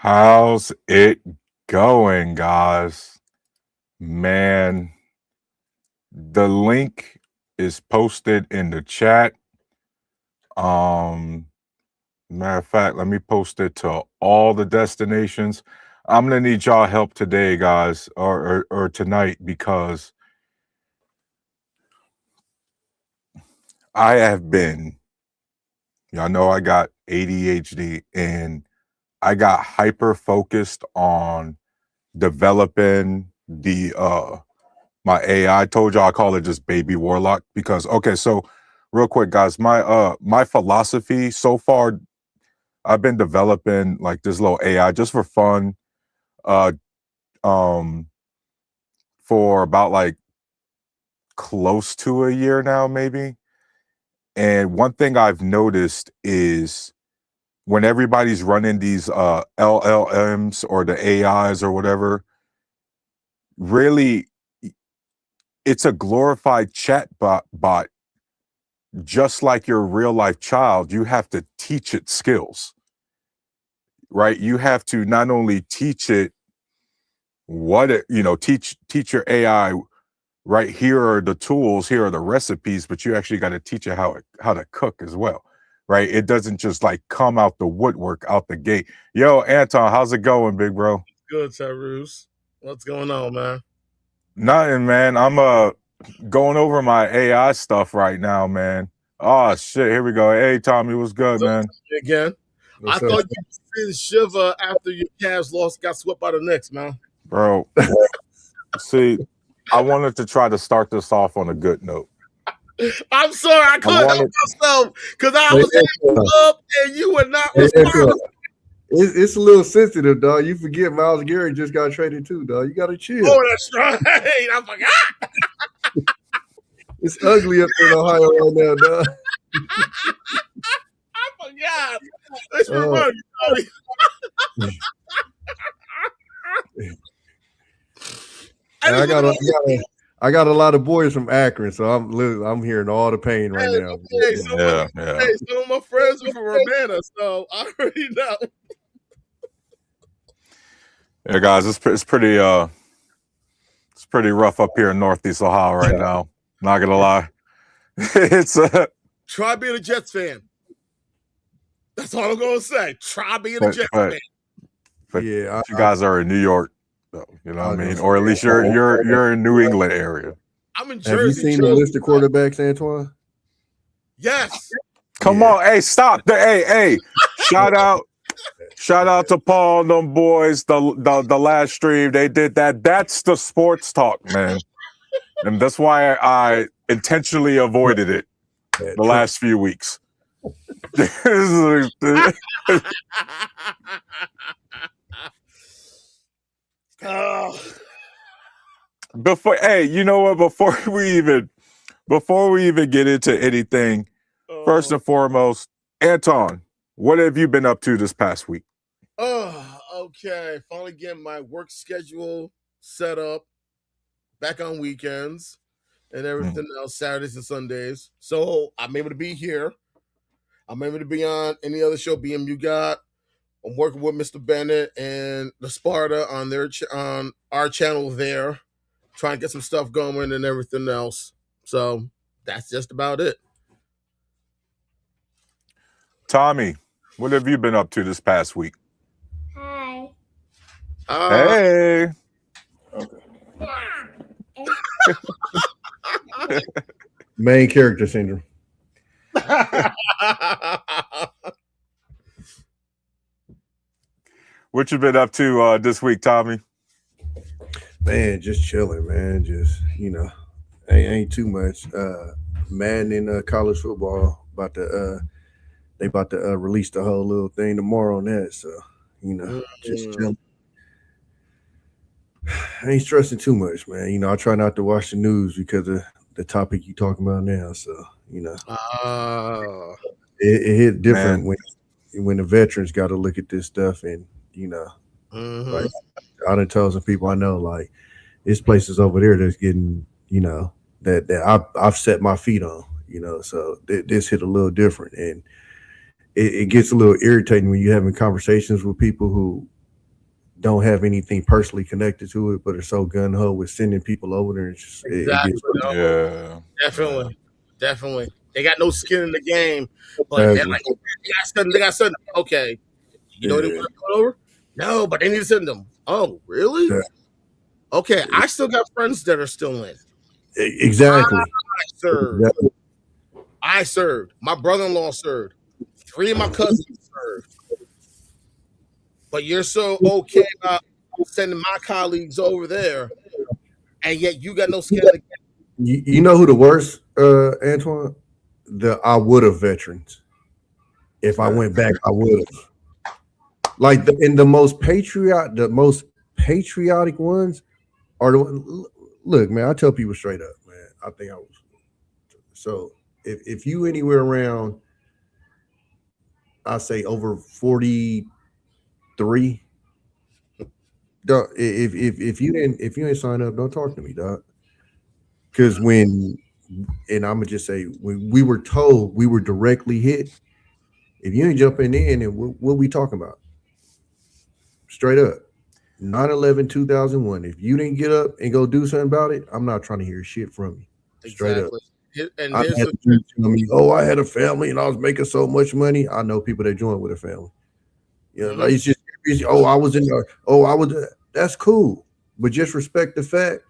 How's it going, guys? Man, the link is posted in the chat. Um, Matter of fact, let me post it to all the destinations. I'm gonna need y'all help today, guys, or tonight, because I have been, y'all know I got ADHD, and I got hyper focused on developing the my AI. I told y'all I call it just baby warlock because okay, so real quick, guys, my philosophy so far, I've been developing like this little AI just for fun, uh um for about like close to a year now, maybe. And one thing I've noticed is when everybody's running these LLMs or the AIs or whatever, really it's a glorified chat bot. Just like your real life child, you have to teach it skills, right? You have to not only teach it what it, teach your AI, right? Here are the tools, here are the recipes, but you actually got to teach it how to cook as well, right? It doesn't just like come out the woodwork out the gate. Yo, Anton, how's it going, big bro? Good, Tyrus. What's going on, man? Nothing, man. I'm going over my AI stuff right now, man. Oh shit, here we go. Hey Tommy, what's good, man? Again, What's I up? thought you did Shiva after your Cavs lost, got swept by the Knicks, man. Bro, see, I wanted to try to start this off on a good note. I'm sorry, I couldn't help myself because I was acting up and you were not responding. It's a little sensitive, dog. You forget Miles Garrett just got traded too, dog. You got to chill. Oh, that's right. I forgot. It's ugly up there in Ohio right now, dog. I forgot. Let's remind you, I got a lot of boys from Akron, so I'm hearing all the pain right now. Hey, some of my friends are from Urbana, so I already know. Yeah, guys, it's pretty rough up here in Northeast Ohio right now. Not gonna lie, it's try being a Jets fan. That's all I'm gonna say. Try being a Jets fan. But yeah, you guys are in New York, though, you know what I mean, or at least you're in New England area. I'm in Jersey. Have you seen the list of quarterbacks, Antoine? Yes. Come on, hey, stop. Hey, shout out to Paul and them boys. The last stream they did that. That's the sports talk, man, and that's why I intentionally avoided it the last few weeks. Before, hey, you know what? Before we even get into anything, first and foremost, Anton, what have you been up to this past week? Okay. Finally getting my work schedule set up, back on weekends and everything else, Saturdays and Sundays. So I'm able to be here. I'm able to be on any other show BMU got. I'm working with Mr. Bennett and the Sparta on on our channel there, trying to get some stuff going and everything else. So that's just about it. Tommy, what have you been up to this past week? Hi. Hey. Main character syndrome. What you been up to this week, Tommy? Man, just chilling, man. Just, ain't too much. Madden in college football they about to release the whole little thing tomorrow on that. So, just chilling. I ain't stressing too much, man. I try not to watch the news because of the topic you talking about now. So, it hit different when the veterans got to look at this stuff and, like I done told some people I know, like, there's places over there that's getting, that I've set my feet on, so this hit a little different. And it gets a little irritating when you're having conversations with people who don't have anything personally connected to it, but are so gun ho with sending people over there. It's just, it Exactly. gets Definitely. They got no skin in the game, but they're exactly. like, they got send. Okay, you know what they want to go over? No, but they need to send them. Oh, really? Yeah. Okay, I still got friends that are still in. Exactly. I served. I served. My brother-in-law served. 3 of my cousins served. But you're so okay about sending my colleagues over there, and yet you got no skin in the game. You know who the worst, Antoine? The I would have veterans. If I went back, I would have. Like the most patriotic ones are the one. Look, man, I tell people straight up, man. I think I was. So if you anywhere around, I say over 43. If you didn't sign up, don't talk to me, dog. Because and I'm gonna just say when we were told we were directly hit, if you ain't jumping in, and what we talking about? Straight up, 9/11, 2001. If you didn't get up and go do something about it, I'm not trying to hear shit from you. Straight up. And I had people tell me, "Oh, I had a family and I was making so much money." I know people that joined with a family. You know, like it's just, oh, I was in there. Oh, I was. That's cool, but just respect the fact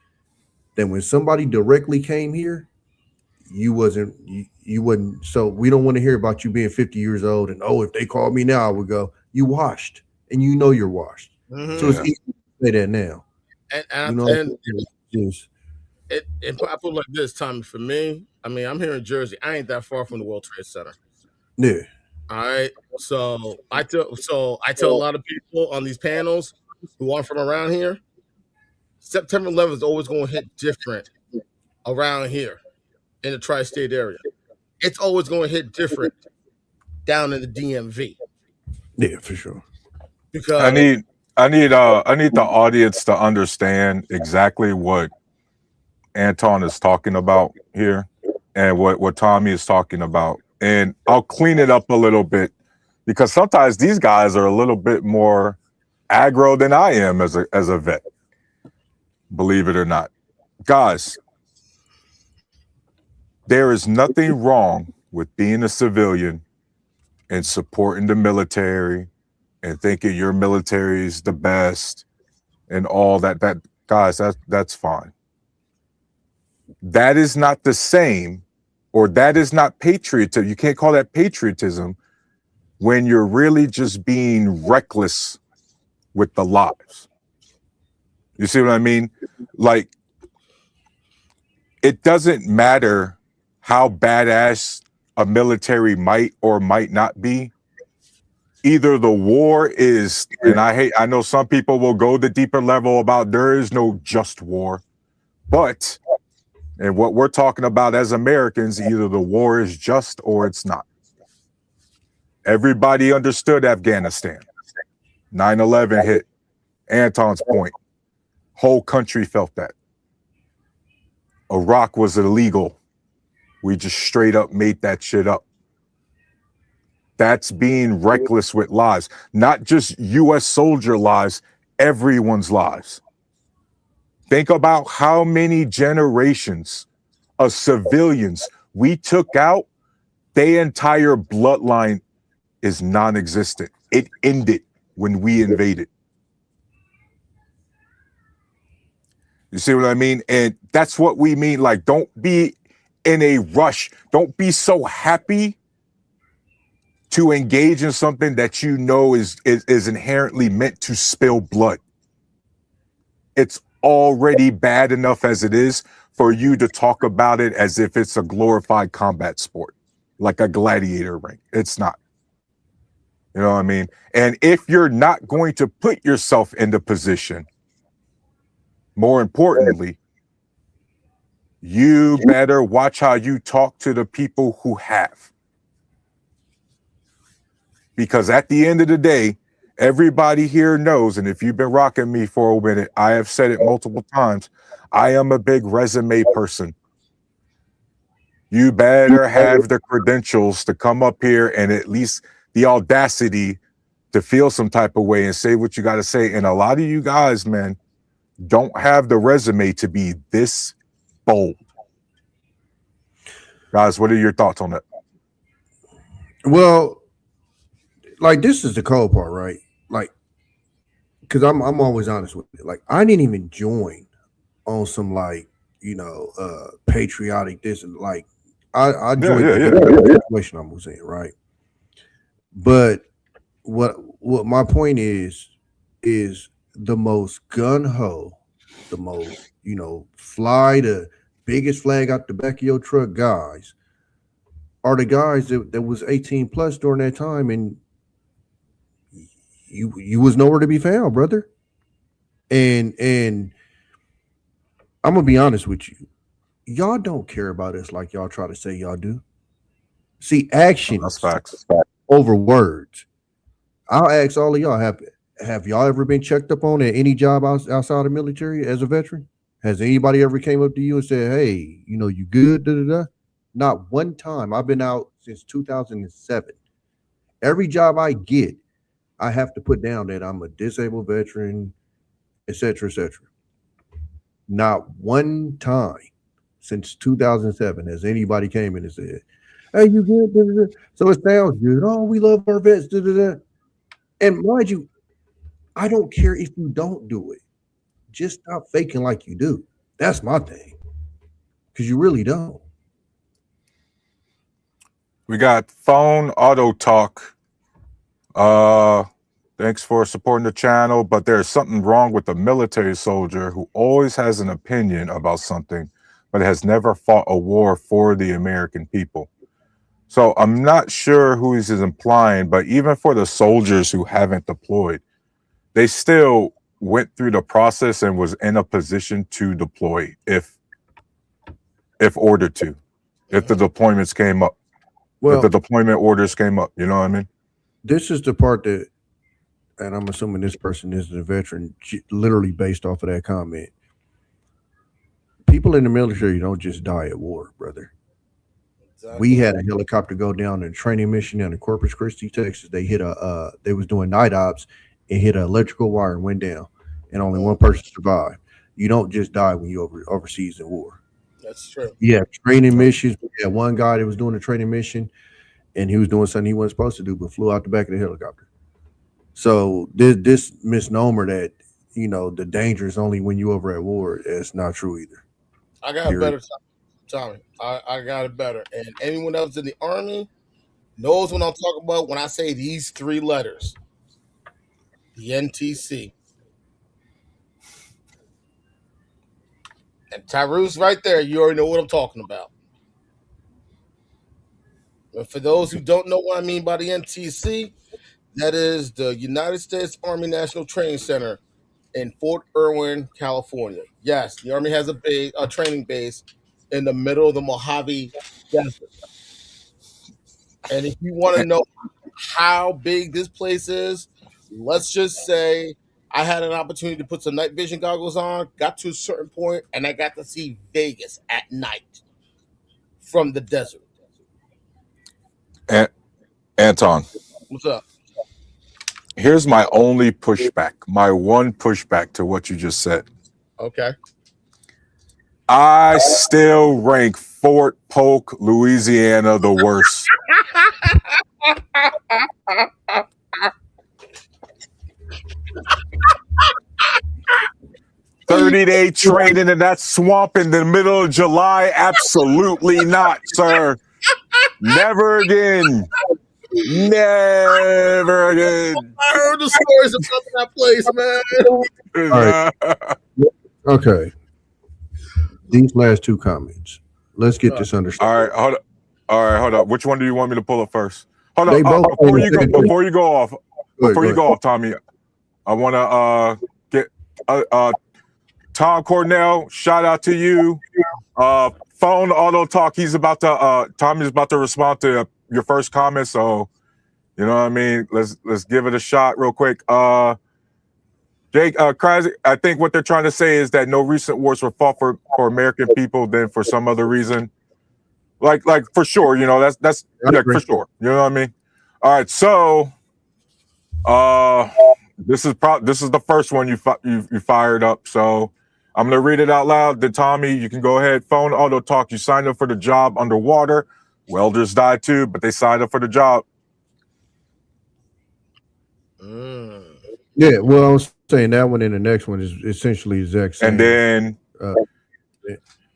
that when somebody directly came here, you wasn't. You wasn't. So we don't want to hear about you being 50 years old and oh, if they called me now, I would go. You washed, and you know you're washed. So it's easy to say that now. And I put it like this, Tommy. For me, I mean, I'm here in Jersey. I ain't that far from the World Trade Center. Yeah. All right. So I tell a lot of people on these panels who aren't from around here, September 11th is always going to hit different around here in the tri-state area. It's always going to hit different down in the DMV. Yeah, for sure. Because I need the audience to understand exactly what Anton is talking about here and what Tommy is talking about. And I'll clean it up a little bit because sometimes these guys are a little bit more aggro than I am as a vet. Believe it or not. Guys, there is nothing wrong with being a civilian and supporting the military and thinking your military is the best and all that. Guys, that's fine. That is not the same, or that is not patriotism. You can't call that patriotism when you're really just being reckless with the lives. You see what I mean? Like, it doesn't matter how badass a military might or might not be. Either the war is, and I know some people will go the deeper level about there is no just war, but, and what we're talking about as Americans, either the war is just or it's not. Everybody understood Afghanistan. 9/11 hit. Anton's point. Whole country felt that. Iraq was illegal. We just straight up made that shit up. That's being reckless with lives. Not just U.S. soldier lives, everyone's lives. Think about how many generations of civilians we took out. Their entire bloodline is non-existent. It ended when we invaded. You see what I mean? And that's what we mean. Like, don't be in a rush. Don't be so happy to engage in something that you know is inherently meant to spill blood. It's already bad enough as it is for you to talk about it as if it's a glorified combat sport, like a gladiator ring. It's not. You know what I mean? And if you're not going to put yourself in the position, more importantly, you better watch how you talk to the people who have. Because at the end of the day, everybody here knows, and if you've been rocking me for a minute, I have said it multiple times, I am a big resume person. You better have the credentials to come up here and at least the audacity to feel some type of way and say what you got to say. And a lot of you guys, man, don't have the resume to be this bold. Guys, what are your thoughts on that? Well, like this is the cold part, right? Like, because I'm always honest with it. Like, I didn't even join on some like patriotic this and like I joined the situation I was in, right? But what my point is the most gun ho, the most fly the biggest flag out the back of your truck guys are the guys that was 18 plus during that time, and you was nowhere to be found, brother. And I'm gonna be honest with you, y'all don't care about us like y'all try to say y'all do. See, actions over words. I'll ask all of y'all: have y'all ever been checked up on at any job outside of military as a veteran? Has anybody ever came up to you and said, "Hey, you good?" Da, da, da? Not one time. I've been out since 2007. Every job I get, I have to put down that I'm a disabled veteran, etc., etc. Not one time since 2007 has anybody came in and said, "Hey, you good?" Da, da, da. So it sounds good. Oh, we love our vets. Da, da, da. And mind you, I don't care if you don't do it. Just stop faking like you do. That's my thing. Because you really don't. We got Phone Auto Talk. Thanks for supporting the channel, but there's something wrong with the military soldier who always has an opinion about something, but has never fought a war for the American people. So I'm not sure who he's implying, but even for the soldiers who haven't deployed, they still went through the process and was in a position to deploy if ordered to, if the deployments came up, if the deployment orders came up. You know what I mean? This is the part that, and I'm assuming this person is a veteran, literally based off of that comment. People in the military don't just die at war, brother. Exactly. We had a helicopter go down in a training mission down in Corpus Christi, Texas. They hit they was doing night ops and hit an electrical wire and went down, and only one person survived. You don't just die when you overseas in war. That's true. Yeah, training missions. We had one guy that was doing a training mission, and he was doing something he wasn't supposed to do, but flew out the back of the helicopter. So this misnomer that the danger is only when you over at war, it's not true either. I got better, Tommy. I got it better. And anyone else in the Army knows what I'm talking about when I say these three letters. The NTC. And Tyroose right there, you already know what I'm talking about. But for those who don't know what I mean by the NTC, that is the United States Army National Training Center in Fort Irwin, California. Yes, the Army has a training base in the middle of the Mojave Desert. And if you want to know how big this place is, let's just say I had an opportunity to put some night vision goggles on, got to a certain point, and I got to see Vegas at night from the desert. Anton. What's up? Here's my only pushback, my one pushback to what you just said. Okay. I still rank Fort Polk, Louisiana, the worst. 30-day training in that swamp in the middle of July? Absolutely not, sir. Never again. Never again. I heard the stories about that place, man. Okay. These last two comments. Let's get this understood. All right, hold up. Which one do you want me to pull up first? Hold up. Before you go off, Tommy, I want to get Tom Cornell. Shout out to you. Phone Auto Talk. Tommy's about to respond to your first comment, so you know what I mean. Let's give it a shot real quick. Jake, Krasik, I think what they're trying to say is that no recent wars were fought for American people than for some other reason. Like for sure, that's for sure. You know what I mean? All right, so This is the first one you fired up. So I'm gonna read it out loud. Then Tommy, you can go ahead. Phone auto talk. You signed up for the job underwater. Welders died too, but they signed up for the job. Yeah, well, I was saying that one and the next one is essentially the exact same.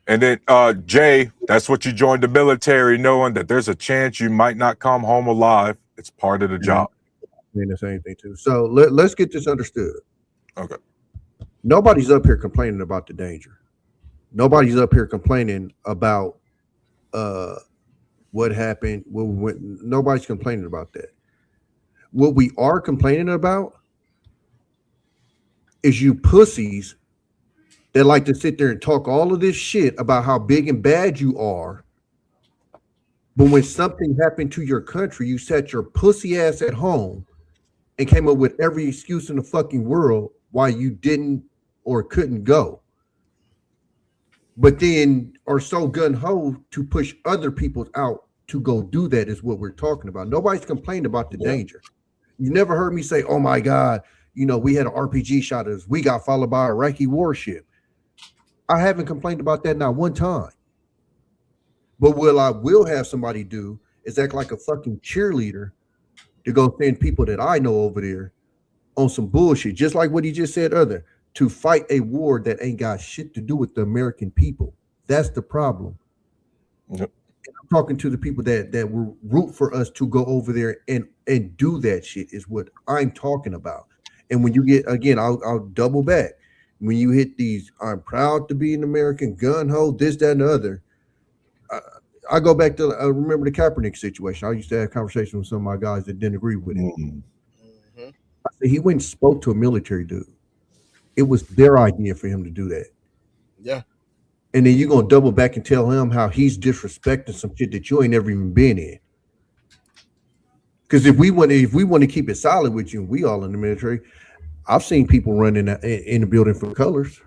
And then Jay, that's what you joined the military, knowing that there's a chance you might not come home alive. It's part of the job. And the same thing too. So let's get this understood. Okay. Nobody's up here complaining about the danger. Nobody's up here complaining about what happened. Nobody's complaining about that. What we are complaining about is you pussies that like to sit there and talk all of this shit about how big and bad you are. But when something happened to your country, you sat your pussy ass at home and came up with every excuse in the fucking world why you didn't or couldn't go. But then are so gun-ho to push other people out to go do that is what we're talking about. Nobody's complaining about the danger. You never heard me say, oh my God, we had an RPG shot at us. We got followed by an Iraqi warship. I haven't complained about that not one time. But what I will have somebody do is act like a fucking cheerleader to go send people that I know over there on some bullshit, just like what he just said to fight a war that ain't got shit to do with the American people. That's the problem. Yep. I'm talking to the people that will root for us to go over there and do that shit is what I'm talking about. And when you get, again, I'll double back. When you hit these, I'm proud to be an American, gun-ho, this, that, and the other. I go back to, remember the Kaepernick situation. I used to have conversations with some of my guys that didn't agree with it. Mm-hmm. I said, he went and spoke to a military dude. It was their idea for him to do that. Yeah. And then you're going to double back and tell him how he's disrespecting some shit that you ain't never even been in. Because if we want to keep it solid with you, and we all in the military, I've seen people run in the building for colors.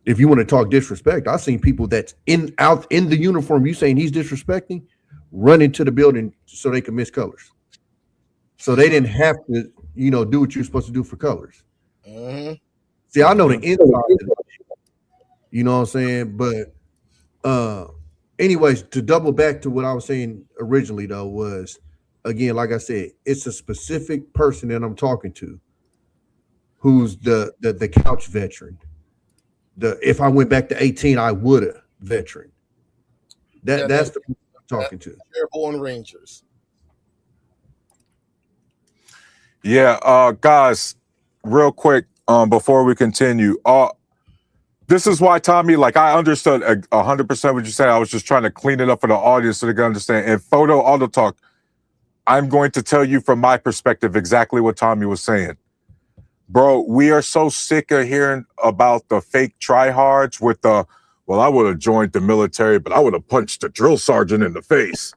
If you want to talk disrespect, I've seen people that's out in the uniform you saying he's disrespecting run into the building so they can miss colors. So they didn't have to, do what you're supposed to do for colors. Mm-hmm. See, I know the inside of it, you know what I'm saying? But anyways, to double back to what I was saying originally, though, was, again, like I said, it's a specific person that I'm talking to who's the couch veteran. If I went back to 18, I would have veteran. That's the person I'm talking to. Airborne Rangers. Yeah, guys, real quick, before we continue, this is why, Tommy, like I understood 100% what you said. I was just trying to clean it up for the audience so they can understand. And photo auto talk, I'm going to tell you from my perspective exactly what Tommy was saying. Bro, we are so sick of hearing about the fake tryhards with the, well, I would have joined the military, but I would have punched the drill sergeant in the face.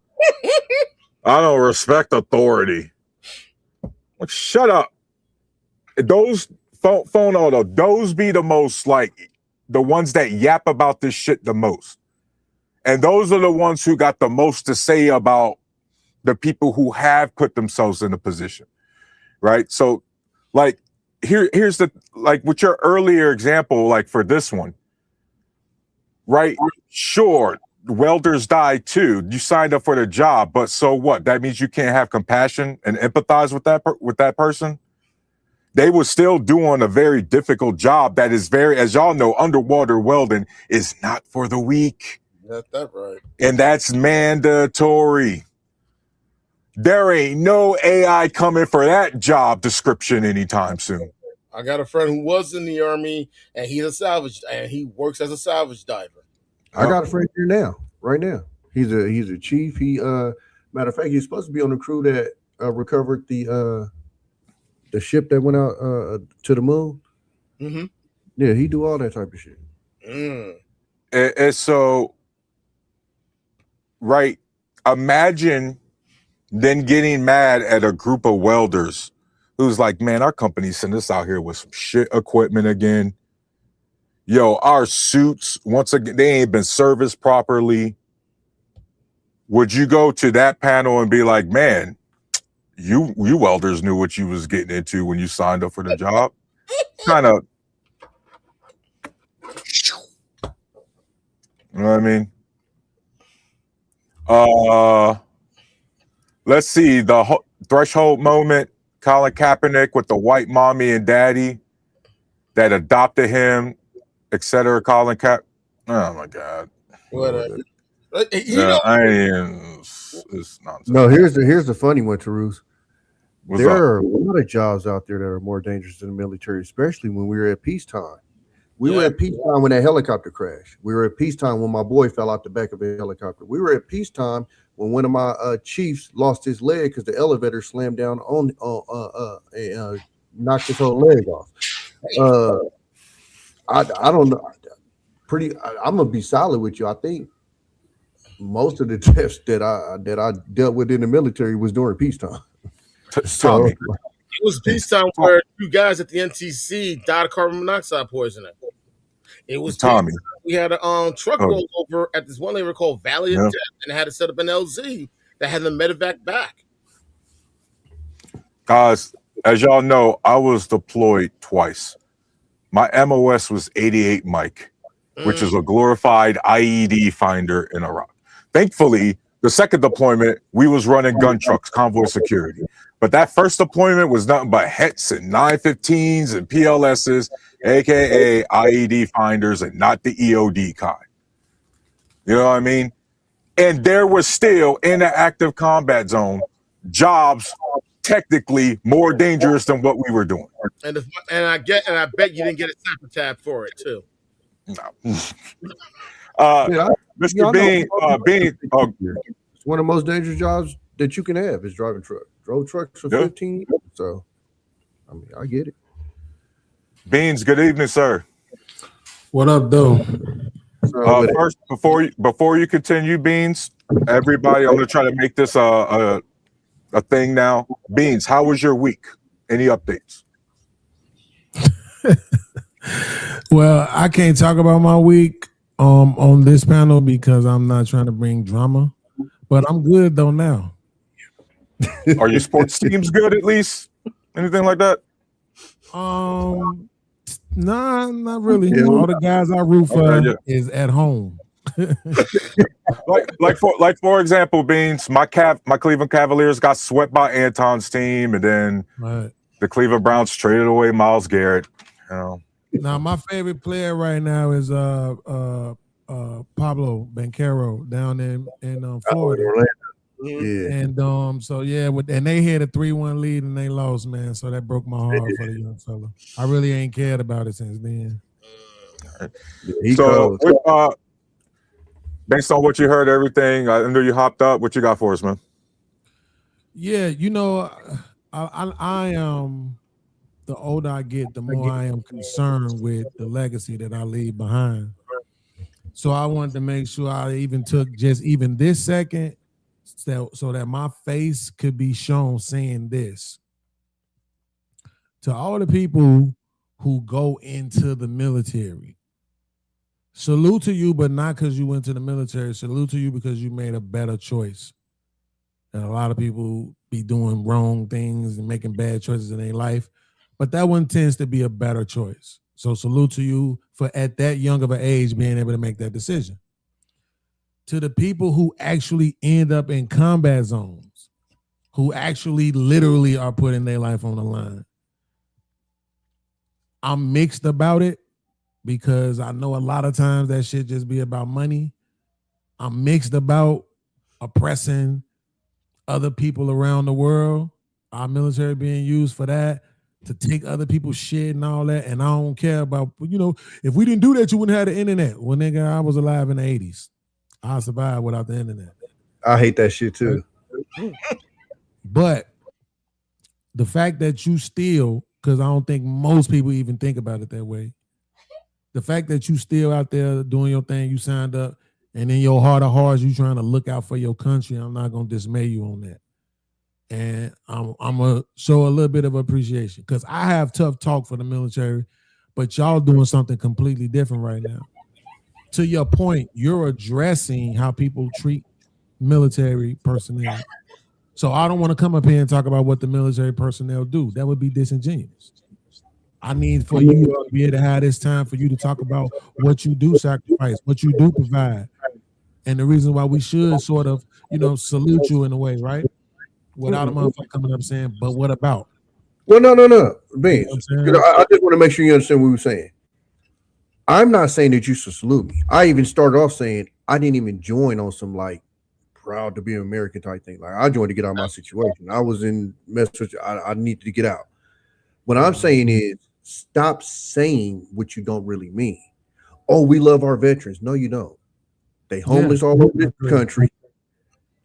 I don't respect authority. Like, shut up. Those phone auto, those be the most, like, the ones that yap about this shit the most. And those are the ones who got the most to say about the people who have put themselves in a position, right? So, like, here's the, like, with your earlier example, like for this one, right? Sure, welders died too. You signed up for the job, but so what? That means you can't have compassion and empathize with that person? They were still doing a very difficult job that is very, as y'all know, underwater welding is not for the weak. That's that right. And that's mandatory. There ain't no AI coming for that job description anytime soon. I got a friend who was in the Army, and he works as a salvage diver. I got a friend here now, right now. He's a chief. He matter of fact, he's supposed to be on the crew that recovered the ship that went out to the moon. Mm-hmm. Yeah, he do all that type of shit. And so, right, imagine then getting mad at a group of welders who's like, man, our company sent us out here with some shit equipment again. Yo, our suits, once again, they ain't been serviced properly. Would you go to that panel and be like, man, you welders knew what you was getting into when you signed up for the job. Kind of, you know what I mean? Let's see the threshold moment. Colin Kaepernick with the white mommy and daddy that adopted him, etc. Colin Kaepernick. Oh my God. Whatever. It's nonsense. No, here's the funny one, Tarus. There are a lot of jobs out there that are more dangerous than the military, especially when we were at peacetime. We were at peacetime when that helicopter crashed. We were at peacetime when my boy fell out the back of a helicopter. We were at peacetime when one of my chiefs lost his leg because the elevator slammed down on knocked his whole leg off. I don't know. I'm gonna be solid with you. I think most of the deaths that I dealt with in the military was during peacetime. So it was peacetime where two guys at the NTC died of carbon monoxide poisoning. It was Tommy. We had a truck roll over at this one area called Valley of Death, and had to set up an LZ that had the medevac back. Guys, as y'all know, I was deployed twice. My MOS was 88 Mike, which is a glorified IED finder in Iraq. Thankfully, the second deployment, we was running gun trucks, convoy security. But that first deployment was nothing but HETs and 915s and PLSs, aka IED finders, and not the EOD kind. You know what I mean? And there was still, in the active combat zone, jobs technically more dangerous than what we were doing. And I bet you didn't get a sapper tab for it too. No. Mr. Bean, it's one of the most dangerous jobs that you can have is driving trucks. Drove trucks for 15 years, so I mean, I get it. Beans, good evening, sir. What up, though? First, before you continue, Beans, everybody, I'm gonna try to make this a thing now. Beans, how was your week? Any updates? Well, I can't talk about my week on this panel because I'm not trying to bring drama, but I'm good though now. Are your sports teams good at least? Anything like that? Nah, not really. All the guys I root for is at home. for example, Beans, my Cleveland Cavaliers got swept by Anton's team, and then the Cleveland Browns traded away Myles Garrett. You know. Now, my favorite player right now is Pablo Banchero down in Florida. Yeah. And and they had a 3-1 lead and they lost, man. So that broke my heart for the young fella. I really ain't cared about it since then. So, based on what you heard, everything, I know you hopped up. What you got for us, man? Yeah, you know, I am. The older I get, the more I am concerned with the legacy that I leave behind. So I wanted to make sure I even took just even this second so that my face could be shown saying this. To all the people who go into the military, salute to you, but not because you went to the military. Salute to you because you made a better choice. And a lot of people be doing wrong things and making bad choices in their life. But that one tends to be a better choice. So salute to you for at that young of an age being able to make that decision. To the people who actually end up in combat zones, who actually literally are putting their life on the line. I'm mixed about it because I know a lot of times that shit just be about money. I'm mixed about oppressing other people around the world, our military being used for that, to take other people's shit and all that. And I don't care about, if we didn't do that, you wouldn't have the internet. Well, nigga, I was alive in the 80s. I survived without the internet. I hate that shit too. But the fact that you still, because I don't think most people even think about it that way, the fact that you still out there doing your thing, you signed up, and in your heart of hearts, you trying to look out for your country, I'm not going to dismay you on that. And I'm going to show a little bit of appreciation because I have tough talk for the military, but y'all doing something completely different right now. To your point, you're addressing how people treat military personnel. So I don't want to come up here and talk about what the military personnel do. That would be disingenuous. I need for you to be able to have this time for you to talk about what you do sacrifice, what you do provide, and the reason why we should sort of, salute you in a way, right? Without a motherfucker coming up saying, "But what about?" Well, no, Beans. I just want to make sure you understand what we're saying. I'm not saying that you should salute me. I even started off saying I didn't even join on some like proud to be an American type thing. Like I joined to get out of my situation. I was in message. I needed to get out. What I'm saying is stop saying what you don't really mean. Oh, we love our veterans. No, you don't. They homeless all over this country.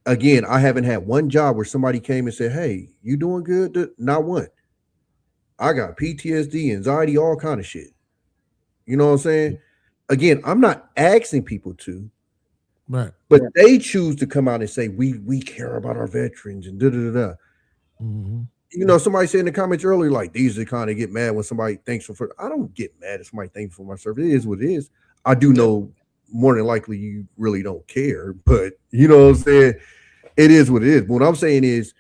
Again, I haven't had one job where somebody came and said, "Hey, you doing good?" Not one. I got PTSD, anxiety, all kind of shit. You know what I'm saying? Again, I'm not asking people to, right? But they choose to come out and say we care about our veterans and da da da. Mm-hmm. Somebody said in the comments earlier, like these are kind of get mad when somebody thanks for. I don't get mad if somebody thanks for my service. It is what it is. I do know more than likely you really don't care, but you know what I'm saying? It is what it is. But what I'm saying is,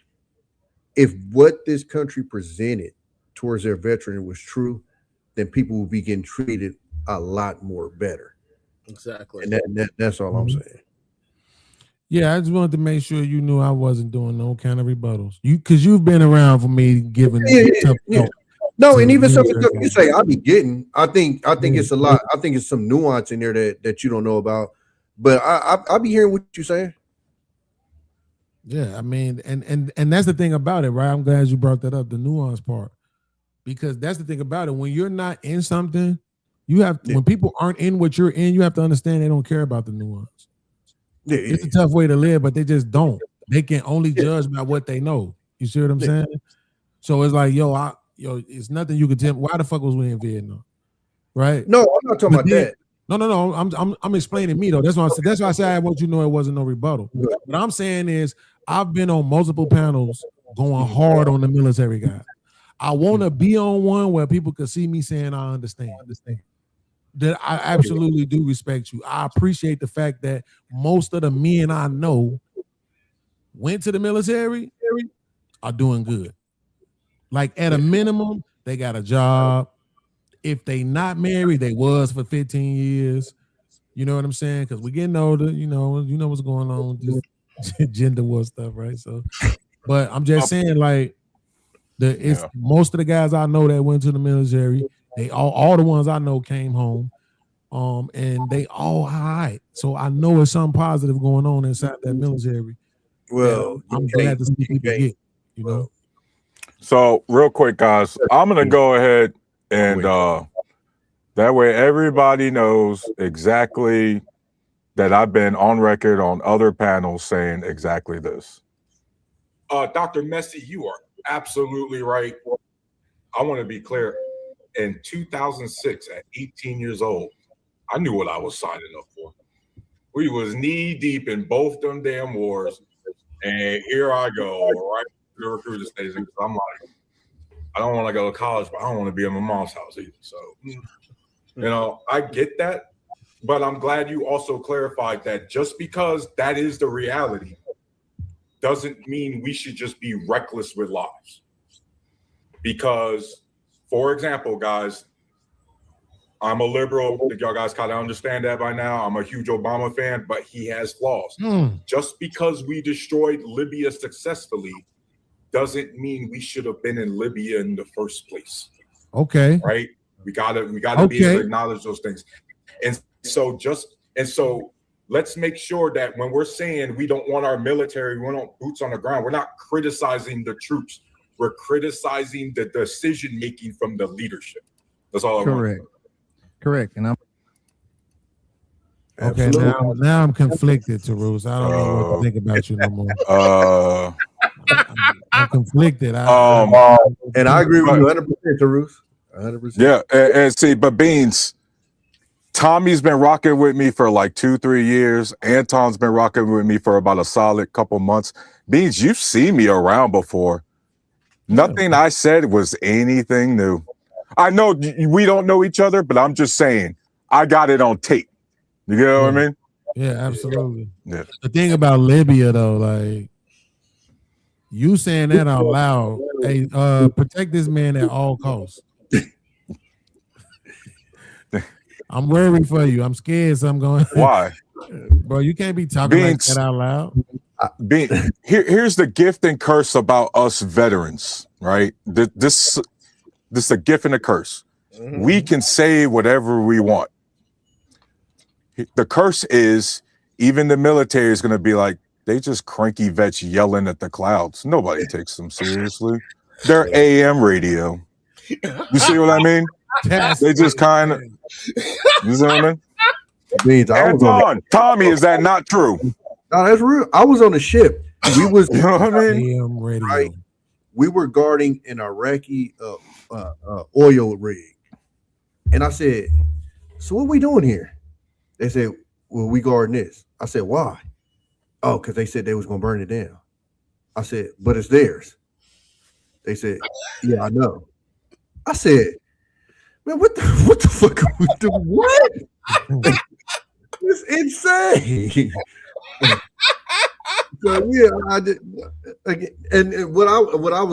if what this country presented towards their veteran was true, then people will be getting treated a lot more better. Exactly. And that's all I'm saying. Yeah, I just wanted to make sure you knew I wasn't doing no kind of rebuttals. Because you've been around for me giving tough talk. No, and even some of the stuff you say, I'll be getting. I think it's a lot. I think it's some nuance in there that you don't know about. But I'll be hearing what you're saying. Yeah, I mean, and that's the thing about it, right? I'm glad you brought that up, the nuance part. Because that's the thing about it. When you're not in something, you have when people aren't in what you're in, you have to understand they don't care about the nuance. It's a tough way to live, but they just don't. They can only judge by what they know. You see what I'm saying? So it's like, it's nothing you can tell. Why the fuck was we in Vietnam? Right? No, I'm not talking about that. No. I'm explaining me though. That's why I said I want you to know it wasn't no rebuttal. What I'm saying is I've been on multiple panels going hard on the military guy. I want to be on one where people could see me saying I understand. That I absolutely do respect you. I appreciate the fact that most of the men I know went to the military are doing good. Like at a minimum, they got a job. If they not married, they was for 15 years. You know what I'm saying? Because we're getting older. You know what's going on with this gender war stuff, right? So, but I'm just saying, like, most of the guys I know that went to the military. They all the ones I know came home, and they all right. So I know there's something positive going on inside that military. Well, I'm glad to see people get, So real quick, guys, I'm gonna go ahead and that way everybody knows exactly that I've been on record on other panels saying exactly this. Dr. Messi, you are absolutely right. I want to be clear. In 2006, at 18 years old, I knew what I was signing up for. We was knee deep in both them damn wars, and here I go, right to the recruiter station. I'm like, I don't want to go to college, but I don't want to be in my mom's house either. So, I get that, but I'm glad you also clarified that just because that is the reality doesn't mean we should just be reckless with lives. Because, for example, guys, I'm a liberal. I think y'all guys kind of understand that by now. I'm a huge Obama fan, but he has flaws. Just because we destroyed Libya successfully doesn't mean we should have been in Libya in the first place. Okay. Right? We gotta be able to acknowledge those things. And so let's make sure that when we're saying we don't want our military, we want boots on the ground, we're not criticizing the troops. We're criticizing the decision making from the leadership. That's all I want. Correct. And I'm okay. Now I'm conflicted, Tarus. I don't know what to think about you no more. I'm conflicted. And I agree with you 100%, Tarus. 100%. Yeah, and see, but Beans, Tommy's been rocking with me for like 2-3 years. Anton's been rocking with me for about a solid couple months. Beans, you've seen me around before. Nothing I said was anything new. I know we don't know each other, but I'm just saying I got it on tape. You know what I mean? Yeah, absolutely. Yeah. The thing about Libya, though, like, You saying that out loud. Hey, protect this man at all costs. I'm worried for you. I'm scared, so I'm going. Why? Bro, you can't be talking like that out loud. Here's the gift and curse about us veterans, right? This is a gift and a curse. Mm-hmm. We can say whatever we want. The curse is even the military is going to be like, they just cranky vets yelling at the clouds. Nobody takes them seriously. They're AM radio. You see what I mean? They just kind of, you see what I mean? Anton, Tommy, is that not true? No, that's real. I was on a ship. We was, you know what I mean? AM radio. Right? We were guarding an Iraqi oil rig. And I said, so what are we doing here? They said, well, we guarding this. I said, why? Oh, because they said they was going to burn it down. I said, but it's theirs. They said, yeah, I know. I said, man, what the fuck are we doing? What? It's insane. So yeah, I did. And what I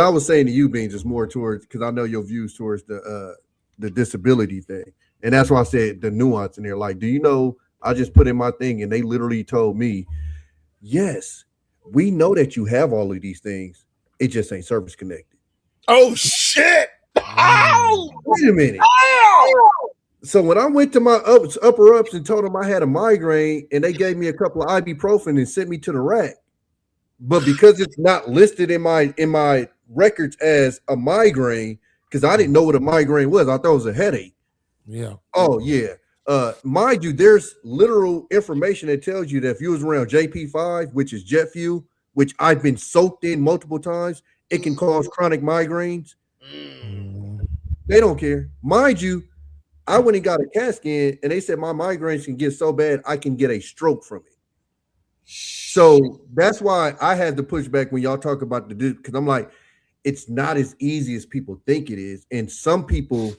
was saying to you, Beans, is more towards, because I know your views towards the disability thing, and that's why I said the nuance in there. Like, do you know? I just put in my thing, and they literally told me, yes, we know that you have all of these things. It just ain't service connected. Oh shit! Ow! Wait a minute. Ow! So when I went to my upper ups and told them I had a migraine, and they gave me a couple of ibuprofen and sent me to the rack, but because it's not listed in my records as a migraine, because I didn't know what a migraine was, I thought it was a headache. Yeah. Oh yeah. Mind you, there's literal information that tells you that if you was around JP5, which is jet fuel, which I've been soaked in multiple times, it can cause chronic migraines. They don't care. Mind you, I went and got a CAT scan, and they said my migraines can get so bad I can get a stroke from it. So that's why I had to push back when y'all talk about because I'm like, it's not as easy as people think it is, and some people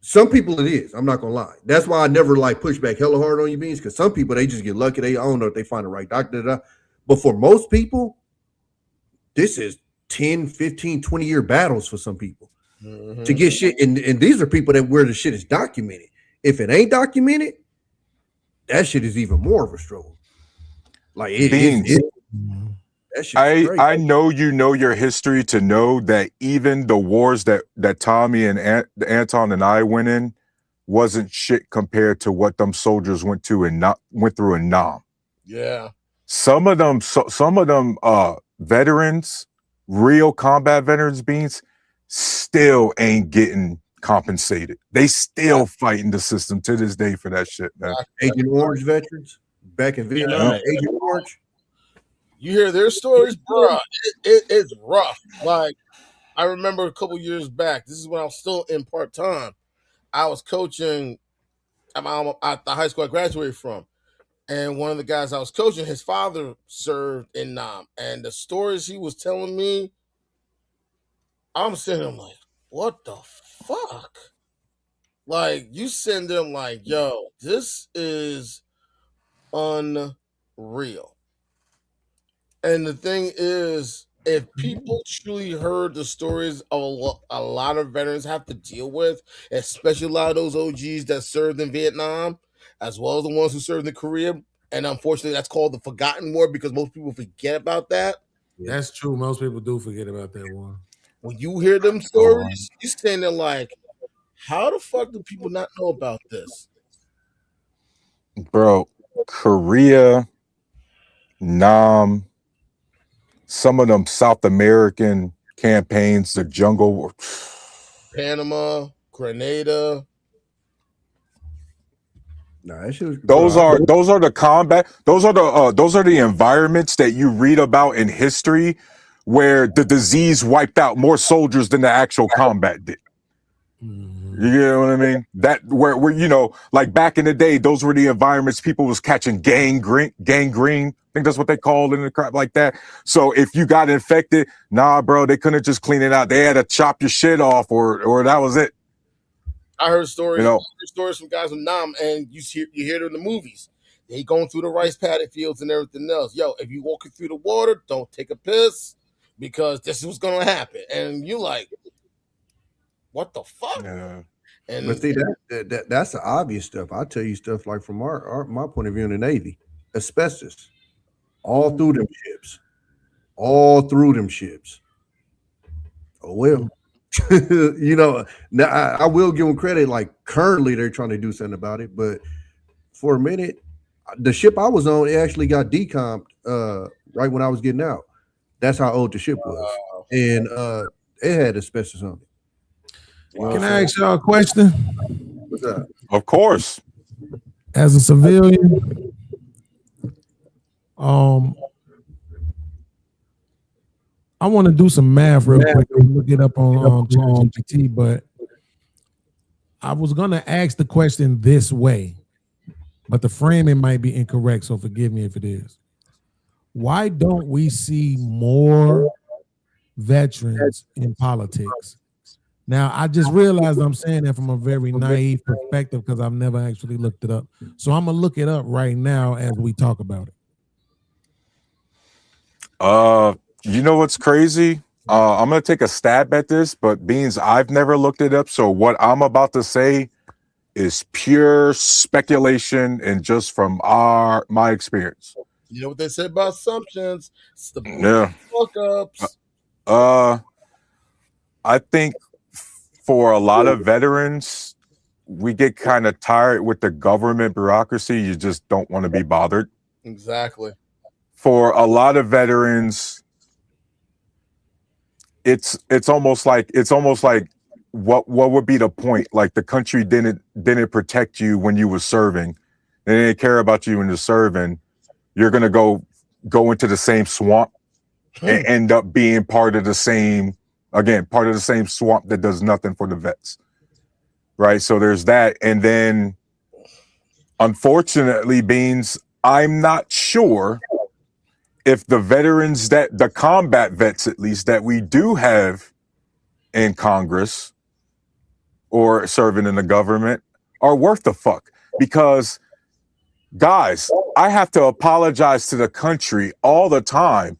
it is. I'm not gonna lie. That's why I never like push back hella hard on you, Beans, because some people, they just get lucky. I don't know if they find the right doctor. But for most people, this is 10, 15, 20-year battles for some people to get shit. And these are people where the shit is documented. If it ain't documented, that shit is even more of a struggle. Like I know you know your history to know that even the wars that Tommy and Anton and I went in wasn't shit compared to what them soldiers went through in Nam. Yeah. Some of them veterans, real combat veterans, Beans, still ain't getting compensated. They still fighting the system to this day for that shit, man. Agent Orange veterans back in Vietnam, Agent Orange. You hear their stories, bro. It's rough. Like, I remember a couple years back, this is when I was still in part-time. I was coaching at the high school I graduated from. And one of the guys I was coaching, his father served in Nam. And the stories he was telling me, I'm sitting there like, what the fuck? Like, you send them like, yo, this is unreal. And the thing is, if people truly heard the stories of a lot of veterans have to deal with, especially a lot of those OGs that served in Vietnam, as well as the ones who served in Korea, and unfortunately that's called the Forgotten War because most people forget about that. That's true. Most people do forget about that one. When you hear them stories, you stand there like, how the fuck do people not know about this? Bro, Korea, Nam, some of them South American campaigns, the jungle war, Panama, Grenada. Those are the combat. Those are the environments that you read about in history, where the disease wiped out more soldiers than the actual combat did. You know what I mean? That where you know, like back in the day, those were the environments people was catching gangrene. I think that's what they called in the crap like that. So if you got infected, nah, bro, they couldn't just clean it out. They had to chop your shit off, or that was it. I heard stories. You know, stories from guys from Nam, and you hear it in the movies. They going through the rice paddy fields and everything else. Yo, if you walking through the water, don't take a piss because this is what's gonna happen. And you like, what the fuck? Yeah. And But see that's the obvious stuff. I tell you stuff like from my point of view in the Navy, asbestos, all through them ships, all through them ships. Oh well, you know. Now I will give them credit. Like currently, they're trying to do something about it, but for a minute, the ship I was on, it actually got decomped right when I was getting out. That's how old the ship was, and it had asbestos on it. Can I ask y'all a question? What's that? Of course. As a civilian, I want to do some math real quick. Look it up on ChatGPT, but I was gonna ask the question this way, but the framing might be incorrect, so forgive me if it is. Why don't we see more veterans in politics? Now, I just realized I'm saying that from a very naive perspective because I've never actually looked it up. So I'm going to look it up right now as we talk about it. You know what's crazy? I'm going to take a stab at this, but Beans, I've never looked it up. So what I'm about to say is pure speculation and just from my experience. you know what they say about assumptions? It's the fuck-ups. I think for a lot of veterans, we get kind of tired with the government bureaucracy. You just don't want to be bothered. Exactly. For a lot of veterans, it's almost like what would be the point? Like the country didn't protect you when you were serving. They didn't care about you when you're serving. You're gonna go into the same swamp and end up being part of the same swamp that does nothing for the vets. Right. So there's that. And then unfortunately, Beans, I'm not sure if the veterans the combat vets, at least that we do have in Congress or serving in the government are worth the fuck. Because guys, I have to apologize to the country all the time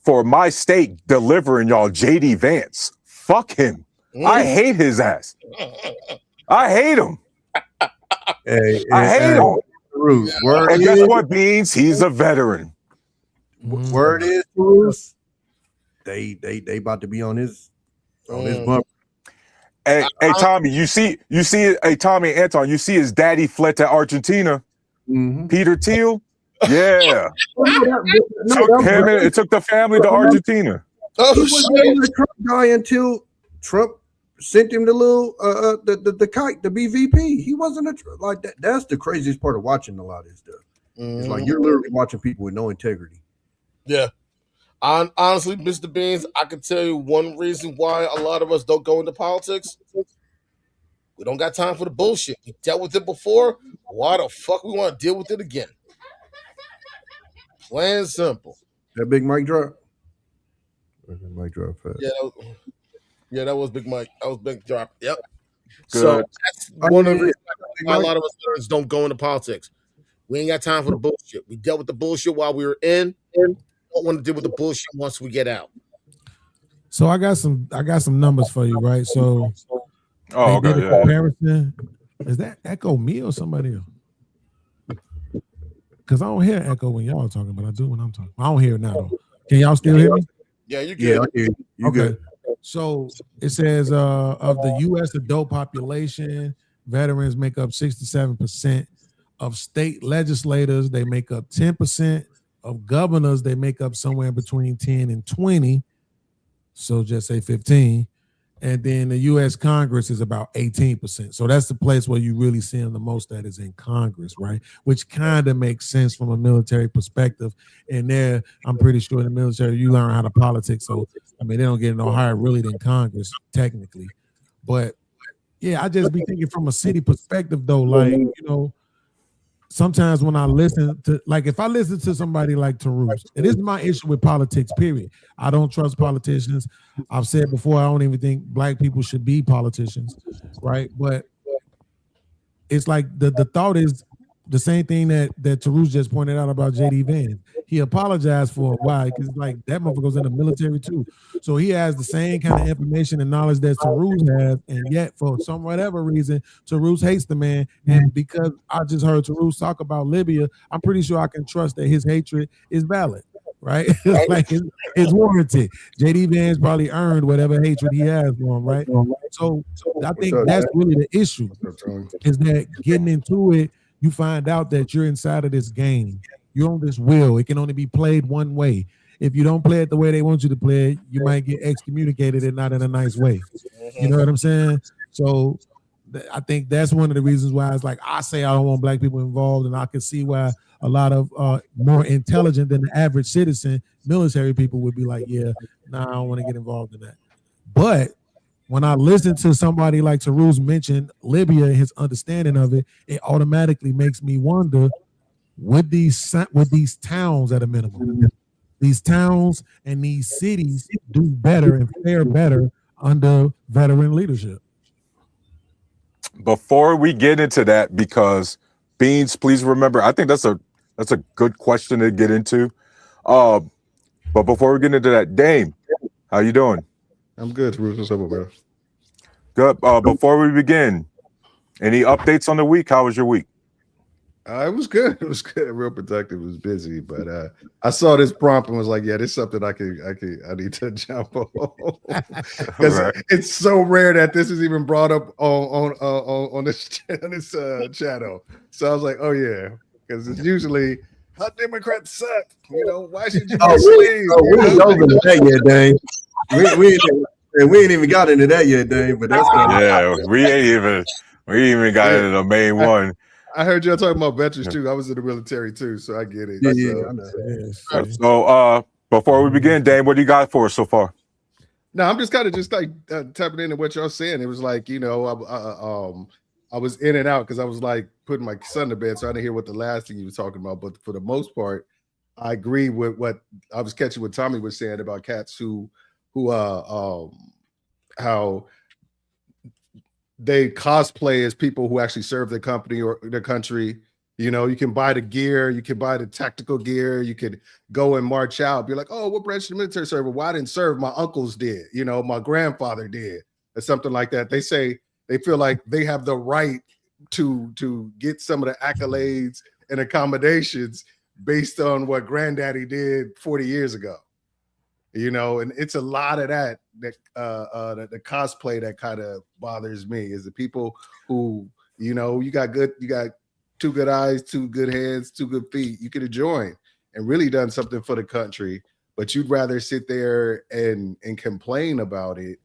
for my state delivering y'all JD Vance. Fuck him. I hate his ass. I hate him. I hate him. And guess what, Beans? He's a veteran. Word is, Bruce, they about to be on his bumper. Hey, Tommy, you see, hey, Tommy, Anton, you see his daddy fled to Argentina. Peter Thiel. Yeah. It took the family to Argentina. Oh shit! Trump guy until Trump sent him the little the kite, the BVP. He wasn't like that. That's the craziest part of watching a lot of this stuff. It's like you're literally watching people with no integrity. Yeah. Honestly, Mr. Beans, I can tell you one reason why a lot of us don't go into politics. We don't got time for the bullshit. We dealt with it before. Why the fuck we want to deal with it again? Plain and simple. That big mic drop? Mic drop fast. Yeah, that was Big Mike. That was Big Drop. Yep. Good. So that's one of the reasons why a lot of us veterans don't go into politics. We ain't got time for the bullshit. We dealt with the bullshit while we were in. Don't want to deal with the bullshit once we get out. So I got some numbers for you, right? So okay, did a comparison. Is that echo me or somebody else? Because I don't hear echo when y'all talking, but I do when I'm talking. I don't hear it now though. Can y'all still hear me? Yeah, you good. good. Yeah, you good. So it says of the U.S. adult population, veterans make up 67%. Of state legislators, they make up 10%. Of governors, they make up somewhere between 10 and 20. So just say 15. And then the U.S. Congress is about 18%. So that's the place where you really see them the most, that is in Congress, right? Which kind of makes sense from a military perspective. And there, I'm pretty sure in the military, you learn how to politics. So, I mean, they don't get no higher really than Congress, technically. But, yeah, I just be thinking from a city perspective, though, like, you know, sometimes when I listen to, like, if I listen to somebody like Tarus, it is my issue with politics, period. I don't trust politicians. I've said before, I don't even think black people should be politicians, right? But it's like the thought is, the same thing that Tarus just pointed out about JD Vance. He apologized for why, because like that motherfucker was in the military too. So he has the same kind of information and knowledge that Tarus has, and yet for some whatever reason, Tarus hates the man. And because I just heard Tarus talk about Libya, I'm pretty sure I can trust that his hatred is valid. Right? It's like it's warranted. JD Vance probably earned whatever hatred he has for him, right? So I think that's really the issue, is that getting into it, you find out that you're inside of this game. You're on this wheel. It can only be played one way. If you don't play it the way they want you to play it, you might get excommunicated and not in a nice way. You know what I'm saying? So I think that's one of the reasons why it's like I say I don't want black people involved, and I can see why a lot of more intelligent than the average citizen military people would be like, yeah, nah, I don't want to get involved in that. But when I listen to somebody like Tarus mention Libya and his understanding of it, it automatically makes me wonder, would these towns at a minimum, these towns and these cities do better and fare better under veteran leadership? Before we get into that, because Beans, please remember, I think that's a good question to get into. But before we get into that, Dame, how you doing? I'm good. What's up, bro? Good. Before we begin, any updates on the week? How was your week? It was good. It was good. Real productive. It was busy, but I saw this prompt and was like, "Yeah, this is something I need to jump on," because it's so rare that this is even brought up on this channel. So I was like, "Oh yeah," because it's usually how Democrats suck. You know, why should you be slaves? We ain't over that yet, Dane. We ain't even got into that yet, Dane. But that's we ain't even got into the main one. I heard y'all talking about veterans too. I was in the mililitary too, so I get it. Yeah. So before we begin, Dane, what do you got for us so far? No, I'm just kind of tapping into what y'all saying. It was like, you know, I was in and out because I was like putting my son to bed, so I didn't hear what the last thing you were talking about. But for the most part, I agree with what I was catching what Tommy was saying about cats who how they cosplay as people who actually serve their company or their country. You know, you can buy the gear, you can buy the tactical gear, you could go and march out, be like, oh, what branch of the military server? Well, I didn't serve, my uncles did, you know, my grandfather did, or something like that. They say they feel like they have the right to get some of the accolades and accommodations based on what granddaddy did 40 years ago. You know, and it's a lot of that the cosplay that kind of bothers me, is the people who, you know, you got 2 good eyes, 2 good hands, 2 good feet. You could have joined and really done something for the country, but you'd rather sit there and complain about it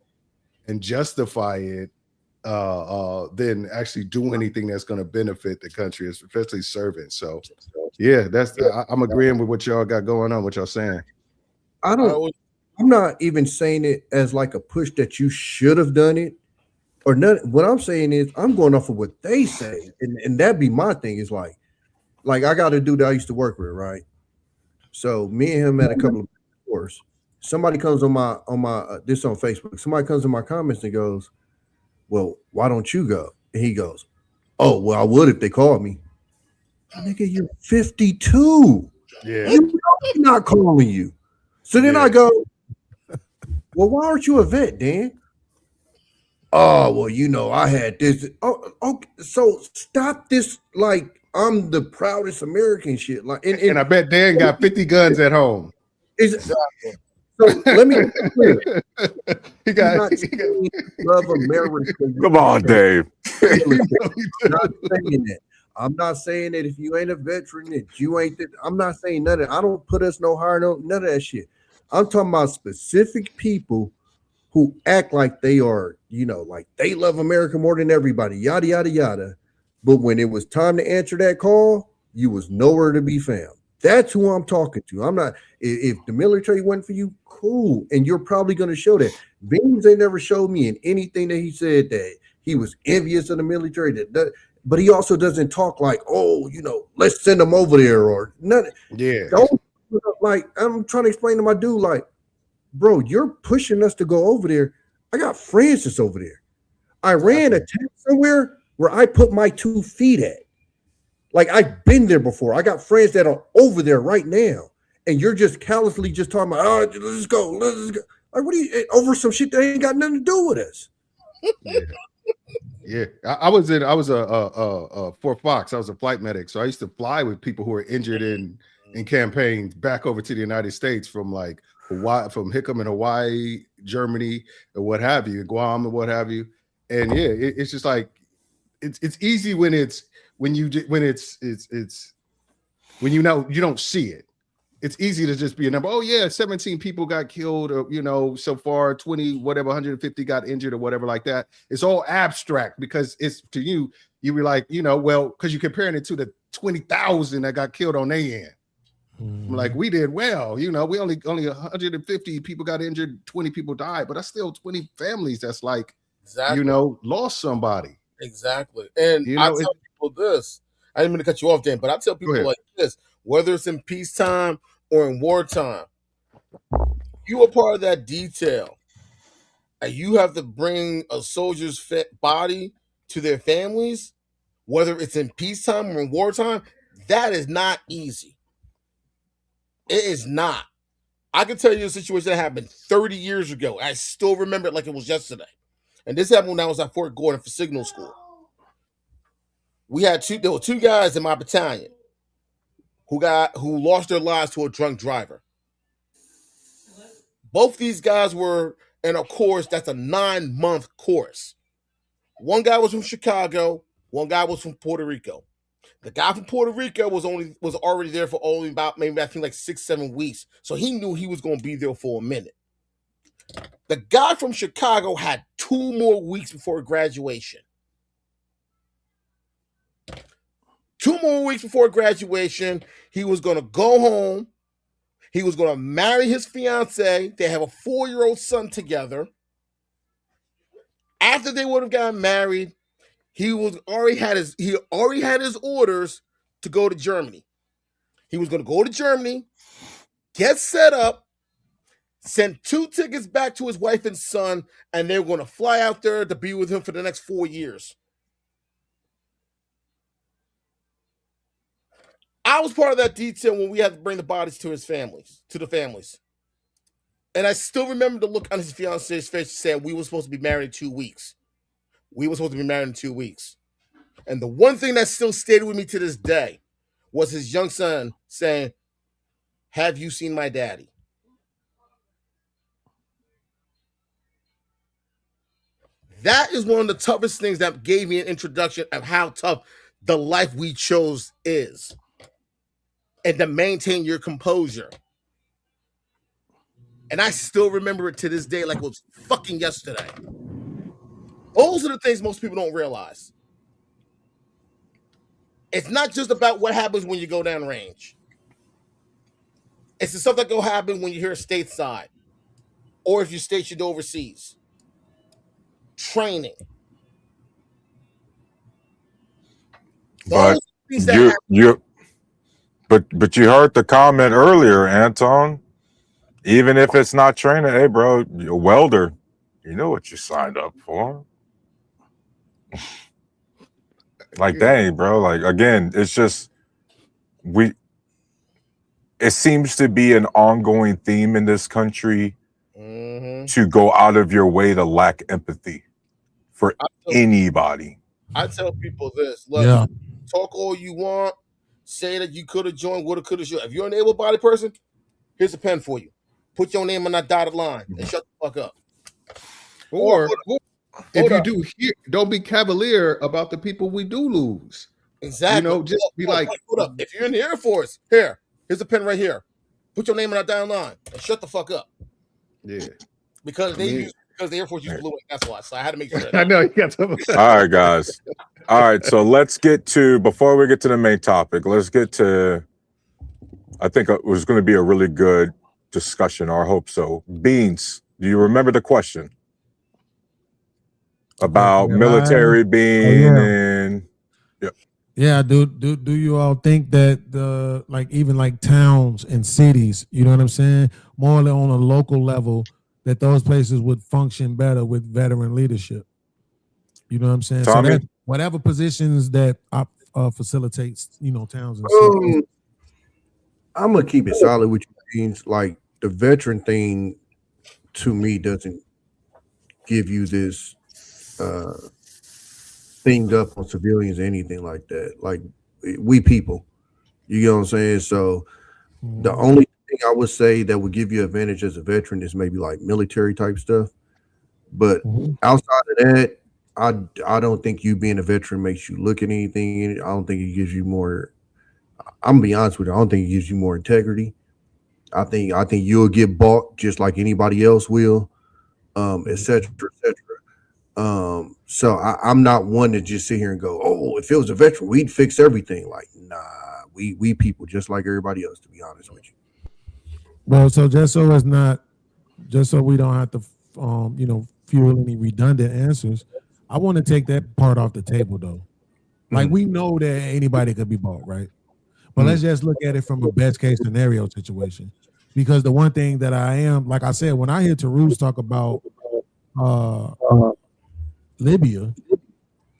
and justify it than actually do anything that's going to benefit the country, especially serving. So yeah, I'm agreeing with what y'all got going on, what y'all saying. I'm not even saying it as like a push that you should have done it or not. What I'm saying is I'm going off of what they say, and that'd be my thing. Is like I got a dude that I used to work with, right? So me and him had a couple of wars. Somebody comes on my this on Facebook. Somebody comes in my comments and goes, "Well, why don't you go?" And he goes, "Oh, well, I would if they called me." Nigga, you're 52. Yeah, I'm not calling you. So then I go, well, why aren't you a vet, Dan? Oh, well, you know, I had this. Oh, okay. So stop this. Like, I'm the proudest American shit. Like, and I bet Dan got 50 guns at home. So let me be clear. He got love America. Come on, Dave. I'm not saying that if you ain't a veteran, that you ain't that. I'm not saying none of that. I don't put us no higher, none of that shit. I'm talking about specific people who act like they are, you know, like they love America more than everybody, yada, yada, yada. But when it was time to answer that call, you was nowhere to be found. That's who I'm talking to. I'm not, if the military went for you, cool. And you're probably going to show that. Beans ain't never showed me in anything that he said that he was envious of the military. But he also doesn't talk like, oh, you know, let's send them over there or nothing. Yeah. Like, I'm trying to explain to my dude, like, bro, you're pushing us to go over there. I got friends that's over there. I ran a tank somewhere where I put my 2 feet at. Like, I've been there before. I got friends that are over there right now, and you're just callously just talking about, oh, let's go. Like, what are you over some shit that ain't got nothing to do with us? Yeah. Yeah, I was for Fox. I was a flight medic, so I used to fly with people who were injured in campaigns back over to the United States from like Hawaii, from Hickam in Hawaii, Germany, or what have you, Guam and what have you. And yeah, it's just like it's easy when it's when you know you don't see it. It's easy to just be a number. Oh yeah, 17 people got killed, or so far 20, whatever, 150 got injured, or whatever like that. It's all abstract because it's to you were like, well, because you're comparing it to the 20,000 that got killed on their end. I'm like, we did well, we only 150 people got injured, 20 people died, but that's still 20 families that's like, exactly. Lost somebody. Exactly. And I tell people this. I didn't mean to cut you off, Dan, but I tell people like this, whether it's in peacetime or in wartime, you are part of that detail. And you have to bring a soldier's body to their families, whether it's in peacetime or in wartime. That is not easy. It is not. I can tell you a situation that happened 30 years ago. I still remember it like it was yesterday. And this happened when I was at Fort Gordon for signal school. There were two guys in my battalion who lost their lives to a drunk driver. Both these guys were in a course that's a 9-month course. One guy was from Chicago, one guy was from Puerto Rico. The guy from Puerto Rico was already there for only about maybe I think like 6-7 weeks. So he knew he was going to be there for a minute. The guy from Chicago had 2 more weeks before graduation. 2 more weeks before graduation, he was going to go home. He was going to marry his fiance. They have a 4-year-old son together. After they would have gotten married, he already had his orders to go to Germany. He was going to go to Germany, get set up, send 2 tickets back to his wife and son, and they were going to fly out there to be with him for the next 4 years. I was part of that detail when we had to bring the bodies to the families. And I still remember the look on his fiance's face saying we were supposed to be married in 2 weeks. And the one thing that still stayed with me to this day was his young son saying, "Have you seen my daddy?" That is one of the toughest things that gave me an introduction of how tough the life we chose is. And to maintain your composure. And I still remember it to this day like it was fucking yesterday. Those are the things most people don't realize. It's not just about what happens when you go down range. It's the stuff that go happen when you're here stateside or if you're stationed overseas. Training. But you heard the comment earlier, Anton. Even if it's not training, hey, bro, you're a welder. You know what you signed up for. Like, dang, bro. Like, again, it's just it seems to be an ongoing theme in this country to go out of your way to lack empathy for anybody. I tell people this. Look, talk all you want. Say that you could have joined, would have, could have, should. If you're an able-bodied person, here's a pen for you. Put your name on that dotted line and shut the fuck up. Or if you do, don't be cavalier about the people we do lose. Exactly. Just be like, hold up. If you're in the Air Force, here's a pen right here. Put your name on that dotted line and shut the fuck up. Yeah. Because the Air Force used blue ink. That's why. So I had to make sure. I know you got some. All right, guys. All right, so before we get to the main topic, let's get to, I think it was going to be a really good discussion, or I hope so. Beans, do you remember the question about military being in? Yeah, do you all think that even like towns and cities, you know what I'm saying, more on a local level, that those places would function better with veteran leadership? You know what I'm saying? Tommy? So that whatever positions that facilitates, towns and cities? I'm gonna keep it solid with you, Beans. Like the veteran thing, to me, doesn't give you this thing up on civilians or anything like that. Like we people, you know what I'm saying? So the only thing I would say that would give you advantage as a veteran is maybe like military type stuff. But outside of that, I don't think you being a veteran makes you look at anything. I don't think it gives you more. I'm gonna be honest with you. I don't think it gives you more integrity. I think you'll get bought just like anybody else will, et cetera, et cetera. So I'm not one to just sit here and go, oh, if it was a veteran, we'd fix everything. Like, nah, we people just like everybody else, to be honest with you. Well, so just so we don't have to, fuel any redundant answers, I want to take that part off the table, though. Like, we know that anybody could be bought, right? But let's just look at it from a best case scenario situation. Because the one thing that I am, like I said, when I hear Tarus talk about Libya,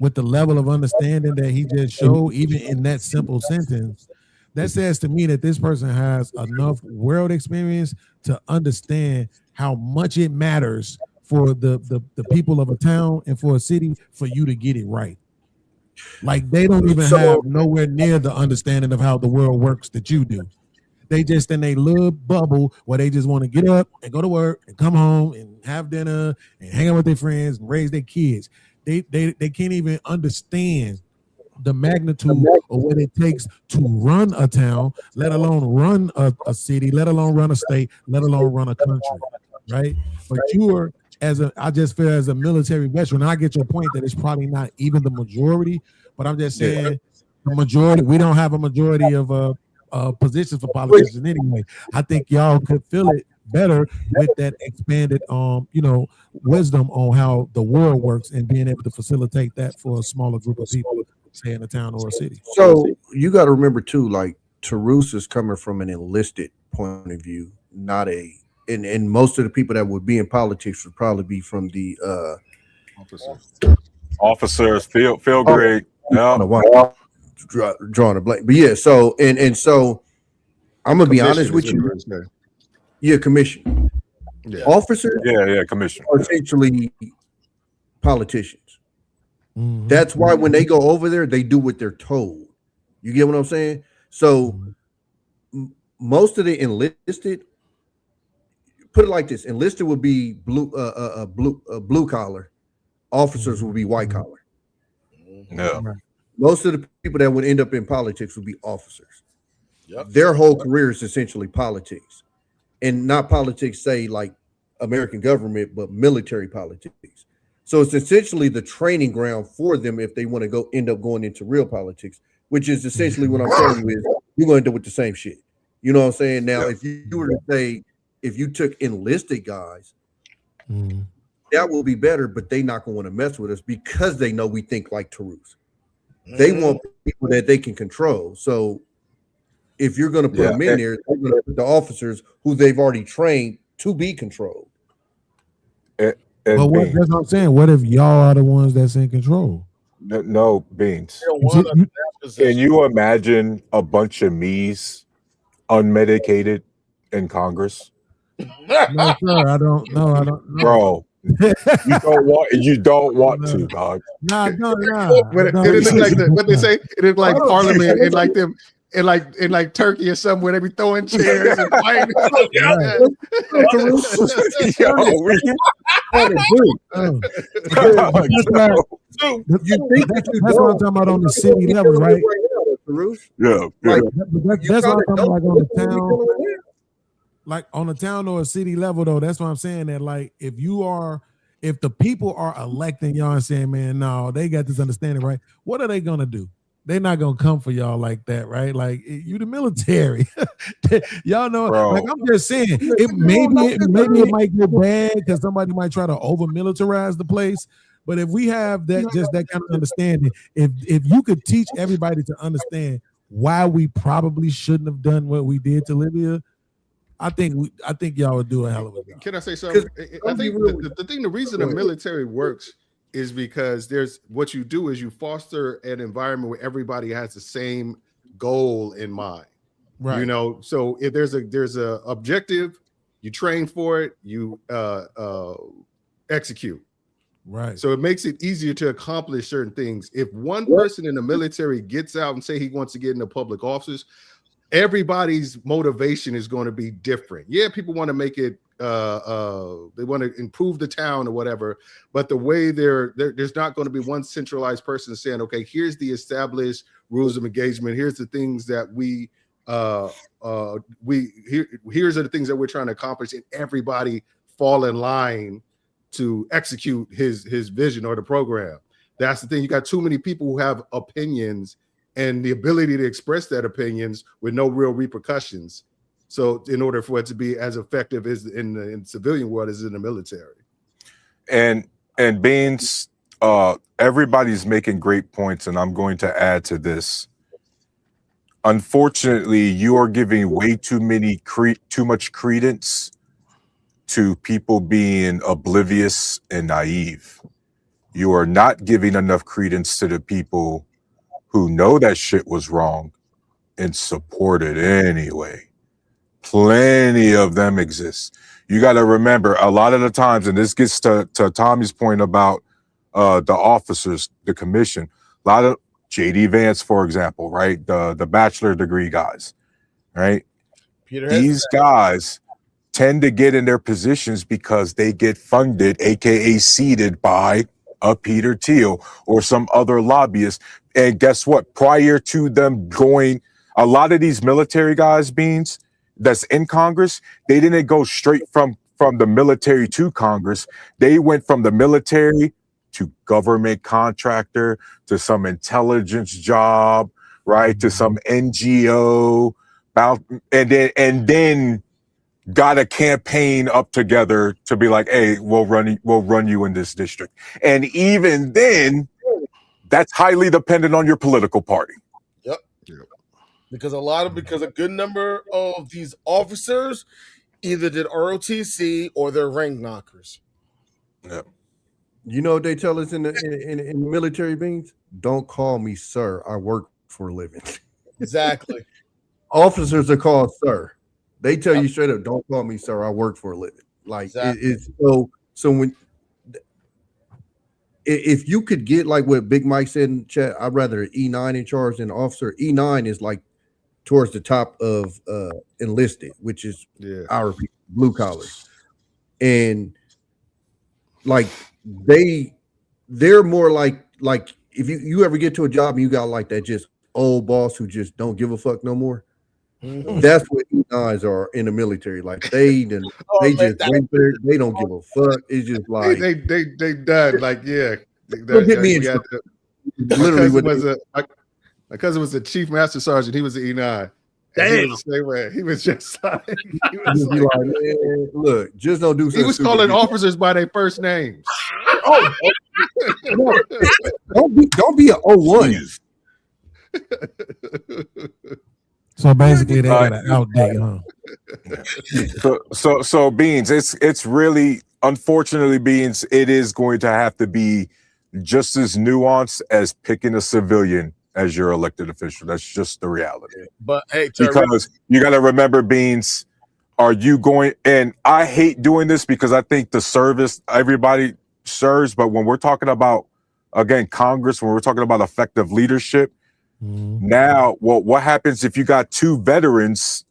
with the level of understanding that he just showed, even in that simple sentence, that says to me that this person has enough world experience to understand how much it matters for the people of a town and for a city for you to get it right. Like they don't even have nowhere near the understanding of how the world works that you do. They just in a little bubble where they just want to get up and go to work and come home and have dinner and hang out with their friends and raise their kids. They can't even understand the magnitude of what it takes to run a town, let alone run a city, let alone run a state, let alone run a country, right? But I just feel as a military veteran, and I get your point that it's probably not even the majority, but I'm just saying the majority, we don't have a majority of positions for politicians anyway. I think y'all could feel it better with that expanded wisdom on how the world works and being able to facilitate that for a smaller group of people, say in a town or a city. So you got to remember too, like Tarus is coming from an enlisted point of view, not and most of the people that would be in politics would probably be from the officers, field grade. Drawing a blank, but yeah. So and so, I'm gonna be honest with you. Yeah, commission. Yeah. Officers. Yeah, commission. Are essentially politicians. That's why when they go over there, they do what they're told. You get what I'm saying? So most of the enlisted, put it like this: enlisted would be blue collar, officers would be white collar. Yeah. Most of the people that would end up in politics would be officers. Yep. Their whole career is essentially politics, and not politics, say like American government, but military politics. So it's essentially the training ground for them if they want to end up going into real politics, which is essentially what I'm telling you is you're going to do with the same shit. You know what I'm saying? Now, if you were to say, if you took enlisted guys, that will be better, but they're not going to want to mess with us because they know we think like Tarus. They want people that they can control. So if you're going to put them in there, they're going to put the officers who they've already trained to be controlled. But that's what I'm saying. What if y'all are the ones that's in control? No, Beans. Can you imagine a bunch of me's unmedicated in Congress? No, sir. I don't know. Bro. You don't want to, dog. Nah. It is like what they say. It is like Parliament and like them in like Turkey or somewhere. They be throwing chairs and fighting. You think that's what I'm talking about on the city level, right? Yeah. That's what I'm talking about on the town. Like on a town or a city level, though, that's what I'm saying. That like if the people are electing y'all and saying, man, no, they got this understanding, right? What are they gonna do? They're not gonna come for y'all like that, right? Like you the military. Y'all know, bro. Like I'm just saying, maybe it might go bad because somebody might try to over militarize the place. But if we have that kind of understanding, if you could teach everybody to understand why we probably shouldn't have done what we did to Libya, I think y'all would do a hell of a job. Can I say something? I think the reason the military works is because there's what you do is you foster an environment where everybody has the same goal in mind. Right. You know, so if there's a objective, you train for it, you execute. Right. So it makes it easier to accomplish certain things. If one person in the military gets out and say he wants to get into public office, everybody's motivation is going to be different. Yeah, people want to make it they want to improve the town or whatever, but the way there's not going to be one centralized person saying, okay, here's the established rules of engagement, here's the things that here's the things that we're trying to accomplish, and everybody fall in line to execute his vision or the program. That's the thing. You got too many people who have opinions and the ability to express that opinions with no real repercussions. So in order for it to be as effective as in the civilian world as in the military. And Beans, everybody's making great points, and I'm going to add to this. Unfortunately, you are giving way too much credence to people being oblivious and naive. You are not giving enough credence to the people who know that shit was wrong and support it anyway. Plenty of them exist. You got to remember, a lot of the times, and this gets to Tommy's point about the officers, the commission, a lot of J.D. Vance, for example, right? The bachelor degree guys, right? These guys tend to get in their positions because they get funded, aka seated by a Peter Thiel or some other lobbyist. And guess what? Prior to them going, a lot of these military guys, Beans, that's in Congress, they didn't go straight from the military to Congress. They went from the military to government contractor, to some intelligence job, right? To some NGO, and then got a campaign up together to be like, hey, we'll run you in this district. And even then, that's highly dependent on your political party. Yep. Because a good number of these officers either did ROTC or they're rank knockers. Yeah. You know what they tell us in the military, Beans? Don't call me sir. I work for a living. Exactly. Officers are called sir. They tell you straight up, don't call me sir. I work for a living. Like exactly. It's so when if you could get like what Big Mike said in chat, I'd rather an E9 in charge than an officer. E9 is like towards the top of enlisted, which is our people, blue collars, and like they're more like if you ever get to a job and you got like that just old boss who just don't give a fuck no more. Mm-hmm. That's what E9s are in the military. Like they just wait there. They don't give a fuck. It's just like they done. Like hit me literally my cousin was a chief master sergeant. He was an E9. Damn. He was the same way. He was just like, man, look, just don't do. He was calling officers by their first names. Don't be an 01. So basically, they got an outdate, huh? So Beans, it's really, unfortunately, Beans, it is going to have to be just as nuanced as picking a civilian as your elected official. That's just the reality. But hey, because you got to remember, Beans, are you going? And I hate doing this because I think the service, everybody serves, but when we're talking about, again, Congress, when we're talking about effective leadership. Now, what happens if you got two veterans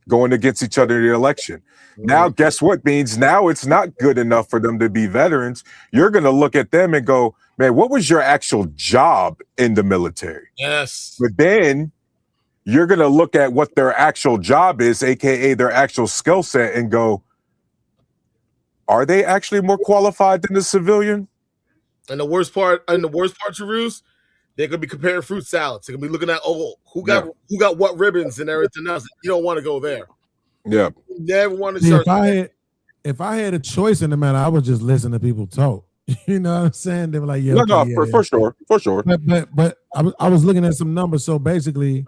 going against each other in the election? Now, guess what, Beans? Now it's not good enough for them to be veterans. You're going to look at them and go, man, what was your actual job in the military? Yes. But then you're going to look at what their actual job is, aka their actual skill set, and go, are they actually more qualified than the civilian? And the worst part, Jeruse, they're gonna be comparing fruit salads. They're gonna be looking at who got what ribbons and everything else. You don't want to go there. Yeah. You never want to start. If I had a choice in the matter, I would just listen to people talk. You know what I'm saying? They were like, for sure. But I was looking at some numbers. So basically,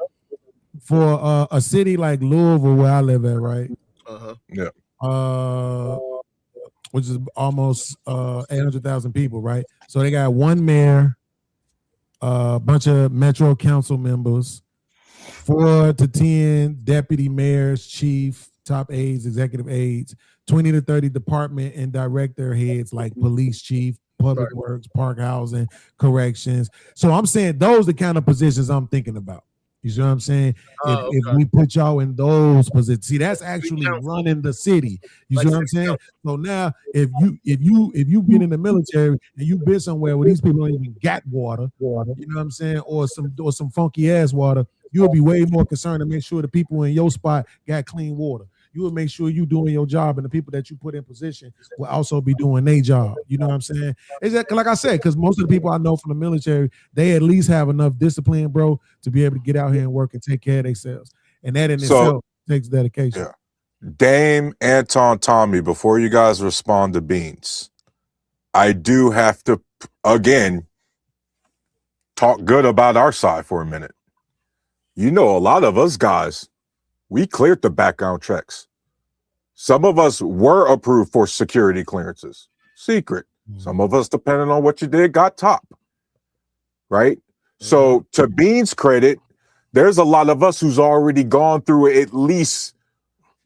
for a city like Louisville, where I live at, right? Yeah. which is almost 800,000 people, right? So they got one mayor, a bunch of Metro Council members, 4 to 10 deputy mayors, chief, top aides, executive aides, 20 to 30 department and director heads like police chief, public works, park housing, corrections. So I'm saying those are the kind of positions I'm thinking about. You see what I'm saying? If we put y'all in those positions, see, that's actually running the city. You see what I'm saying? So now, if you've been in the military and you've been somewhere where these people don't even got water, you know what I'm saying, or some funky ass water, you'll be way more concerned to make sure the people in your spot got clean water. You will make sure you doing your job, and the people that you put in position will also be doing their job. You know what I'm saying? Is that like I said? Because most of the people I know from the military, they at least have enough discipline, bro, to be able to get out here and work and take care of themselves. And that in itself takes dedication. Yeah. Dame, Anton, Tommy, before you guys respond to Beans, I do have to again talk good about our side for a minute. You know, a lot of us guys, we cleared the background checks. Some of us were approved for security clearances, secret. Some of us, depending on what you did, got top, right? So to Bean's credit, there's a lot of us who's already gone through at least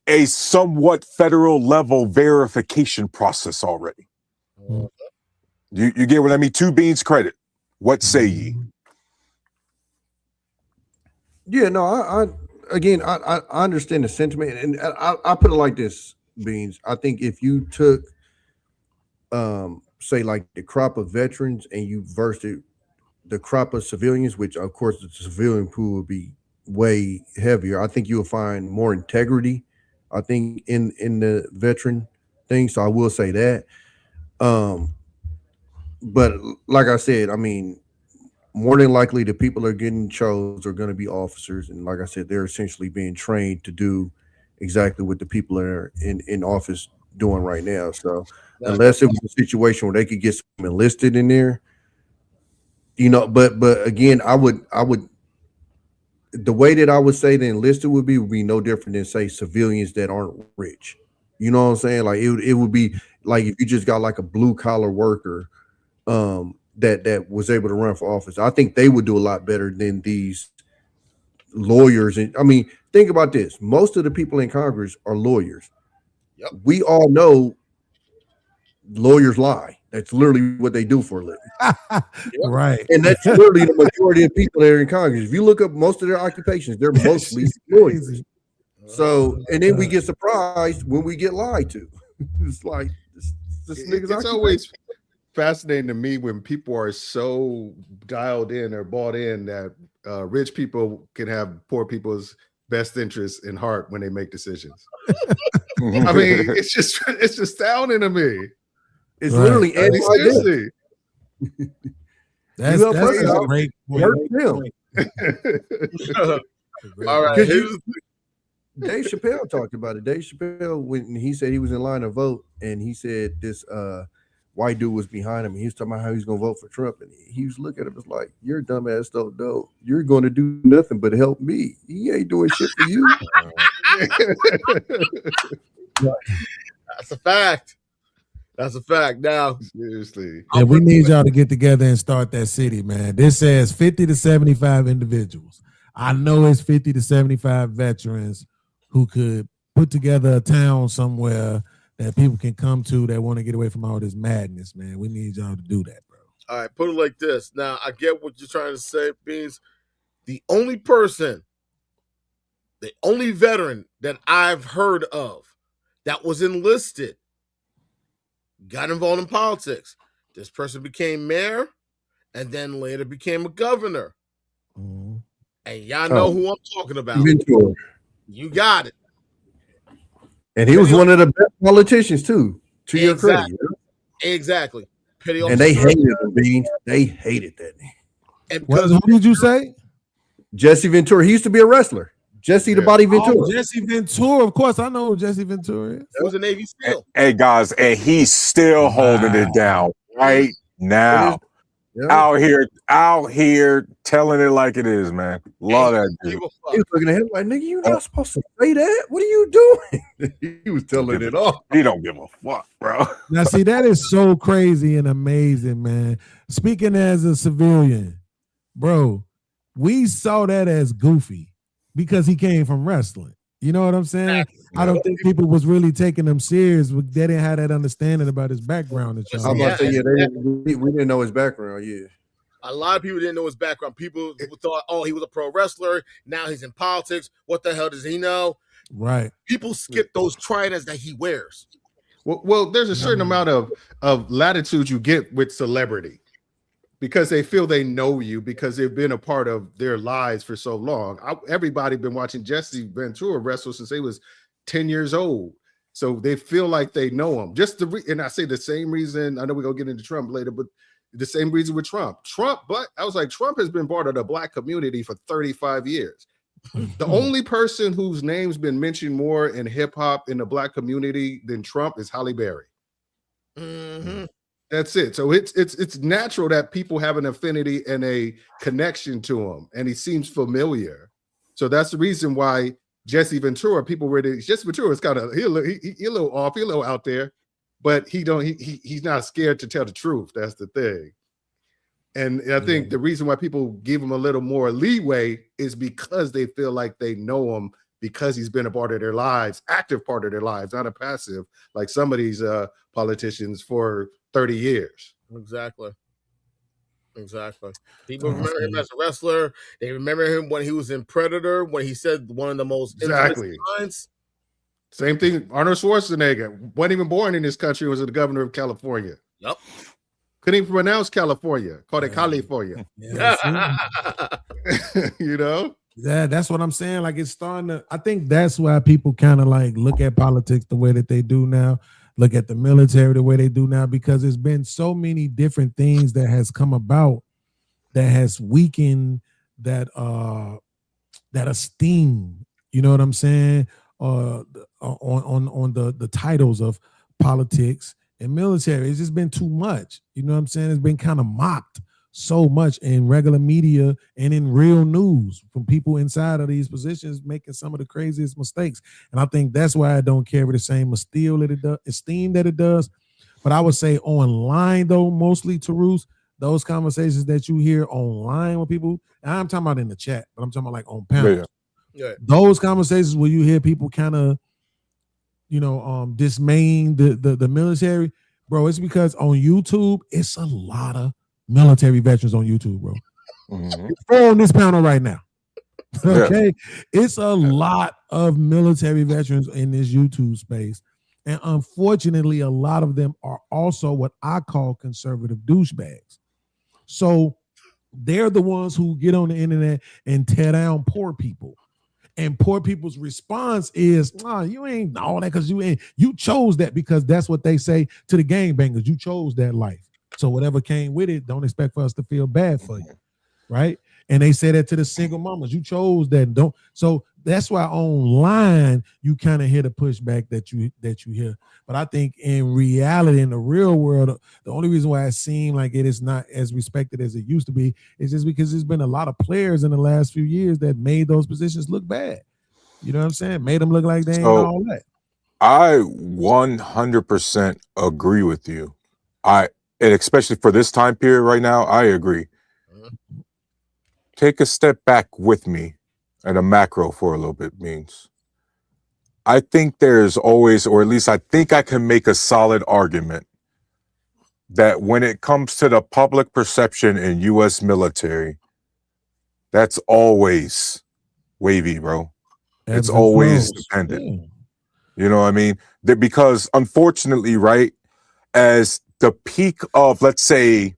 a somewhat federal level verification process already. You get what I mean? To Bean's credit, what say ye? Yeah, no, I understand the sentiment, and I put it like this, Beans. I think if you took, say, like the crop of veterans and you versed the crop of civilians, which of course the civilian pool would be way heavier, I think you'll find more integrity, I think, in the veteran thing. So I will say that. But like I said, I mean, more than likely the people that are getting chose are going to be officers, and like I said, they're essentially being trained to do exactly what the people that are in office doing right now. So unless it was a situation where they could get some enlisted in there, you know, but again, I would the way that I would say the enlisted would be no different than, say, civilians that aren't rich. You know what I'm saying? Like it would be like if you just got like a blue collar worker that was able to run for office. I think they would do a lot better than these lawyers. And I mean, think about this. Most of the people in Congress are lawyers. Yep. We all know lawyers lie. That's literally what they do for a living. Right. And that's literally the majority of people that are in Congress. If you look up most of their occupations, they're mostly lawyers. So, and then we get surprised when we get lied to. It's like, this nigga's it's always fascinating to me when people are so dialed in or bought in that rich people can have poor people's best interests in heart when they make decisions. I mean, it's just astounding to me. It's literally seriously. That's a great point. All right. Dave Chappelle talked about it. Dave Chappelle, when he said he was in line to vote, and he said this white dude was behind him. He was talking about how he's going to vote for Trump, and he was looking at him, was like, "You're a dumbass, don't know. You're going to do nothing but help me. He ain't doing shit for you." That's a fact. That's a fact. Now, seriously, yeah, we need y'all to get together and start that city, man. This says 50 to 75 individuals. I know it's 50 to 75 veterans who could put together a town somewhere that people can come to that want to get away from all this madness, man. We need y'all to do that, bro. All right, put it like this. Now, I get what you're trying to say, Beans. The only person, the only veteran that I've heard of that was enlisted, got involved in politics. This person became mayor and then later became a governor. Mm-hmm. And y'all know who I'm talking about. Mentor. You got it. And he was one of the best politicians too, to your credit. Exactly. And they hated him, Beans. They hated that name. And who did you say? Jesse Ventura. He used to be a wrestler. Jesse the Body Ventura. Oh, Jesse Ventura. Of course, I know who Jesse Ventura is. He was a Navy SEAL. Hey, guys, and he's still holding it down right now. out here telling it like it is, man. Love that dude. He was looking at him like, nigga, you not supposed to say that. What are you doing? He was telling it all. He don't give a fuck, bro. Now, see, that is so crazy and amazing, man. Speaking as a civilian, bro, we saw that as goofy because he came from wrestling. You know what I'm saying? Yeah. I don't think people was really taking him serious. They didn't have that understanding about his background. We didn't know his background. Yeah. A lot of people didn't know his background. People thought, oh, he was a pro wrestler. Now he's in politics. What the hell does he know? Right. People skip those tridents that he wears. Well, there's a certain amount of latitude you get with celebrity because they feel they know you because they've been a part of their lives for so long. Everybody been watching Jesse Ventura wrestle since they was 10 years old. So they feel like they know him. And I say the same reason, I know we're going to get into Trump later, but the same reason with Trump. I was like, Trump has been part of the black community for 35 years. The only person whose name's been mentioned more in hip hop in the black community than Trump is Halle Berry. Mm-hmm. That's it. So it's natural that people have an affinity and a connection to him, and he seems familiar. So that's the reason why Jesse Ventura, Jesse Ventura is kind of he a little off, he a little out there, but he's not scared to tell the truth. That's the thing. And I think the reason why people give him a little more leeway is because they feel like they know him because he's been a part of their lives, active part of their lives, not a passive, like some of these politicians for 30 years. Exactly. People remember him as a wrestler. They remember him when he was in Predator, when he said one of the most exactly lines. Same thing. Arnold Schwarzenegger wasn't even born in this country, was the governor of California. Yep. Couldn't even pronounce California. Called it California. Yeah, you know? Yeah, that's what I'm saying. Like it's starting to, I think that's why people kind of like look at politics the way that they do now, look at the military the way they do now, because there's been so many different things that has come about that has weakened that esteem. You know what I'm saying? On the titles of politics and military. It's just been too much. You know what I'm saying? It's been kind of mocked so much in regular media and in real news from people inside of these positions making some of the craziest mistakes. And I think that's why I don't carry the same esteem that it does. But I would say online, though, mostly, Tarus, those conversations that you hear online with people, and I'm talking about in the chat, but I'm talking about like on panels. Yeah. Those conversations where you hear people kind of, dismaying the military, bro, it's because on YouTube, it's a lot of military veterans on YouTube, bro. Mm-hmm. We're on this panel right now. Okay. Yeah. It's a lot of military veterans in this YouTube space. And unfortunately, a lot of them are also what I call conservative douchebags. So they're the ones who get on the internet and tear down poor people. And poor people's response is, you ain't all that because you chose that because that's what they say to the gangbangers. You chose that life. So whatever came with it, don't expect for us to feel bad for you. Right? And they say that to the single mamas. You chose that. So that's why online you kind of hear the pushback that you hear. But I think in reality, in the real world, the only reason why it seems like it is not as respected as it used to be is just because there's been a lot of players in the last few years that made those positions look bad. You know what I'm saying? Made them look like they ain't all that. I 100% agree with you. And especially for this time period right now, I agree. Take a step back with me at a macro for a little bit means. I think there's always, or at least I think I can make a solid argument that when it comes to the public perception in U.S. military, that's always wavy, bro. It's always dependent. Yeah. You know what I mean? Because unfortunately, right, as the peak of, let's say,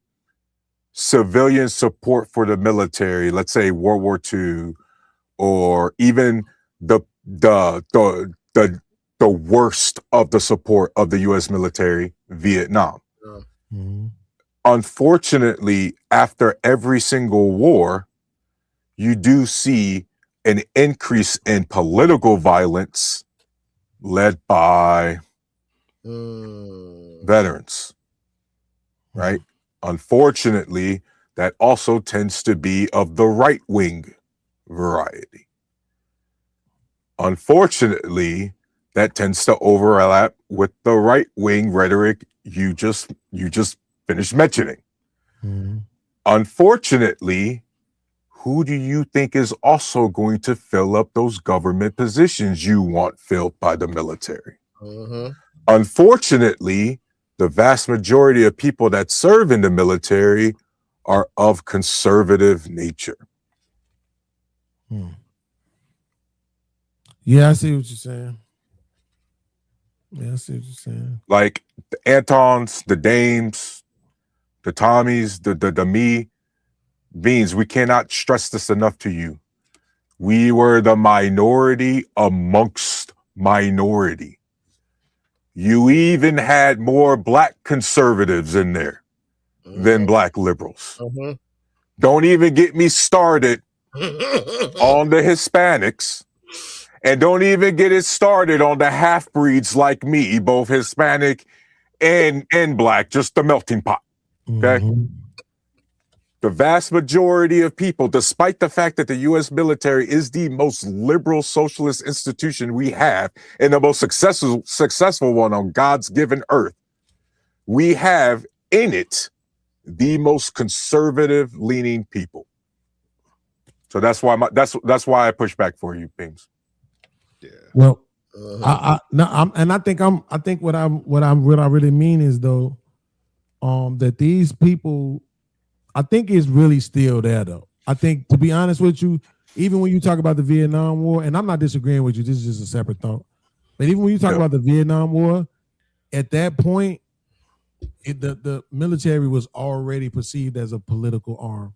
civilian support for the military, let's say World War II, or even the worst of the support of the U.S. military, Vietnam. Mm-hmm. Unfortunately, after every single war, you do see an increase in political violence led by veterans, right? Unfortunately, that also tends to be of the right-wing variety. Unfortunately, that tends to overlap with the right-wing rhetoric you just finished mentioning. Mm-hmm. Unfortunately, who do you think is also going to fill up those government positions you want filled by the military? Unfortunately, the vast majority of people that serve in the military are of conservative nature. Yeah, I see what you're saying. Yeah, I see what you're saying. Like the Antons, the Dames, the Tommies, the me beans. We cannot stress this enough to you. We were the minority amongst minority. You even had more black conservatives in there than black liberals. Don't even get me started on the Hispanics, and don't even get it started on the half-breeds like me, both Hispanic and black, just the melting pot. Okay? The vast majority of people, despite the fact that the U.S. military is the most liberal socialist institution we have and the most successful one on God's given earth, we have in it the most conservative leaning people. So that's why that's why I push back for you, Beams. Yeah. Well, I think what I really mean is though, that these people, I think is really still there though. I think, to be honest with you, even when you talk about the Vietnam War, and I'm not disagreeing with you, this is just a separate thought. But even when you talk about the Vietnam War, at that point, the military was already perceived as a political arm,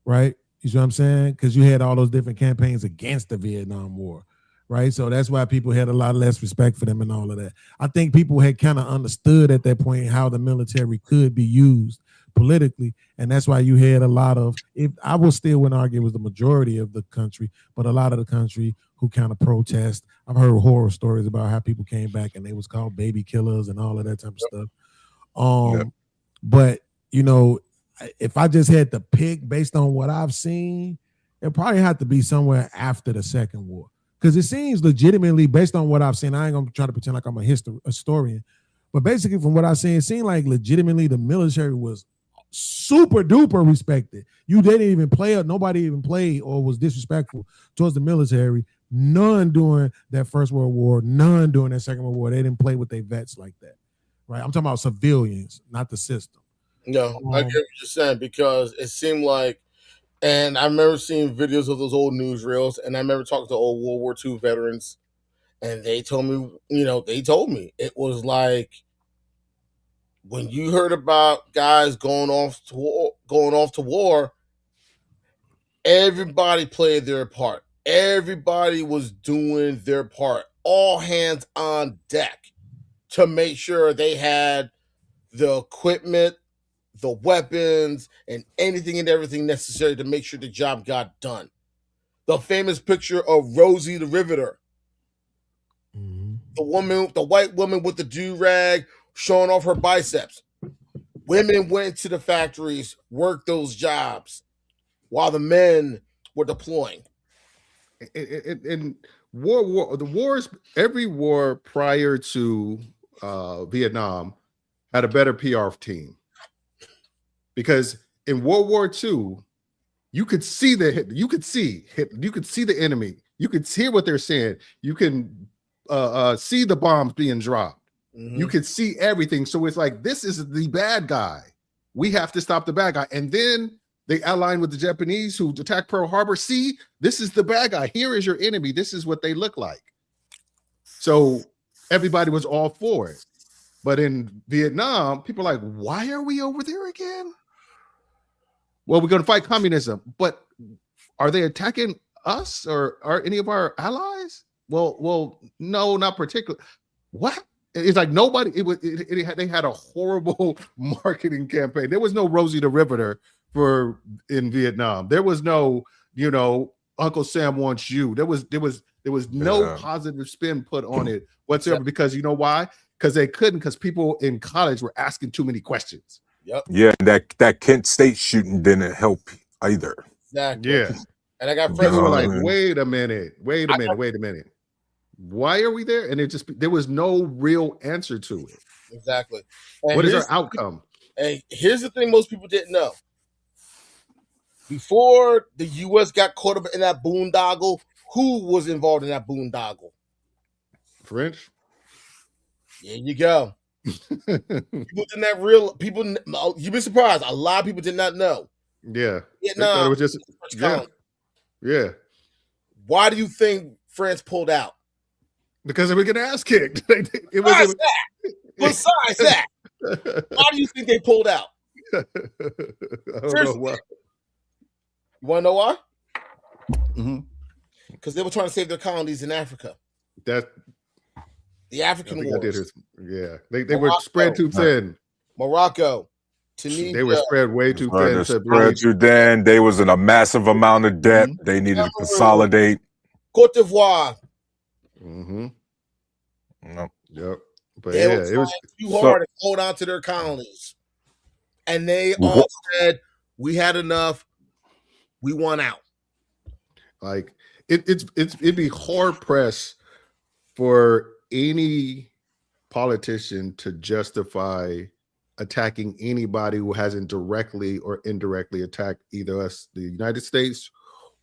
right? You see what I'm saying? Because you had all those different campaigns against the Vietnam War, right? So that's why people had a lot less respect for them and all of that. I think people had kind of understood at that point how the military could be used politically, and that's why you had a lot of, if I will still wouldn't argue it was the majority of the country, but a lot of the country who kind of protest. I've heard horror stories about how people came back and they was called baby killers and all of that type of stuff. But you know, if I just had to pick based on what I've seen, it probably had to be somewhere after the Second War, because it seems legitimately, based on what I've seen, I ain't gonna try to pretend like I'm a historian, but basically from what I've seen, it seemed like legitimately the military was super duper respected. You didn't even play it. Nobody even played or was disrespectful towards the military. None during that First World War, none during that Second World War. They didn't play with their vets like that, right? I'm talking about civilians, not the system. No, I get what you're saying, because it seemed like, and I remember seeing videos of those old newsreels, and I remember talking to old World War II veterans, and they told me, it was like, when you heard about guys going off to war, everybody played their part. Everybody was doing their part. All hands on deck to make sure they had the equipment, the weapons, and anything and everything necessary to make sure the job got done. The famous picture of Rosie the Riveter, the white woman with the do-rag showing off her biceps. Women went to the factories, worked those jobs, while the men were deploying. In the wars, every war prior to Vietnam had a better PR team, because in World War II, you could see the enemy, you could hear what they're saying, you can see the bombs being dropped. You could see everything. So it's like, this is the bad guy. We have to stop the bad guy. And then they aligned with the Japanese who attacked Pearl Harbor. See, this is the bad guy. Here is your enemy. This is what they look like. So everybody was all for it. But in Vietnam, people are like, why are we over there again? Well, we're going to fight communism. But are they attacking us or are any of our allies? Well, no, not particularly. What? It's like nobody. They had a horrible marketing campaign. There was no Rosie the Riveter in Vietnam. There was no, Uncle Sam wants you. There was no positive spin put on it whatsoever. Because you know why? Because they couldn't. Because people in college were asking too many questions. Yep. Yeah, that Kent State shooting didn't help either. Exactly. Yeah. And I got People friends were who like, Mhm. wait a minute. Why are we there? And there was no real answer to it. exactly. And What is our outcome? And here's the thing most people didn't know. Before the U.S. got caught up in that boondoggle, who was involved in that boondoggle? French? There you go. People did not real people. You'd be surprised. A lot of people did not know. Yeah. Vietnam, They thought it was just colony. Yeah. Why do you think France pulled out? Because they were getting ass kicked. Besides that, why do you think they pulled out? I don't know why. You want to know why? Mm-hmm. Because they were trying to save their colonies in Africa. That the African wars. They were spread too thin. Morocco, Tunisia. They were spread way too thin. Spread too thin. They was in a massive amount of debt. Mm-hmm. They needed to consolidate. Cote d'Ivoire. Mm-hmm. No. Yep. But they were trying too hard to hold on to their colonies. And they all said, we had enough. We want out. Like it'd be hard pressed for any politician to justify attacking anybody who hasn't directly or indirectly attacked either us, the United States,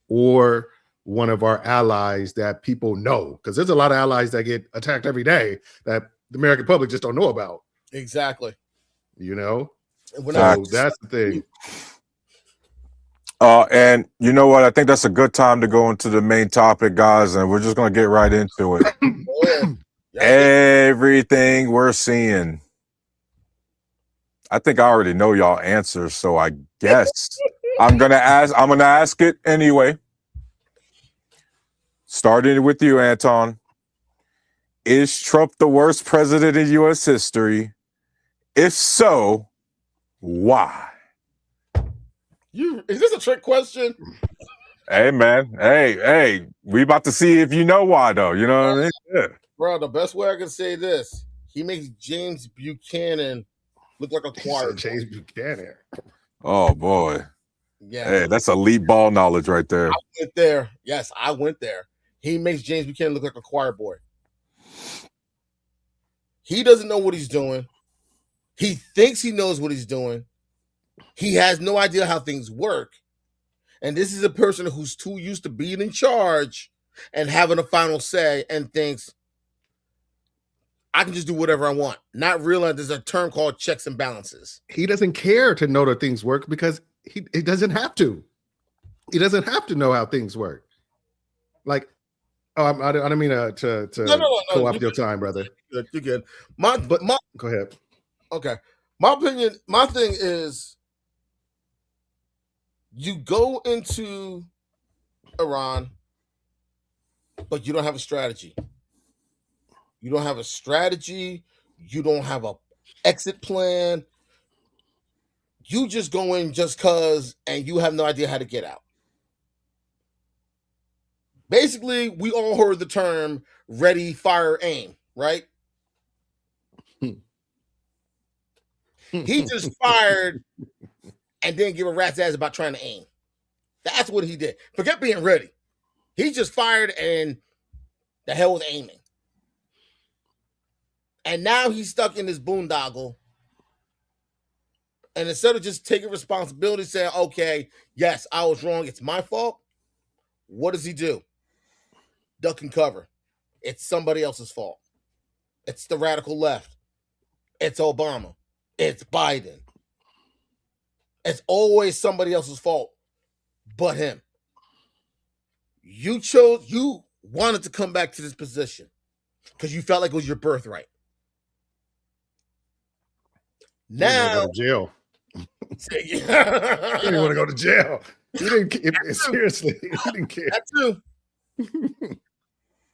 or one of our allies that people know. Because there's a lot of allies that get attacked every day that the American public just don't know about. Exactly. You know? So that's the thing. And you know what? I think that's a good time to go into the main topic, guys, and we're just going to get right into it. Everything we're seeing. I think I already know y'all answers, so I guess I'm going to ask it anyway. Starting with you, Anton. Is Trump the worst president in U.S. history? If so, why? Is this a trick question? Hey, man. Hey, we about to see if you know why, though. You know what I mean? Yeah. Bro, the best way I can say this, he makes James Buchanan look like a choir. James Buchanan. Oh, boy. Yeah. Hey, that's elite ball knowledge right there. I went there. Yes, I went there. He makes James Buchanan look like a choir boy. He doesn't know what he's doing. He thinks he knows what he's doing. He has no idea how things work. And this is a person who's too used to being in charge and having a final say and thinks, I can just do whatever I want. Not realize there's a term called checks and balances. He doesn't care to know that things work because he doesn't have to. He doesn't have to know how things work. Like, I don't mean to co-opt your time, brother. You're good. Go ahead. Okay. My opinion, my thing is, you go into Iran, but you don't have a strategy. You don't have a strategy. You don't have a exit plan. You just go in just because, and you have no idea how to get out. Basically, we all heard the term ready, fire, aim, right? He just fired and didn't give a rat's ass about trying to aim. That's what he did. Forget being ready. He just fired and the hell with aiming. And now he's stuck in this boondoggle. And instead of just taking responsibility, saying, okay, yes, I was wrong, it's my fault, what does he do? Duck and cover. It's somebody else's fault. It's the radical left. It's Obama. It's Biden. It's always somebody else's fault but him. You wanted to come back to this position because you felt like it was your birthright. Now, you didn't want to go to jail. You didn't seriously. You didn't care. That too.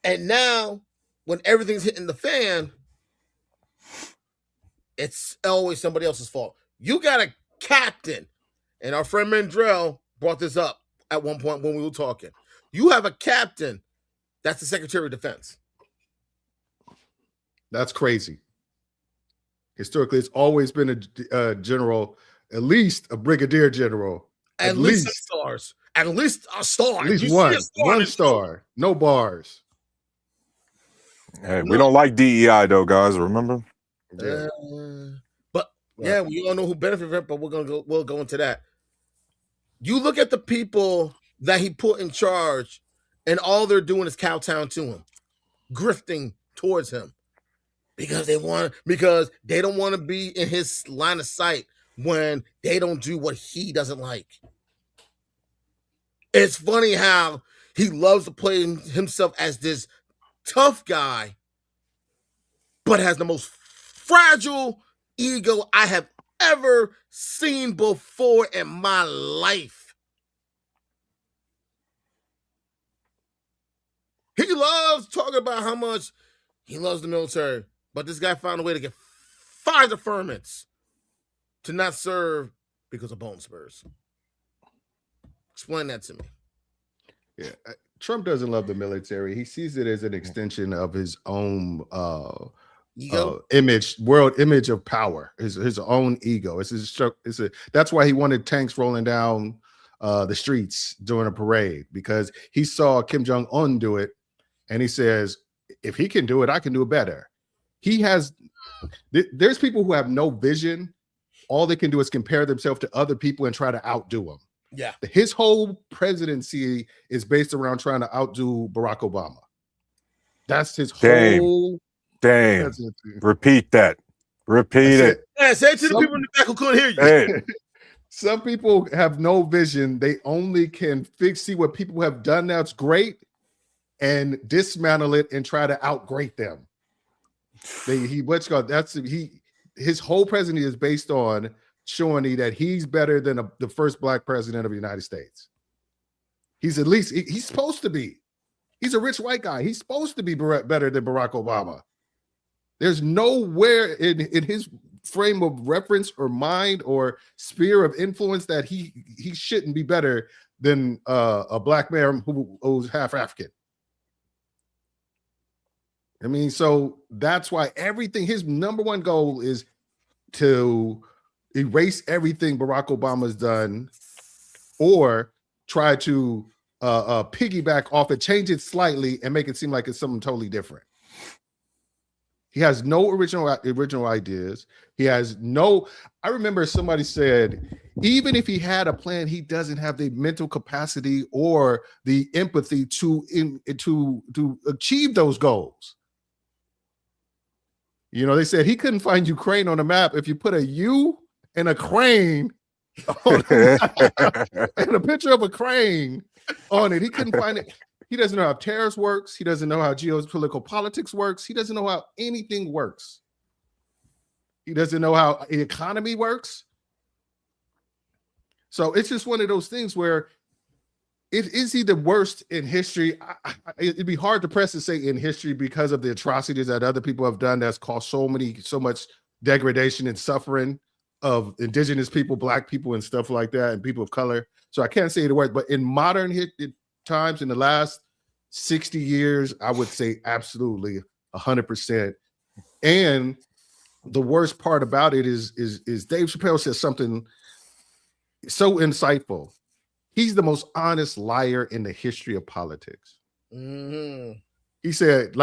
And now, when everything's hitting the fan, it's always somebody else's fault. You got a captain, and our friend Mandrell brought this up at one point when we were talking. You have a captain that's the Secretary of Defense. That's crazy. Historically, it's always been a general, at least a brigadier general. At least stars. At least a star. At least one star. No bars. Hey, we don't like DEI though, guys. Remember? Yeah. But yeah, we all know who benefited from it, but we'll go into that. You look at the people that he put in charge, and all they're doing is kowtowing to him, grifting towards him. Because they don't want to be in his line of sight when they don't do what he doesn't like. It's funny how he loves to play himself as this tough guy, but has the most fragile ego I have ever seen before in my life. He loves talking about how much he loves the military, but this guy found a way to get 5 deferments to not serve because of bone spurs. Explain that to me. Yeah, Trump doesn't love the military. He sees it as an extension of his own world image of power, his own ego. That's why he wanted tanks rolling down the streets during a parade, because he saw Kim Jong-un do it, and he says, if he can do it, I can do it better. There's people who have no vision. All they can do is compare themselves to other people and try to outdo them. Yeah. His whole presidency is based around trying to outdo Barack Obama. That's his whole presidency. Repeat that. Repeat it. Yeah, say it to the people in the back who couldn't hear you. Hey. Some people have no vision. They only can see what people have done that's great and dismantle it and try to outgrade them. His whole presidency is based on showing that he's better than the first black president of the United States. He's supposed to be. He's a rich white guy. He's supposed to be better than Barack Obama. There's nowhere in his frame of reference or mind or sphere of influence that he shouldn't be better than a black man who's half African. I mean, so that's why his number one goal is to erase everything Barack Obama's done, or try to piggyback off it, change it slightly, and make it seem like it's something totally different. He has no original ideas. I remember somebody said, even if he had a plan, he doesn't have the mental capacity or the empathy to achieve those goals. You know, they said he couldn't find Ukraine on a map if you put a U and a crane on and a picture of a crane on it. He couldn't find it. He doesn't know how terrorist works. He doesn't know how geopolitical politics works. He doesn't know how anything works. He doesn't know how the economy works. So it's just one of those things where is he the worst in history? It'd be hard to press to say in history because of the atrocities that other people have done that's caused so much degradation and suffering of indigenous people, black people, and stuff like that, and people of color. So I can't say the word, but in modern times, in the last 60 years, I would say absolutely 100%. And the worst part about it is Dave Chappelle says something so insightful. He's the most honest liar in the history of politics. Mm-hmm. He said,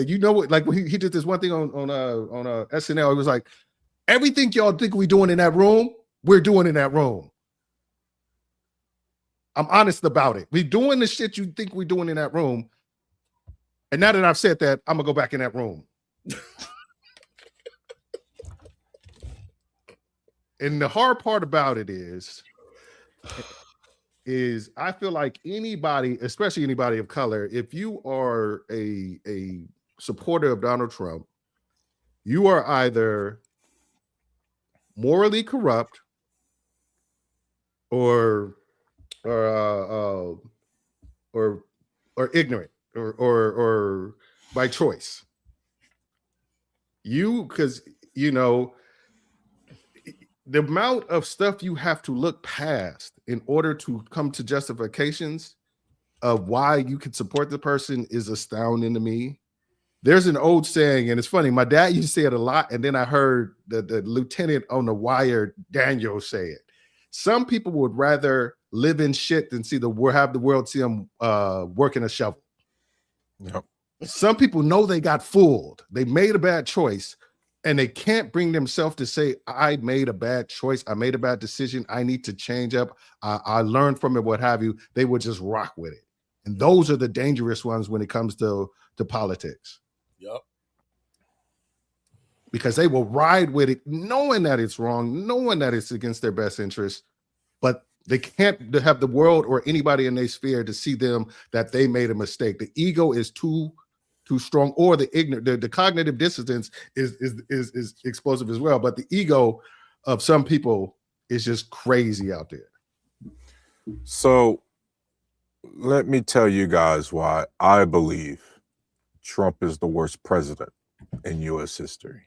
you know what? Like when he did this one thing on SNL, it was like, everything y'all think we doing in that room, we're doing in that room. I'm honest about it. We're doing the shit you think we're doing in that room. And now that I've said that, I'm gonna go back in that room. And the hard part about it is I feel like anybody, especially anybody of color, if you are a supporter of Donald Trump, you are either morally corrupt or ignorant or by choice. Because the amount of stuff you have to look past in order to come to justifications of why you can support the person is astounding to me. There's an old saying, and it's funny. My dad used to say it a lot, and then I heard the lieutenant on the wire, Daniel, say it. Some people would rather live in shit than have the world see them working a shovel. Yep. Some people know they got fooled. They made a bad choice, and they can't bring themselves to say, I made a bad choice. I made a bad decision. I need to change up. I learned from it, what have you. They would just rock with it. And those are the dangerous ones when it comes to politics. Yep. Because they will ride with it, knowing that it's wrong, knowing that it's against their best interest, but they can't have the world or anybody in their sphere to see them that they made a mistake. The ego is too strong, or the cognitive dissonance is explosive as well. But the ego of some people is just crazy out there. So let me tell you guys why I believe Trump is the worst president in U.S. history.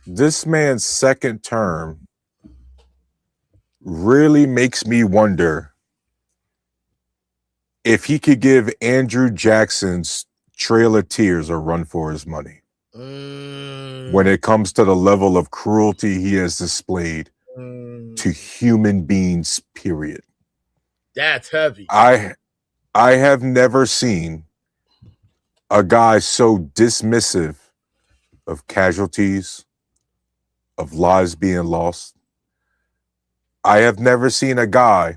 This man's second term really makes me wonder if he could give Andrew Jackson's Trail of Tears a run for his money. When it comes to the level of cruelty he has displayed to human beings, period. That's heavy. I have never seen a guy so dismissive of casualties, of lives being lost. I have never seen a guy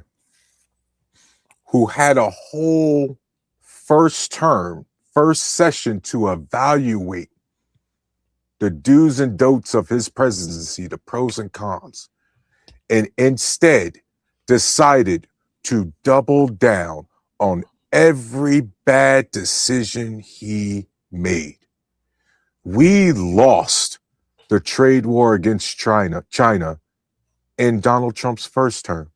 who had a whole first session to evaluate the do's and don'ts of his presidency, the pros and cons, and instead decided to double down on every bad decision he made. We lost the trade war against China in Donald Trump's first term,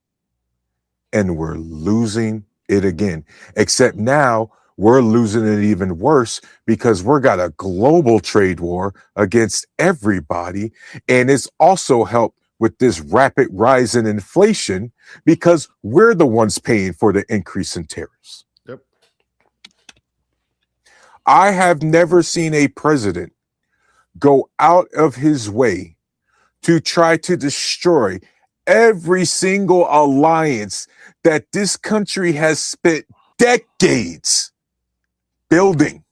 and we're losing it again. Except now we're losing it even worse because we're got a global trade war against everybody, and it's also helped with this rapid rise in inflation because we're the ones paying for the increase in tariffs. Yep. I have never seen a president go out of his way to try to destroy every single alliance that this country has spent decades building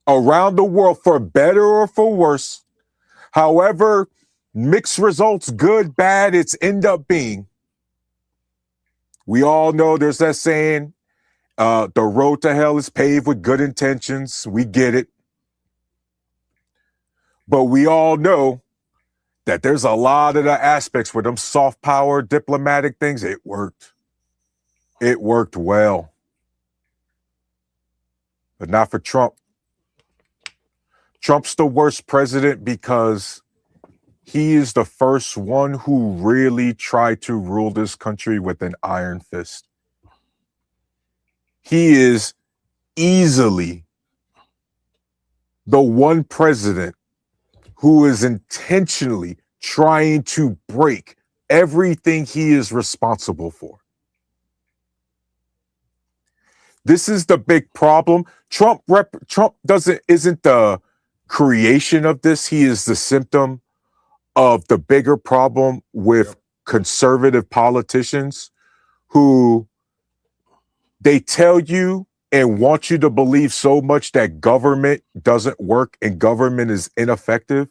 around the world, for better or for worse. However mixed results, good, bad, it's end up being. We all know there's that saying, the road to hell is paved with good intentions. We get it. But we all know that there's a lot of the aspects where them soft power diplomatic things, it worked. It worked well. But not for Trump. Trump's the worst president because he is the first one who really tried to rule this country with an iron fist. He is easily the one president who is intentionally trying to break everything he is responsible for. This is the big problem. Trump isn't the creation of this. He is the symptom of the bigger problem with conservative politicians who they tell you and want you to believe so much that government doesn't work and government is ineffective.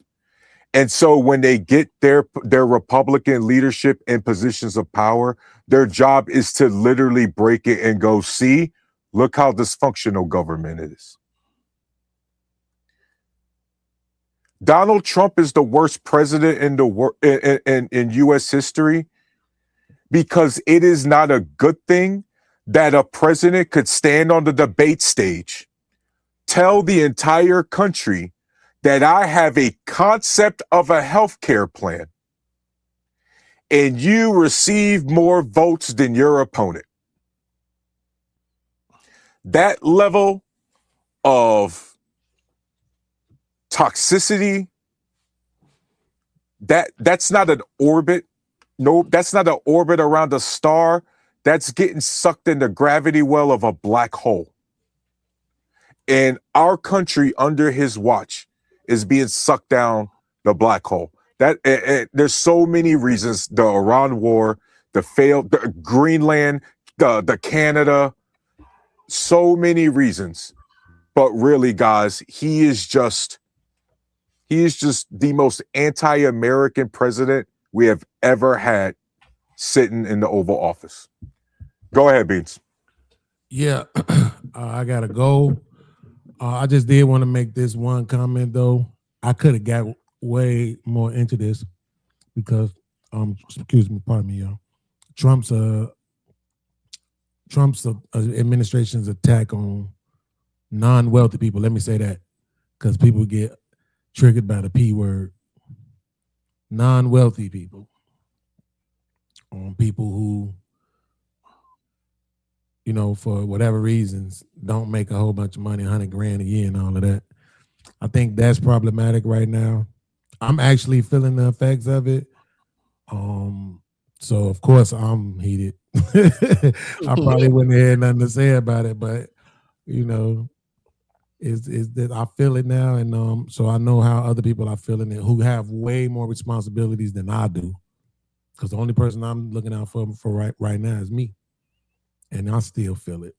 And so when they get their Republican leadership in positions of power, their job is to literally break it and go, see, look how dysfunctional government is. Donald Trump is the worst president in U.S. history because it is not a good thing that a president could stand on the debate stage, tell the entire country that I have a concept of a healthcare plan, and you receive more votes than your opponent. That level of toxicity, that's not an orbit. No, that's not an orbit around a star. That's getting sucked in the gravity well of a black hole. And our country under his watch is being sucked down the black hole. There's so many reasons. The Iran war, the Greenland, the Canada, so many reasons. But really, guys, he is just the most anti-American president we have ever had sitting in the Oval Office. Go ahead, Beans. Yeah, I gotta go. I just did want to make this one comment though. I could have got way more into this because, excuse me, pardon me, y'all. Trump's administration's attack on non-wealthy people. Let me say that because people get triggered by the P word. Non-wealthy people, on people who, you know, for whatever reasons, don't make a whole bunch of money, 100 grand a year and all of that. I think that's problematic right now. I'm actually feeling the effects of it. So of course I'm heated. I probably wouldn't have nothing to say about it, but you know, is that I feel it now, and so I know how other people are feeling it who have way more responsibilities than I do. Because the only person I'm looking out for right now is me. And I still feel it.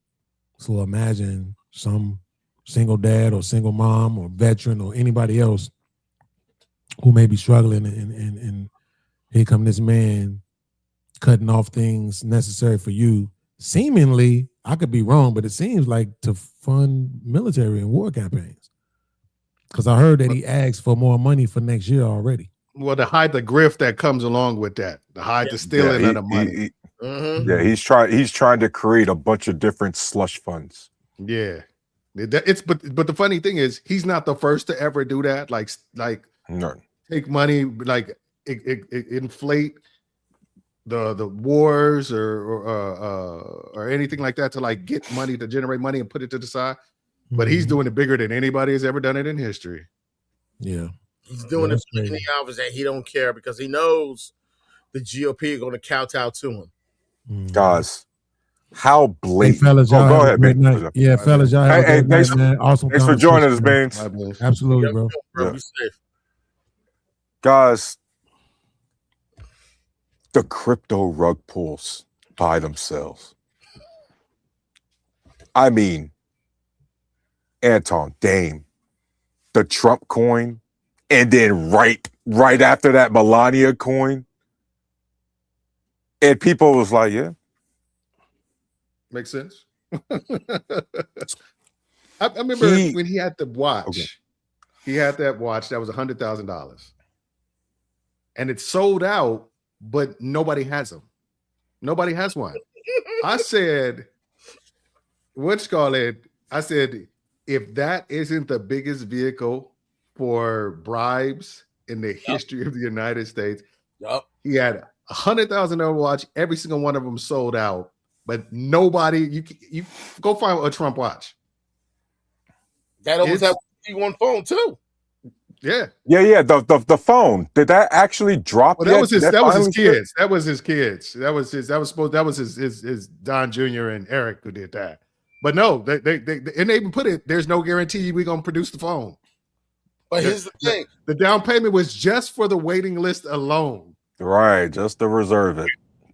So imagine some single dad or single mom or veteran or anybody else who may be struggling, and here come this man cutting off things necessary for you. Seemingly, I could be wrong, but it seems like to fund military and war campaigns. Because I heard that he asked for more money for next year already. Well, to hide the grift that comes along with that, to hide the stealing of the money. Yeah, he's trying to create a bunch of different slush funds. Yeah, but the funny thing is, he's not the first to ever do that. Like no. Take money, like inflate the wars or anything like that to like get money, to generate money and put it to the side. But he's doing it bigger than anybody has ever done it in history. Yeah, he's doing it in the office that he don't care because he knows the GOP are going to kowtow to him. Guys, how blatant. Hey, fellas, go ahead, man. Yeah, fellas, y'all have a great night, man. Awesome. Thanks for joining us, Baines. Absolutely, bro. Bro, be safe. Guys, the crypto rug pulls by themselves. I mean, Anton, Dame, the Trump coin, and then right after that, Melania coin. And people was like, yeah. Makes sense. I remember when he had the watch. Okay. He had that watch that was $100,000. And it sold out, but nobody has them. Nobody has one. I said, I said, if that isn't the biggest vehicle for bribes in the history of the United States, he had a $100,000 watch. Every single one of them sold out, but nobody. You go find a Trump watch. That was that one phone too. Yeah. The phone, did that actually drop? Well, that was his kids. That was his kids. That was his Don Jr. and Eric who did that. But no, they even put it. There's no guarantee we're gonna produce the phone. But here's the thing: the down payment was just for the waiting list alone. Right, just to reserve it.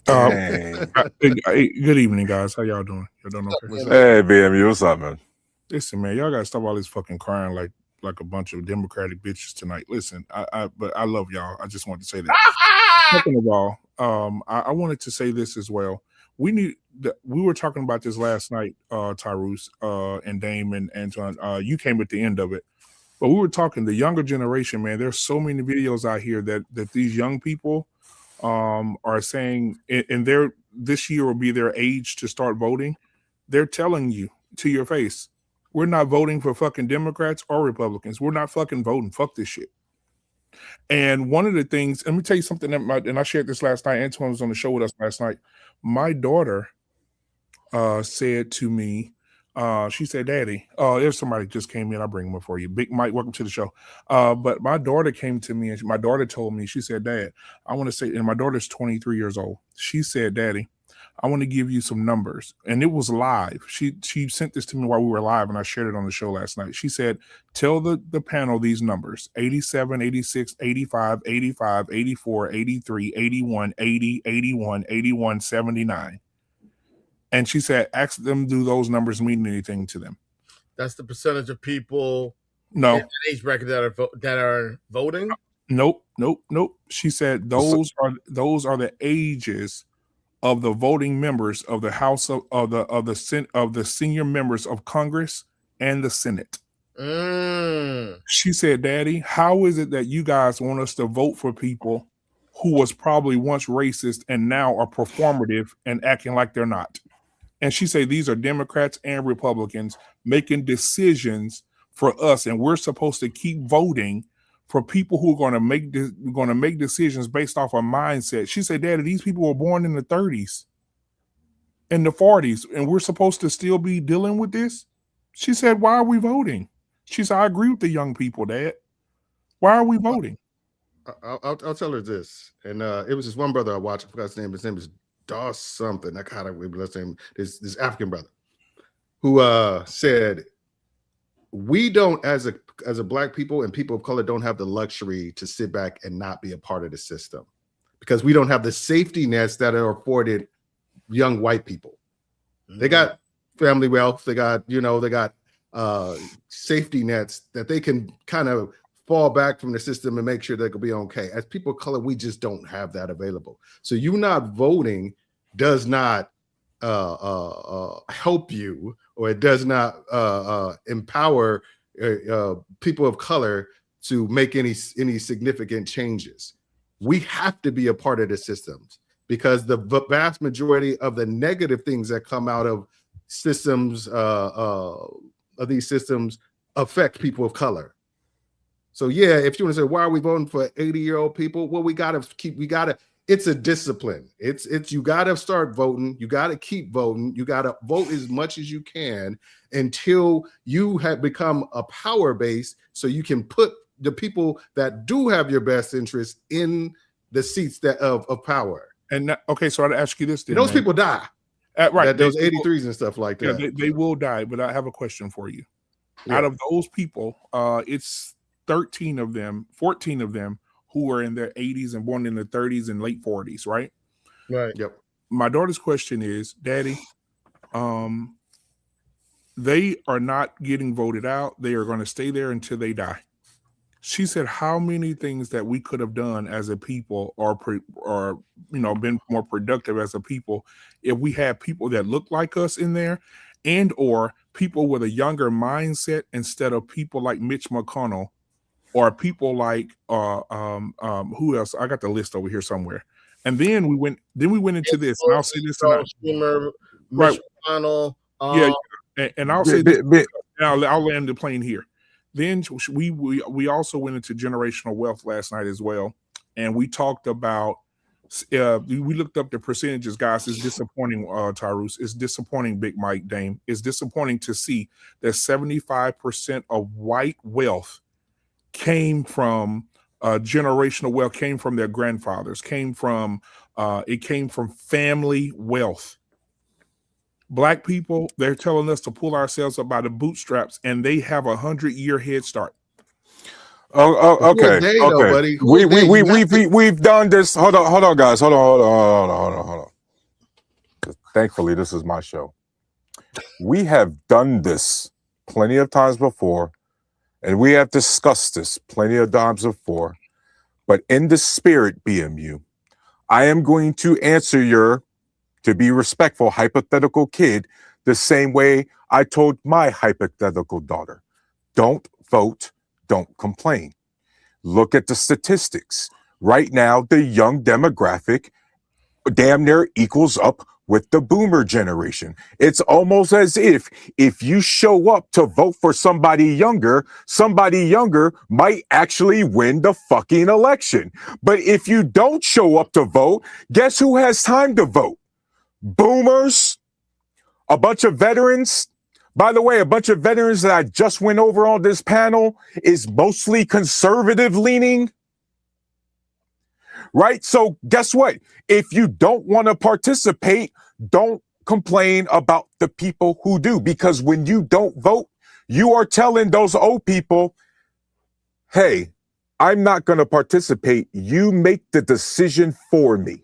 Hey, good evening, guys. How y'all doing? Y'all doing okay? Hey, BMU, what's up, man? Listen, man, y'all gotta stop all this fucking crying like a bunch of Democratic bitches tonight. Listen, but I love y'all. I just wanted to say that. Second of all, I wanted to say this as well. We were talking about this last night, Tyrus, and Dame and Antoine. You came at the end of it, but we were talking the younger generation, man. There's so many videos out here that these young people are saying, and this year will be their age to start voting. They're telling you to your face, we're not voting for fucking Democrats or Republicans. We're not fucking voting. Fuck this shit. And one of the things, let me tell you something and I shared this last night. Antoine was on the show with us last night. My daughter said to me, she said, Daddy, there's somebody just came in. I'll bring him up for you. Big Mike, welcome to the show. But my daughter came to me and my daughter told me, she said, Dad, I want to say, and my daughter's 23 years old. She said, Daddy, I want to give you some numbers. And it was live. She sent this to me while we were live, and I shared it on the show last night. She said, tell the panel these numbers: 87, 86, 85, 85, 84, 83, 81, 80, 81, 81, 79. And she said, ask them, do those numbers mean anything to them? That's the percentage of people no in the age bracket that are voting. Nope. She said those are the ages of the voting members of the House of the senior members of Congress and the Senate. She said, Daddy, how is it that you guys want us to vote for people who was probably once racist and now are performative and acting like they're not? And she said these are Democrats and Republicans making decisions for us, and we're supposed to keep voting for people who are going to make decisions based off a mindset. She said, Daddy, these people were born in the 30s, in the 40s, and we're supposed to still be dealing with this? She said, why are we voting? She said, I agree with the young people, Dad. Why are we voting? I'll tell her this. And it was this one brother I watched. I forgot his name. His name is Doss something. I kind of let's name this African brother who said, we don't, as a black people and people of color, don't have the luxury to sit back and not be a part of the system because we don't have the safety nets that are afforded young white people. They got family wealth. They got safety nets that they can kind of fall back from the system and make sure they could be okay. As people of color, we just don't have that available. So you not voting does not help you, or it does not empower people of color to make any significant changes. We have to be a part of the systems because the vast majority of the negative things that come out of systems of these systems affect people of color. So yeah, if you want to say, why are we voting for 80-year-old people? Well, it's a discipline. It's you got to start voting. You got to keep voting. You got to vote as much as you can until you have become a power base so you can put the people that do have your best interest in the seats of power. And okay, so I'd ask you this then, those people die. Right. Those 83s and stuff like that. Yeah, they will die, but I have a question for you. Yeah. Out of those people, it's 14 of them who are in their 80s and born in their 30s and late 40s, right? Right. Yep. My daughter's question is, Daddy, they are not getting voted out. They are going to stay there until they die. She said, how many things that we could have done as a people or been more productive as a people if we had people that look like us in there and or people with a younger mindset instead of people like Mitch McConnell or people like who else? I got the list over here somewhere. And then we went into this, and I'll say this tonight. Right. McConnell. And I'll say this. I'll land the plane here. Then we also went into generational wealth last night as well, and we talked about. We looked up the percentages, guys. It's disappointing, Tyrus. It's disappointing, Big Mike Dame. It's disappointing to see that 75% of white wealth came from generational wealth, came from their grandfathers, came from family wealth. Black people, they're telling us to pull ourselves up by the bootstraps, and they have 100-year head start. Okay. We've done this. Hold on, guys. Hold on. Thankfully, this is my show. We have done this plenty of times before, and we have discussed this plenty of times before. But in the spirit, BMU, I am going to answer to be respectful, hypothetical kid the same way I told my hypothetical daughter. Don't vote, don't complain. Look at the statistics. Right now, the young demographic damn near equals up with the boomer generation. It's almost as if you show up to vote for somebody younger might actually win the fucking election. But if you don't show up to vote, guess who has time to vote? Boomers, a bunch of veterans. By the way, a bunch of veterans that I just went over on this panel is mostly conservative leaning. Right? So guess what? If you don't want to participate, don't complain about the people who do, because when you don't vote, you are telling those old people, hey, I'm not going to participate. You make the decision for me.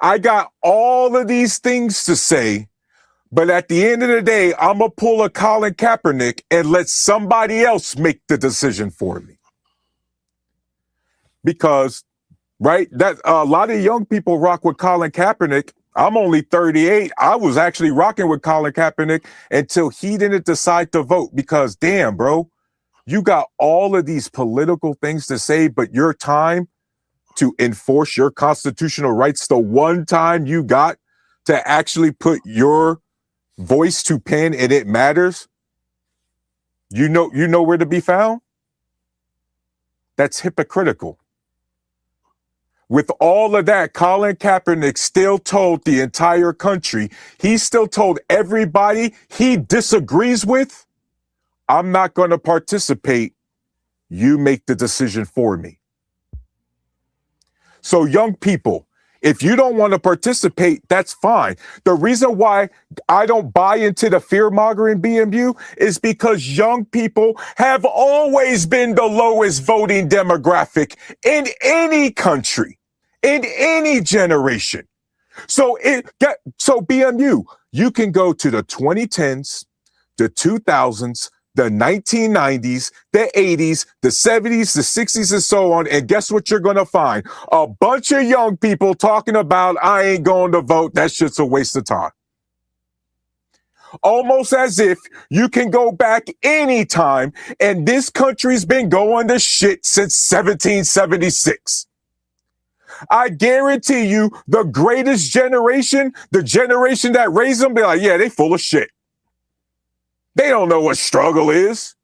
I got all of these things to say, but at the end of the day, I'm going to pull a Colin Kaepernick and let somebody else make the decision for me. Because, right, that a lot of young people rock with Colin Kaepernick. I'm only 38. I was actually rocking with Colin Kaepernick until he didn't decide to vote, because damn, bro, you got all of these political things to say, but your time to enforce your constitutional rights, the one time you got to actually put your voice to pen and it matters, you know where to be found? That's hypocritical. With all of that, Colin Kaepernick still told the entire country, he still told everybody he disagrees with, I'm not going to participate. You make the decision for me. So young people, if you don't want to participate, that's fine. The reason why I don't buy into the fear-mongering BMU is because young people have always been the lowest voting demographic in any country, in any generation. So BMU, you can go to the 2010s, the 2000s, the 1990s, the 80s, the 70s, the 60s, and so on. And guess what you're going to find? A bunch of young people talking about, I ain't going to vote. That shit's a waste of time. Almost as if you can go back anytime, and this country's been going to shit since 1776. I guarantee you the greatest generation, the generation that raised them, be like, yeah, they full of shit. They don't know what struggle is.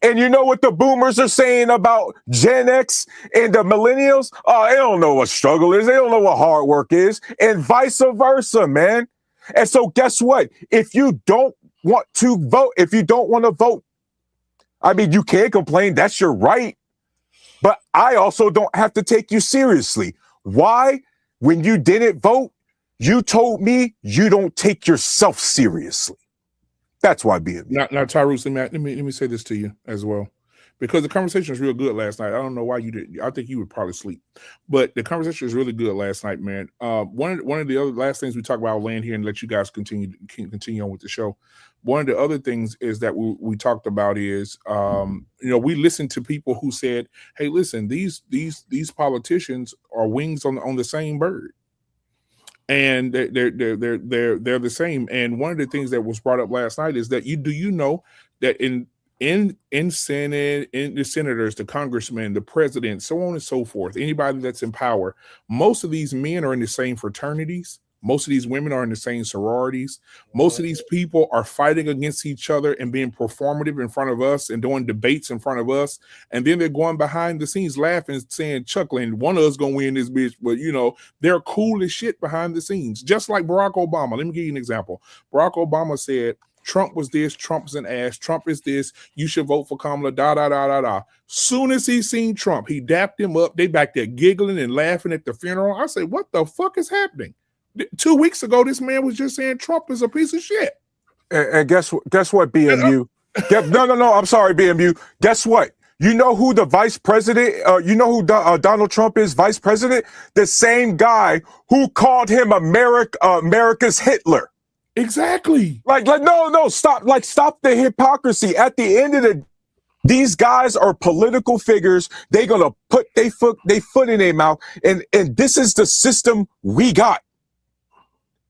And you know what the boomers are saying about Gen X and the millennials? They don't know what struggle is. They don't know what hard work is, and vice versa, man. And so guess what? If you don't want to vote, if you don't want to vote, I mean, you can't complain. That's your right. But I also don't have to take you seriously. Why? When you didn't vote, you told me you don't take yourself seriously. That's why BMU. Now, Tyrus, let me say this to you as well, because the conversation was real good last night. I don't know why you did. I think you would probably sleep, but the conversation was really good last night, man. One of the other last things we talk about, I'll land here and let you guys continue on with the show. One of the other things is that we talked about is, we listened to people who said, "Hey, listen, these politicians are wings on the same bird." And they're the same. And one of the things that was brought up last night is that you know that in Senate, in the senators, the congressmen, the president, so on and so forth, anybody that's in power, most of these men are in the same fraternities. Most of these women are in the same sororities. Most of these people are fighting against each other and being performative in front of us and doing debates in front of us. And then they're going behind the scenes laughing, saying, chuckling, one of us going to win this bitch. But, they're cool as shit behind the scenes. Just like Barack Obama. Let me give you an example. Barack Obama said, Trump was this, Trump's an ass, Trump is this, you should vote for Kamala, da. Soon as he seen Trump, he dapped him up. They back there giggling and laughing at the funeral. I said, what the fuck is happening? 2 weeks ago, this man was just saying Trump is a piece of shit. And guess what, BMU? No, I'm sorry, BMU. Guess what? You know who the vice president, Donald Trump is vice president? The same guy who called him America's Hitler. Exactly. Stop the hypocrisy. At the end of the these guys are political figures. They're going to put their foot in their mouth. And this is the system we got.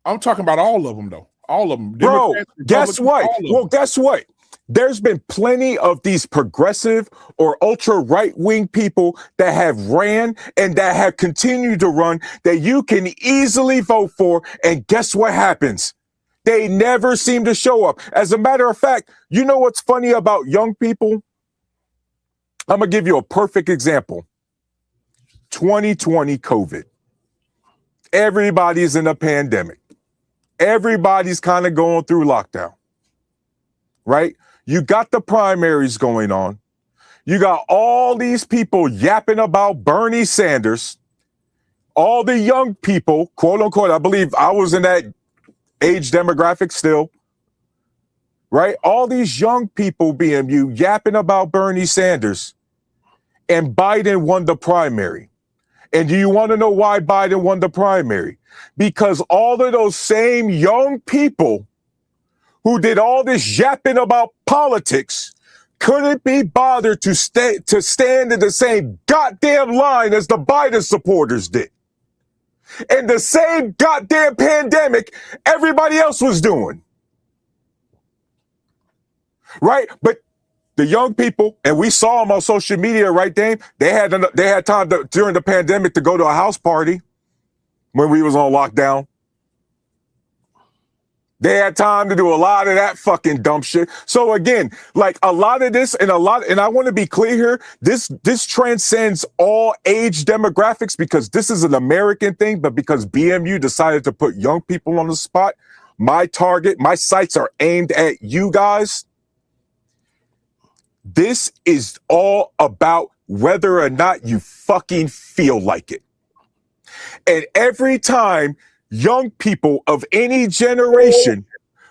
I'm talking about all of them, though. All of them. Bro, guess what? Well, guess what? There's been plenty of these progressive or ultra right-wing people that have ran and that have continued to run that you can easily vote for. And guess what happens? They never seem to show up. As a matter of fact, you know what's funny about young people? I'm going to give you a perfect example. 2020 COVID. Everybody's in a pandemic. Everybody's kind of going through lockdown, right? You got the primaries going on. You got all these people yapping about Bernie Sanders. all the young people, quote unquote, I believe I was in that age demographic still, right? All these young people, BMU, yapping about Bernie Sanders, and Biden won the primary. And do you want to know why Biden won the primary? Because all of those same young people who did all this yapping about politics couldn't be bothered to stand in the same goddamn line as the Biden supporters did. And the same goddamn pandemic everybody else was doing. Right? But the young people, and we saw them on social media, right, Dame? They had time during the pandemic to go to a house party when we was on lockdown. They had time to do a lot of that fucking dumb shit. So again, like a lot of this and I want to be clear here, this transcends all age demographics because this is an American thing, but because BMU decided to put young people on the spot, my sights are aimed at you guys. This is all about whether or not you fucking feel like it. And every time young people of any generation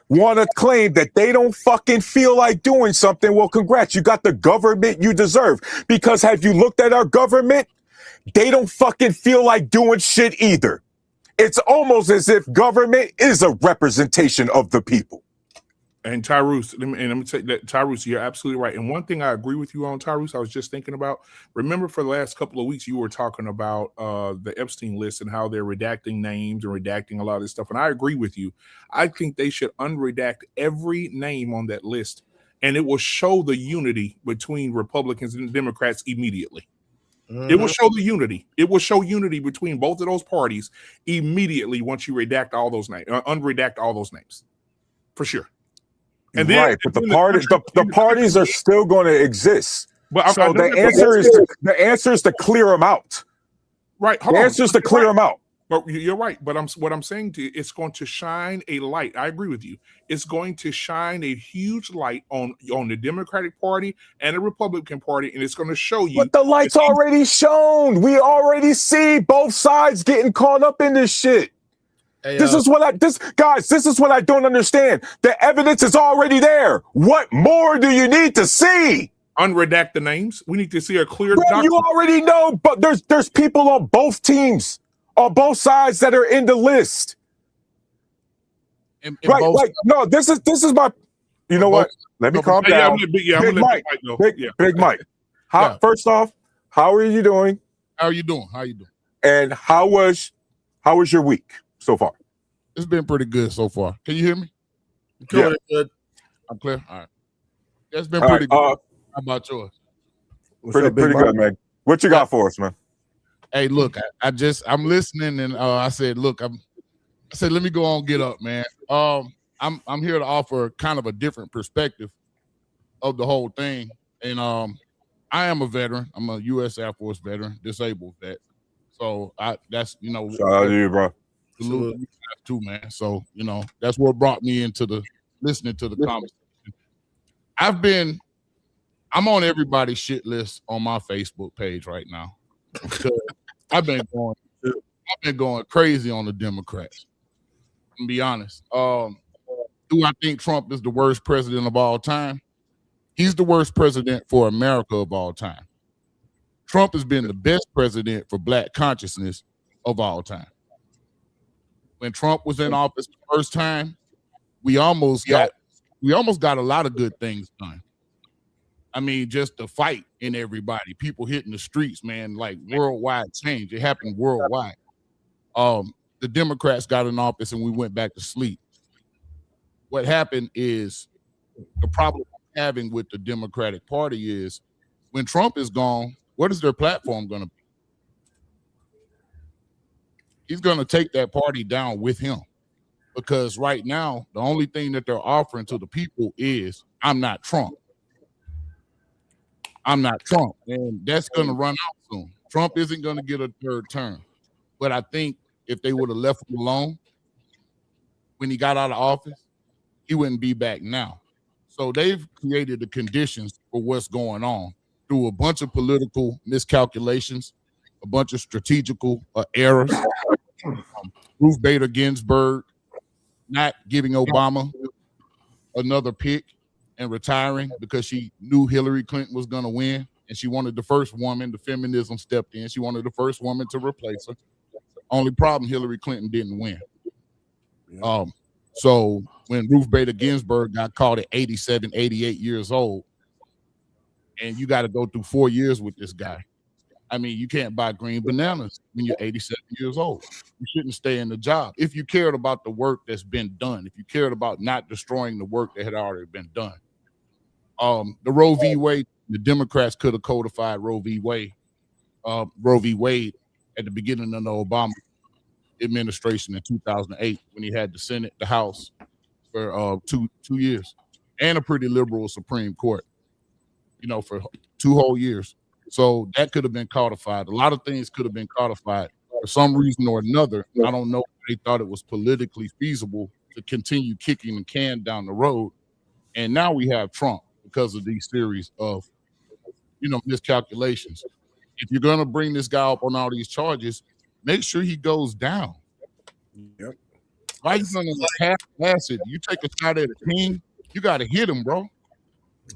want to claim that they don't fucking feel like doing something, well, congrats, you got the government you deserve. Because have you looked at our government? They don't fucking feel like doing shit either. It's almost as if government is a representation of the people. And Tyrus, let me say that, Tyrus, you're absolutely right. And one thing I agree with you on, Tyrus, I was just thinking about, remember for the last couple of weeks, you were talking about the Epstein list and how they're redacting names and redacting a lot of this stuff. And I agree with you. I think they should unredact every name on that list. And it will show the unity between Republicans and Democrats immediately. Mm-hmm. It will show the unity. It will show unity between both of those parties immediately once you redact all those names, unredact all those names. For sure. And then, right, but the parties are still going to exist. But so the answer is to clear them out. Right, the answer is to clear them out. But you're right. But what I'm saying to you, it's going to shine a light. I agree with you. It's going to shine a huge light on the Democratic Party and the Republican Party, and it's going to show you. But the light's already shown. We already see both sides getting caught up in this shit. Hey, this is what I don't understand. The evidence is already there. What more do you need to see? Unredact the names. We need to see a clear document. You already know, but there's people on both teams, on both sides that are in the list. Right, like no, this is my. You know what? Let me calm down. Big Mike. First off, how are you doing? How are you doing? And how was your week so far? It's been pretty good so far. Can you hear me? Yeah. Good. I'm clear. All right. It's been pretty good. How about yours? Pretty good, man. What you got for us, man? Hey, look, I'm listening, and I said, look, let me go on, get up, man. I'm here to offer kind of a different perspective of the whole thing, and I am a veteran. I'm a U.S. Air Force veteran, disabled vet. So that's shout out to you, bro. Too, man. So that's what brought me into listening to the conversation. I'm on everybody's shit list on my Facebook page right now. I've been going crazy on the Democrats. To be honest, do I think Trump is the worst president of all time? He's the worst president for America of all time. Trump has been the best president for Black consciousness of all time. When Trump was in office the first time, we almost got a lot of good things done. I mean, just the fight in everybody, people hitting the streets, man, like worldwide change. It happened worldwide. The Democrats got in office and we went back to sleep. What happened is the problem I'm having with the Democratic Party is when Trump is gone, what is their platform going to be? He's going to take that party down with him because right now, the only thing that they're offering to the people is, I'm not Trump. I'm not Trump. And that's going to run out soon. Trump isn't going to get a third term. But I think if they would have left him alone when he got out of office, he wouldn't be back now. So they've created the conditions for what's going on through a bunch of political miscalculations, a bunch of strategical errors. Ruth Bader Ginsburg not giving Obama another pick and retiring because she knew Hillary Clinton was going to win, and she wanted the first woman. The feminism stepped in. She wanted the first woman to replace her. Only problem, Hillary Clinton didn't win. So when Ruth Bader Ginsburg got caught at 87, 88 years old, and you got to go through 4 years with this guy, I mean, you can't buy green bananas when you're 87 years old. You shouldn't stay in the job. If you cared about the work that's been done, if you cared about not destroying the work that had already been done. The Roe v. Wade, the Democrats could have codified Roe v. Wade at the beginning of the Obama administration in 2008 when he had the Senate, the House for 2 years, and a pretty liberal Supreme Court, for 2 whole years. So that could have been codified. A lot of things could have been codified for some reason or another. I don't know if they thought it was politically feasible to continue kicking the can down the road. And now we have Trump because of these series of, miscalculations. If you're going to bring this guy up on all these charges, make sure he goes down. Yep. Why you going to half acid? You take a shot at a king, you got to hit him, bro.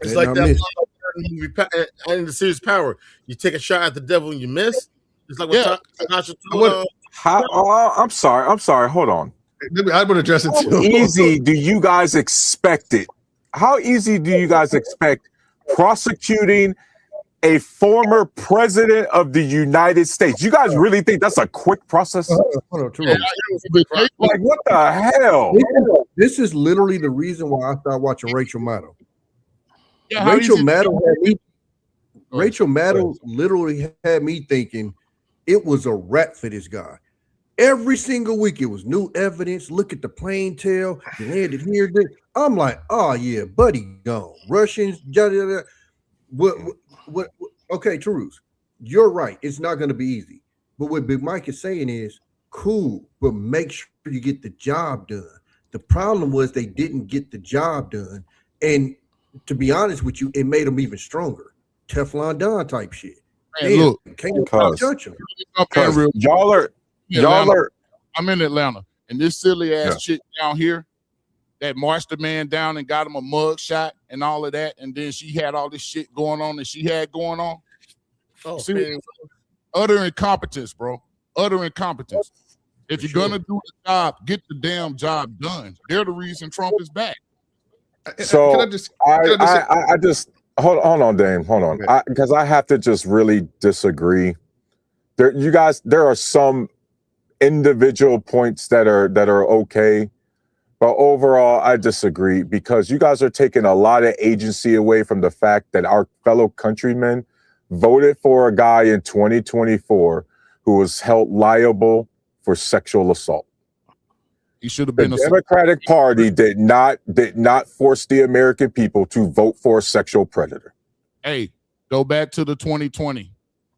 It's like that movie in the series Power. You take a shot at the devil and you miss. It's like I'm sorry. Hold on. I would address it too. How easy do you guys expect it? How easy do you guys expect prosecuting a former president of the United States? You guys really think that's a quick process? Like, what the hell? This is literally the reason why I started watching Rachel Maddow. Yeah, Rachel Maddow literally had me thinking it was a rap for this guy. Every single week it was new evidence. Look at the plane tail. He landed here. I'm like, oh yeah, buddy gone. Russians. What? Okay, Truth. You're right. It's not going to be easy. But what Big Mike is saying is cool, but make sure you get the job done. The problem was they didn't get the job done, and to be honest with you, it made them even stronger. Teflon Don type shit. Man, look, y'all are. I'm in Atlanta, and this silly ass chick down here that marched the man down and got him a mug shot and all of that, and then she had all this shit going on that she had going on. Utter incompetence, bro. Utter incompetence. If you're gonna do the job, get the damn job done. They're the reason Trump is back. So I just hold on, Dame. Hold on, because I have to just really disagree. There are some individual points that are okay, but overall I disagree because you guys are taking a lot of agency away from the fact that our fellow countrymen voted for a guy in 2024 who was held liable for sexual assault. He should have been. The Democratic Party did not force the American people to vote for a sexual predator. Hey, go back to the 2020.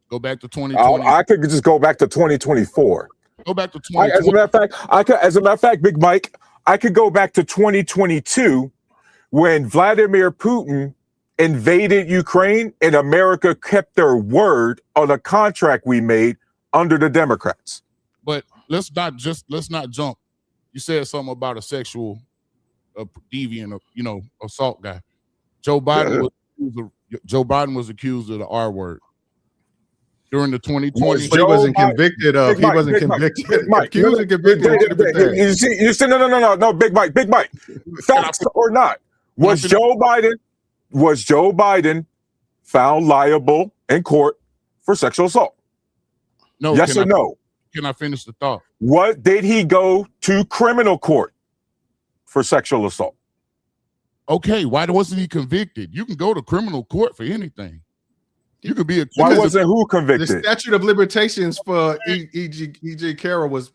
Go back to 2020. I could just go back to 2024. Go back to 2020. As a matter of fact, Big Mike, I could go back to 2022 when Vladimir Putin invaded Ukraine and America kept their word on a contract we made under the Democrats. But let's not jump. You said something about a sexual deviant, assault guy. Joe Biden was accused of the R word during the 2020. He wasn't convicted of. He wasn't convicted. He wasn't convicted. You said no, Big Mike. Facts or not? Was Joe Biden found liable in court for sexual assault? No. Yes or no? Can I finish the thought? What did he go to criminal court for sexual assault? Okay, why wasn't he convicted? You can go to criminal court for anything. You could be accused. Why wasn't who convicted? The statute of limitations for E.G. Carroll was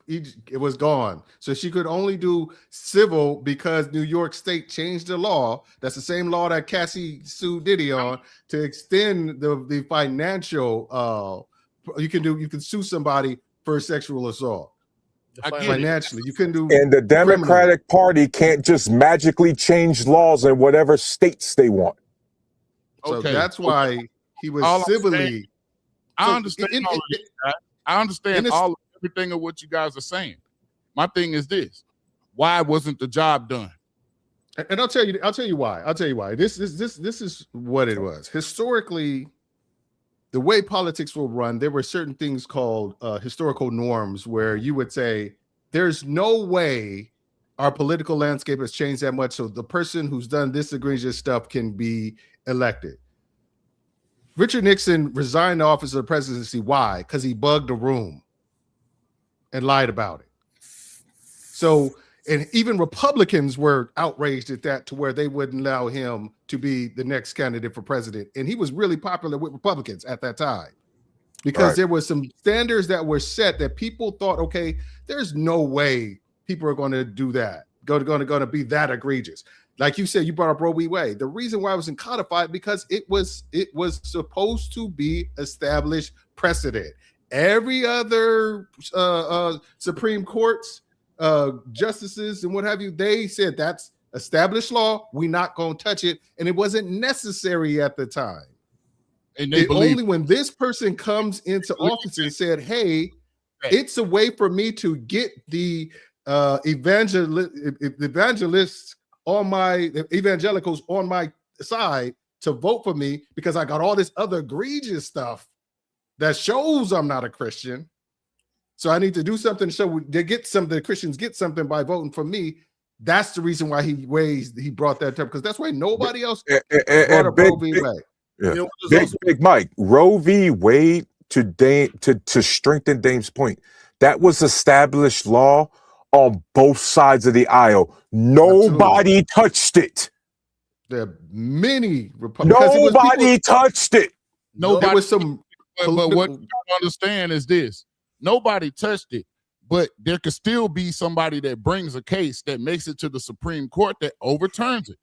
gone, so she could only do civil because New York State changed the law. That's the same law that Cassie sued Diddy on to extend the financial. You can sue somebody for sexual assault. Financially, you can do. And the Democratic Party can't just magically change laws in whatever states they want. So that's why he was civilly. I understand all of this, I understand everything of what you guys are saying. My thing is this: why wasn't the job done? And I'll tell you why. This is what it was. Historically, the way politics will run, there were certain things called historical norms where you would say, there's no way our political landscape has changed that much, so the person who's done this egregious stuff can be elected. Richard Nixon resigned the office of the presidency. Why? Because he bugged a room and lied about it. So, and even Republicans were outraged at that, to where they wouldn't allow him to be the next candidate for president. And he was really popular with Republicans at that time, because there was some standards that were set that people thought, okay, there's no way people are going to do that, going to be that egregious. Like you said, you brought up Roe v. Wade. The reason why it wasn't codified, because it was supposed to be established precedent. Every other Supreme Court's justices and what have you, they said that's established law. We're not going to touch it, and it wasn't necessary at the time. And only when this person comes into office and said, "Hey, it's a way for me to get the evangelicals on my side to vote for me, because I got all this other egregious stuff that shows I'm not a Christian. So I need to do something so the Christians get something by voting for me." That's the reason why he brought that up, because that's why nobody else brought up Roe v. Wade. Yeah. Big Mike, Roe v. Wade, to strengthen Dame's point, that was established law on both sides of the aisle. Nobody touched it. There are many Republicans. Nobody touched it. Nobody. There was some. But what you don't understand is this: nobody touched it, but there could still be somebody that brings a case that makes it to the Supreme Court that overturns it.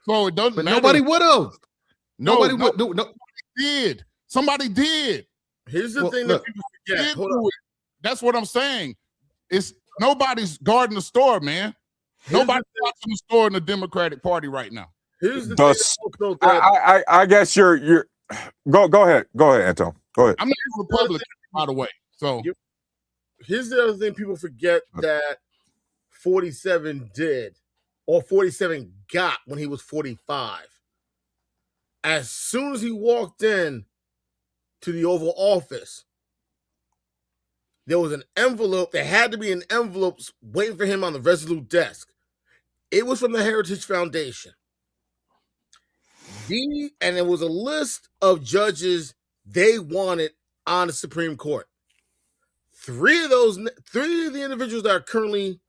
So it doesn't matter. Nobody would have. Nobody did. Somebody did. Here's the thing that people forget. Hold on. That's what I'm saying. It's nobody's guarding the store, man. Nobody's watching the store in the Democratic Party right now. Here's the thing. I guess you're go ahead, Anton. Go ahead. I'm not a Republican, by the way. So here's the other thing people forget that 47 did, or 47 got when he was 45. As soon as he walked in to the Oval Office, there was an envelope. There had to be an envelope waiting for him on the Resolute desk. It was from the Heritage Foundation. And it was a list of judges they wanted on the Supreme Court. Three of the individuals that are currently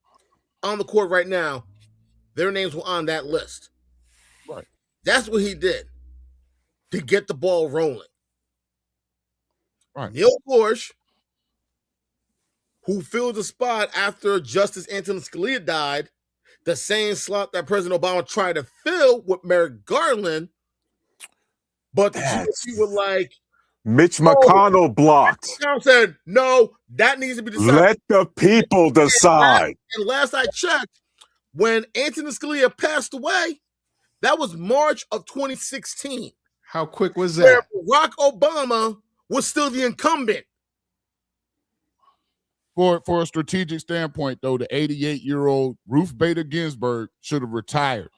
on the court right now, their names were on that list. Right. That's what he did to get the ball rolling. Right. Neil Gorsuch, who filled the spot after Justice Antonin Scalia died, the same slot that President Obama tried to fill with Merrick Garland, but the GOP were like, Mitch McConnell blocked. McConnell said, no, that needs to be decided. Let the people decide. And last I checked, when Antonin Scalia passed away, that was March of 2016. How quick was that? Where Barack Obama was still the incumbent. For a strategic standpoint, though, the 88-year-old Ruth Bader Ginsburg should have retired.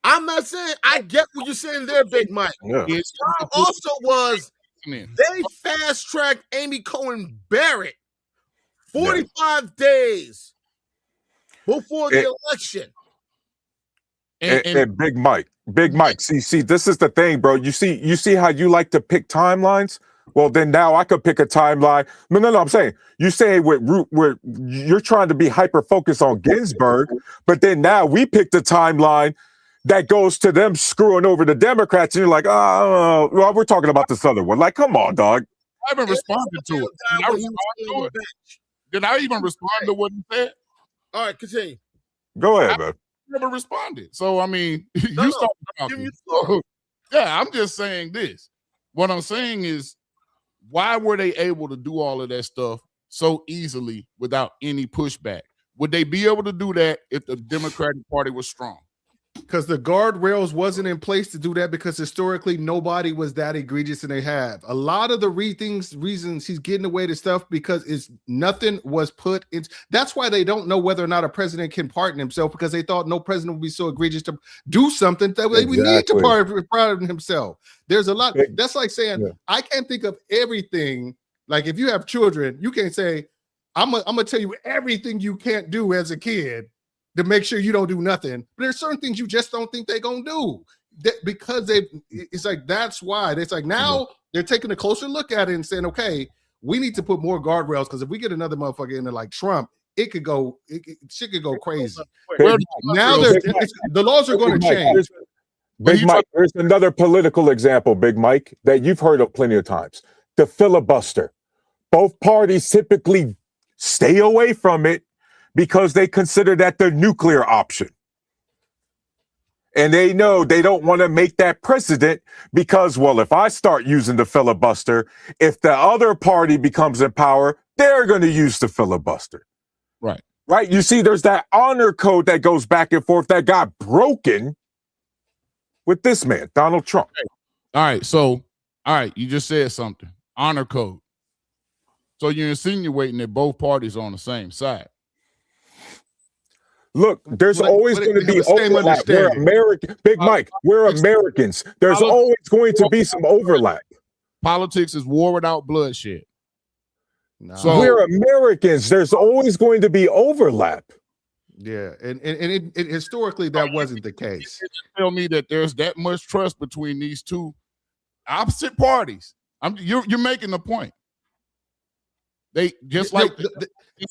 I'm not saying, I get what you're saying there, Big Mike. Yeah. It also was, they fast-tracked Amy Coney Barrett 45 days before the election. And Big Mike, see, this is the thing, bro. You see how you like to pick timelines? Well, then now I could pick a timeline. No, I'm saying, you say you're trying to be hyper-focused on Ginsburg, but then now we picked a timeline that goes to them screwing over the Democrats, and you're like, oh, well, we're talking about this other one. Like, come on, dog. I haven't responded to it. Did I even respond to what he said? All right, continue. Go ahead, man. Never responded. So, I mean, you talking about me. So, yeah, I'm just saying this. What I'm saying is, why were they able to do all of that stuff so easily without any pushback? Would they be able to do that if the Democratic Party was strong? Because the guardrails wasn't in place to do that, because historically nobody was that egregious, and they have a lot of the reasons he's getting away to stuff because nothing was put in. That's why they don't know whether or not a president can pardon himself, because they thought no president would be so egregious to do something that they would need to pardon himself. There's a lot. That's like saying I can't think of everything. Like if you have children, you can't say I'm gonna tell you everything you can't do as a kid to make sure you don't do nothing. But there's certain things you just don't think they're gonna do because it's like, that's why it's like now they're taking a closer look at it and saying, okay, we need to put more guardrails, because if we get another motherfucker in there like Trump, shit could go crazy. Now the laws are going to change. Big Mike, there's another political example, Big Mike, that you've heard of plenty of times. The filibuster. Both parties typically stay away from it because they consider that the nuclear option. And they know they don't want to make that precedent because, well, if I start using the filibuster, if the other party becomes in power, they're going to use the filibuster. Right? You see, there's that honor code that goes back and forth that got broken with this man, Donald Trump. All right, you just said something. Honor code. So you're insinuating that both parties are on the same side. Look, there's always going to be overlap. We're American, Big Mike. We're Americans. There's always going to be some overlap. Politics is war without bloodshed. No. So we're Americans. There's always going to be overlap. Yeah, and it historically that wasn't the case. Tell me that there's that much trust between these two opposite parties. You're making the point. They just like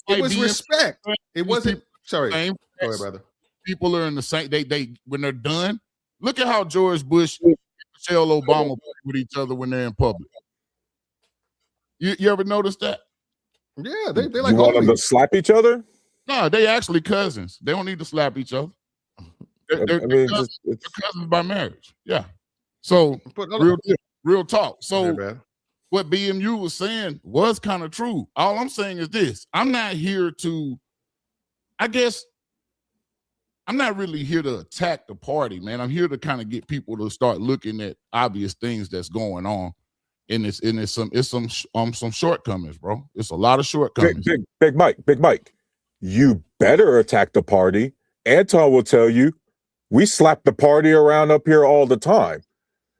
it was respect. It wasn't. Sorry, go ahead, brother. People are in the same. They when they're done. Look at how George Bush and Michelle Obama play with each other when they're in public. You ever notice that? Yeah, they like. You want them to slap each other? No, they actually cousins. They don't need to slap each other. They're cousins by marriage. Yeah. So real talk. So what BMU was saying was kind of true. All I'm saying is this: I'm not here to. I guess I'm not really here to attack the party, man. I'm here to kind of get people to start looking at obvious things that's going on. And it's some shortcomings, bro. It's a lot of shortcomings. Big Mike. You better attack the party. Anton will tell you, we slap the party around up here all the time,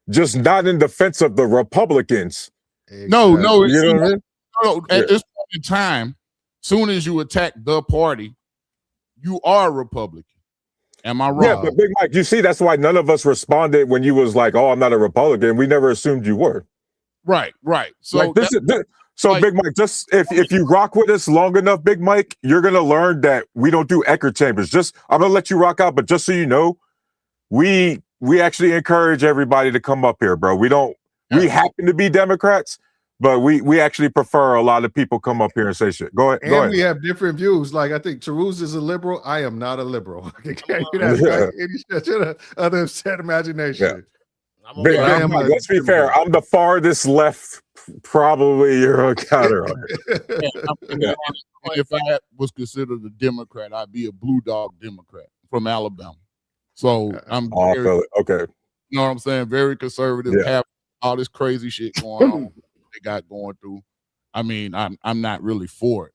just not in defense of the Republicans. Exactly. No. You know what I mean? No. At this point in time, soon as you attack the party, you are a Republican. Am I wrong? Yeah, but Big Mike, you see, that's why none of us responded when you was like, "Oh, I'm not a Republican." We never assumed you were. Right. So like Big Mike, just if you rock with us long enough, Big Mike, you're gonna learn that we don't do echo chambers. I'm gonna let you rock out, but just so you know, we actually encourage everybody to come up here, bro. We don't. Yeah. We happen to be Democrats, but we actually prefer a lot of people come up here and say shit. Go ahead. We have different views. Like I think Taruz is a liberal. I am not a liberal. Other set imagination. Yeah. Let's be fair. I'm the farthest left. Probably you're a counter on it. If I was considered a Democrat, I'd be a blue dog Democrat from Alabama. So I'm okay. You know what I'm saying? Very conservative. Yeah. Have all this crazy shit going on they got going through. I mean, I'm not really for it.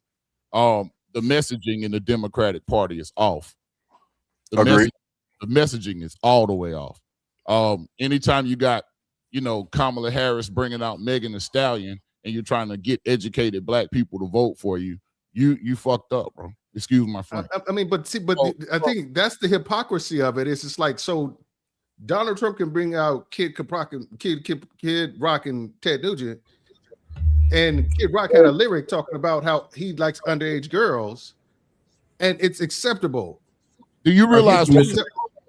The messaging in the Democratic Party is off. The messaging is all the way off. Anytime you got, Kamala Harris bringing out Megan Thee Stallion and you're trying to get educated black people to vote for you, you fucked up, bro. Excuse my friend. I mean, I think that's the hypocrisy of it. It's just like, so Donald Trump can bring out Kid Rock and Ted Nugent, and Kid Rock had a lyric talking about how he likes underage girls, and it's acceptable. Do you realize the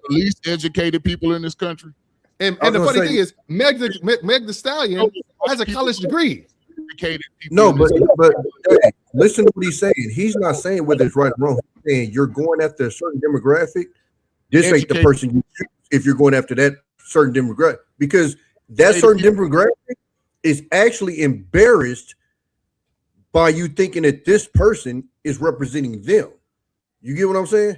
least educated people in this country? And the funny thing is, Meg Thee Stallion has a college degree. No, but hey, listen to what he's saying. He's not saying whether it's right or wrong. He's saying you're going after a certain demographic. This ain't the person you choose if you're going after that certain demographic, because that certain demographic is actually embarrassed by you thinking that this person is representing them. You get what I'm saying?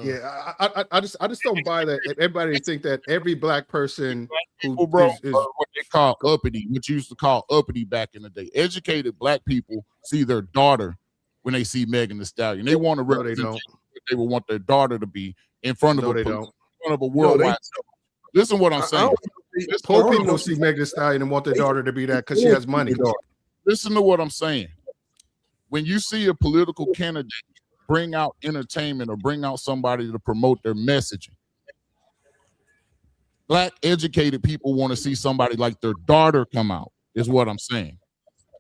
Yeah, I just don't buy that. Everybody think that every black person who people, is what they call uppity, what you used to call uppity back in the day. Educated black people see their daughter when they see Megan Thee Stallion. They want to No, they represent don't. what they would want their daughter to be in front of No, a they police, don't. in front of a worldwide. Listen to what I'm saying. Poor people don't see Megan Thee Stallion and want their daughter to be that because she has money. Listen to what I'm saying. When you see a political candidate bring out entertainment or bring out somebody to promote their messaging, black educated people want to see somebody like their daughter come out, is what I'm saying.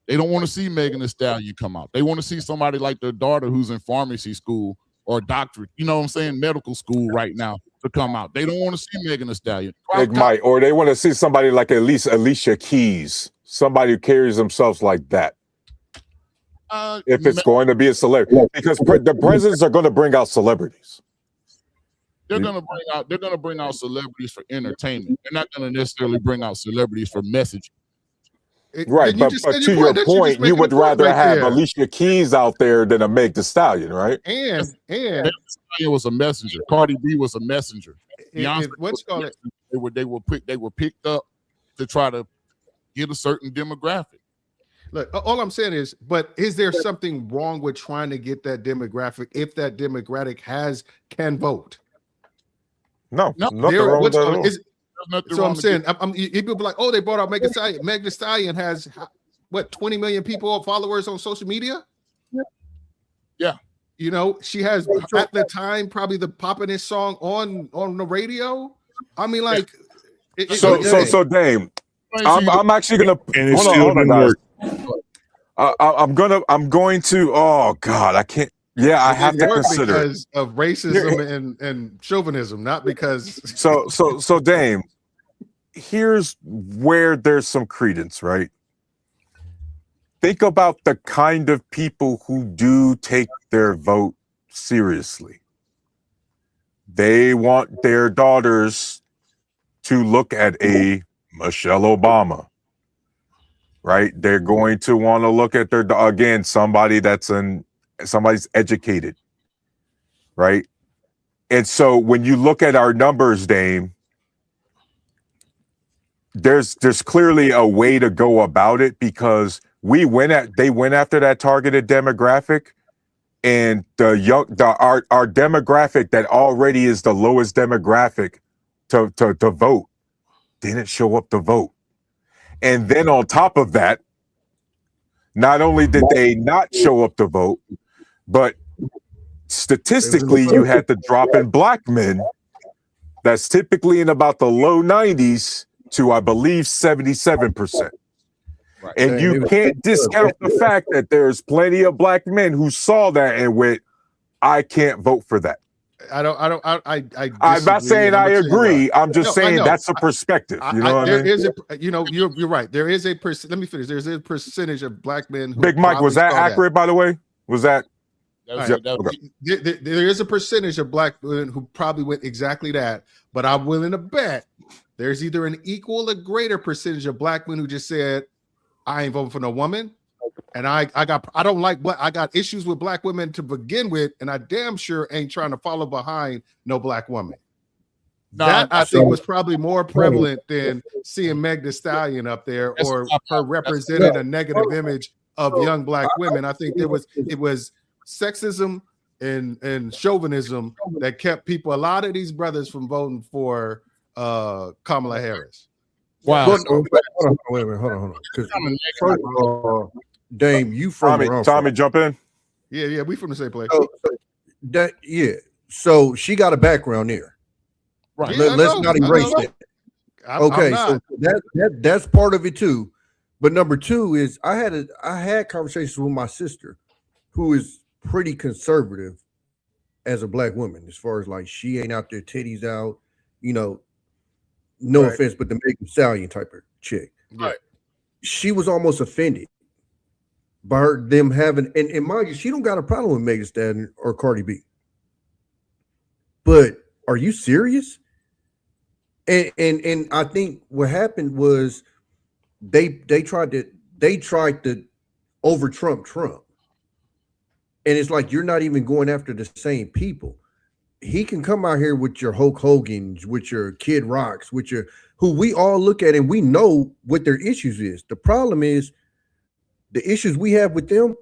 They don't want to see Megan Thee Stallion come out. They want to see somebody like their daughter who's in pharmacy school or doctorate, you know what I'm saying, medical school right now to come out. They don't want to see Megan Thee Stallion. Or they want to see somebody like at least Alicia Keys, somebody who carries themselves like that. If it's going to be a celebrity, because the presidents are going to bring out celebrities. They're gonna bring out celebrities for entertainment. They're not gonna necessarily bring out celebrities for messaging. Right, but to your point, you would rather have Alicia Keys out there than a Meg Thee Stallion, right? And Meg Thee Stallion was a messenger. Cardi B was a messenger. What's called it? They were picked up to try to get a certain demographic. Look, all I'm saying is, but is there something wrong with trying to get that demographic if that demographic can vote? No, nothing wrong with that at all. So I'm saying, people be like, oh, they brought out Megan Thee Stallion. Megan Thee Stallion has what, 20 million people followers on social media? Yeah. You know, she has at the time probably the poppin'est song on the radio. I mean, like, so Dame, I'm actually gonna hold on, guys. I'm going to. Oh God, I can't. Yeah, I have to consider because of racism and chauvinism, not because. So Dame, here's where there's some credence, right? Think about the kind of people who do take their vote seriously. They want their daughters to look at a Michelle Obama, right? They're going to want to look at somebody's educated, right? And so when you look at our numbers, Dame, there's clearly a way to go about it, because they went after that targeted demographic, and our demographic that already is the lowest demographic to vote didn't show up to vote. And then on top of that, not only did they not show up to vote, but statistically, you had the drop in black men that's typically in about the low 90s to, I believe, 77%. Right. And you can't discount the fact that there's plenty of black men who saw that and went, I can't vote for that. I'm not saying I agree. I'm just saying that's a perspective. You know what I mean? You're right. There is a let me finish. There's a percentage of black men who Big Mike, was that accurate, by the way? Was that? There is a percentage of black women who probably went exactly that, but I'm willing to bet there's either an equal or greater percentage of black men who just said, I ain't voting for no woman, and I don't like black. I got issues with black women to begin with, and I damn sure ain't trying to follow behind no black woman. That I think was probably more prevalent than seeing Meg Thee Stallion up there or her representing a negative image of young black women. I think it was sexism and chauvinism that kept a lot of these brothers from voting for Kamala Harris. Wow. Wait a minute, hold on. Because first of all, Dame, you from Tommy, jump in. Yeah, we from the same place. So she got a background there. Right. Let's not erase that. Okay, so that's part of it too. But number two is I had conversations with my sister, who is pretty conservative as a black woman, as far as like she ain't out there titties out, no offense, but the Megan Thee Stallion type of chick. Right. She was almost offended by them having, and mind you, she don't got a problem with Megan Thee Stallion or Cardi B. But are you serious? And I think what happened was they tried to over Trump. And it's like, you're not even going after the same people. he can come out here with your Hulk Hogan's, with your Kid Rocks, with your who we all look at and we know what their issues is. The problem is the issues we have with them,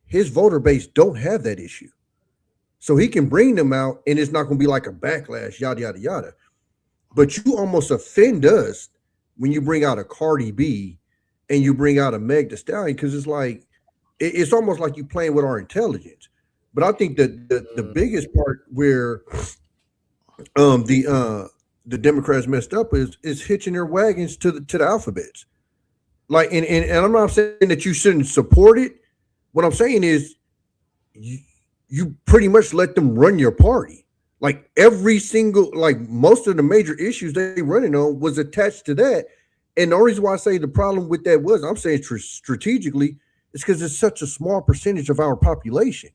his voter base don't have that issue. So he can bring them out and it's not going to be like a backlash, yada, yada, yada. But you almost offend us when you bring out a Cardi B and you bring out a Meg Thee Stallion, because it's like, it's almost like you playing with our intelligence. But I think that the biggest part where the Democrats messed up is hitching their wagons to the alphabets. Like, and I'm not saying that you shouldn't support it. What I'm saying is you pretty much let them run your party. Like every single, like most of the major issues they running on was attached to that. And the only reason why I say the problem with that was, I'm saying strategically, is because it's such a small percentage of our population.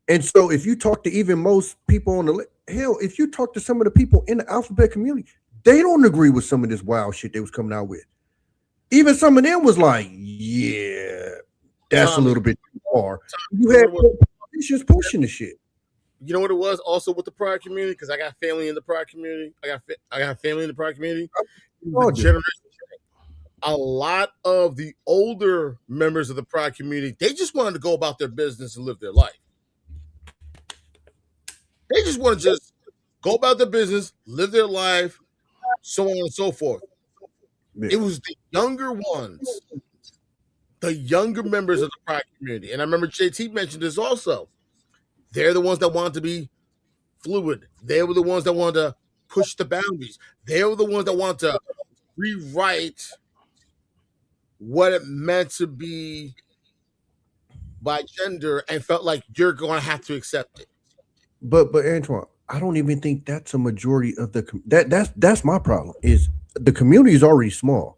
And so if you talk to even most people on the hell, if you talk to some of the people in the alphabet community, they don't agree with some of this wild shit they was coming out with. Even some of them was like, yeah, that's a little bit too far. You had politicians pushing the shit. You know what it was also with the Pride community? Because I got family in the Pride community. I got family in the Pride community. A lot of the older members of the Pride community, they just wanted to go about their business and live their life. They just want to just go about their business, live their life, so on and so forth. Yeah. It was the younger ones, the younger members of the Pride community. And I remember JT mentioned this also. They're the ones that wanted to be fluid. They were the ones that wanted to push the boundaries. They were the ones that wanted to rewrite what it meant to be by gender and felt like you're going to have to accept it. But Antoine, I don't even think that's a majority of the that's my problem. Is the community is already small.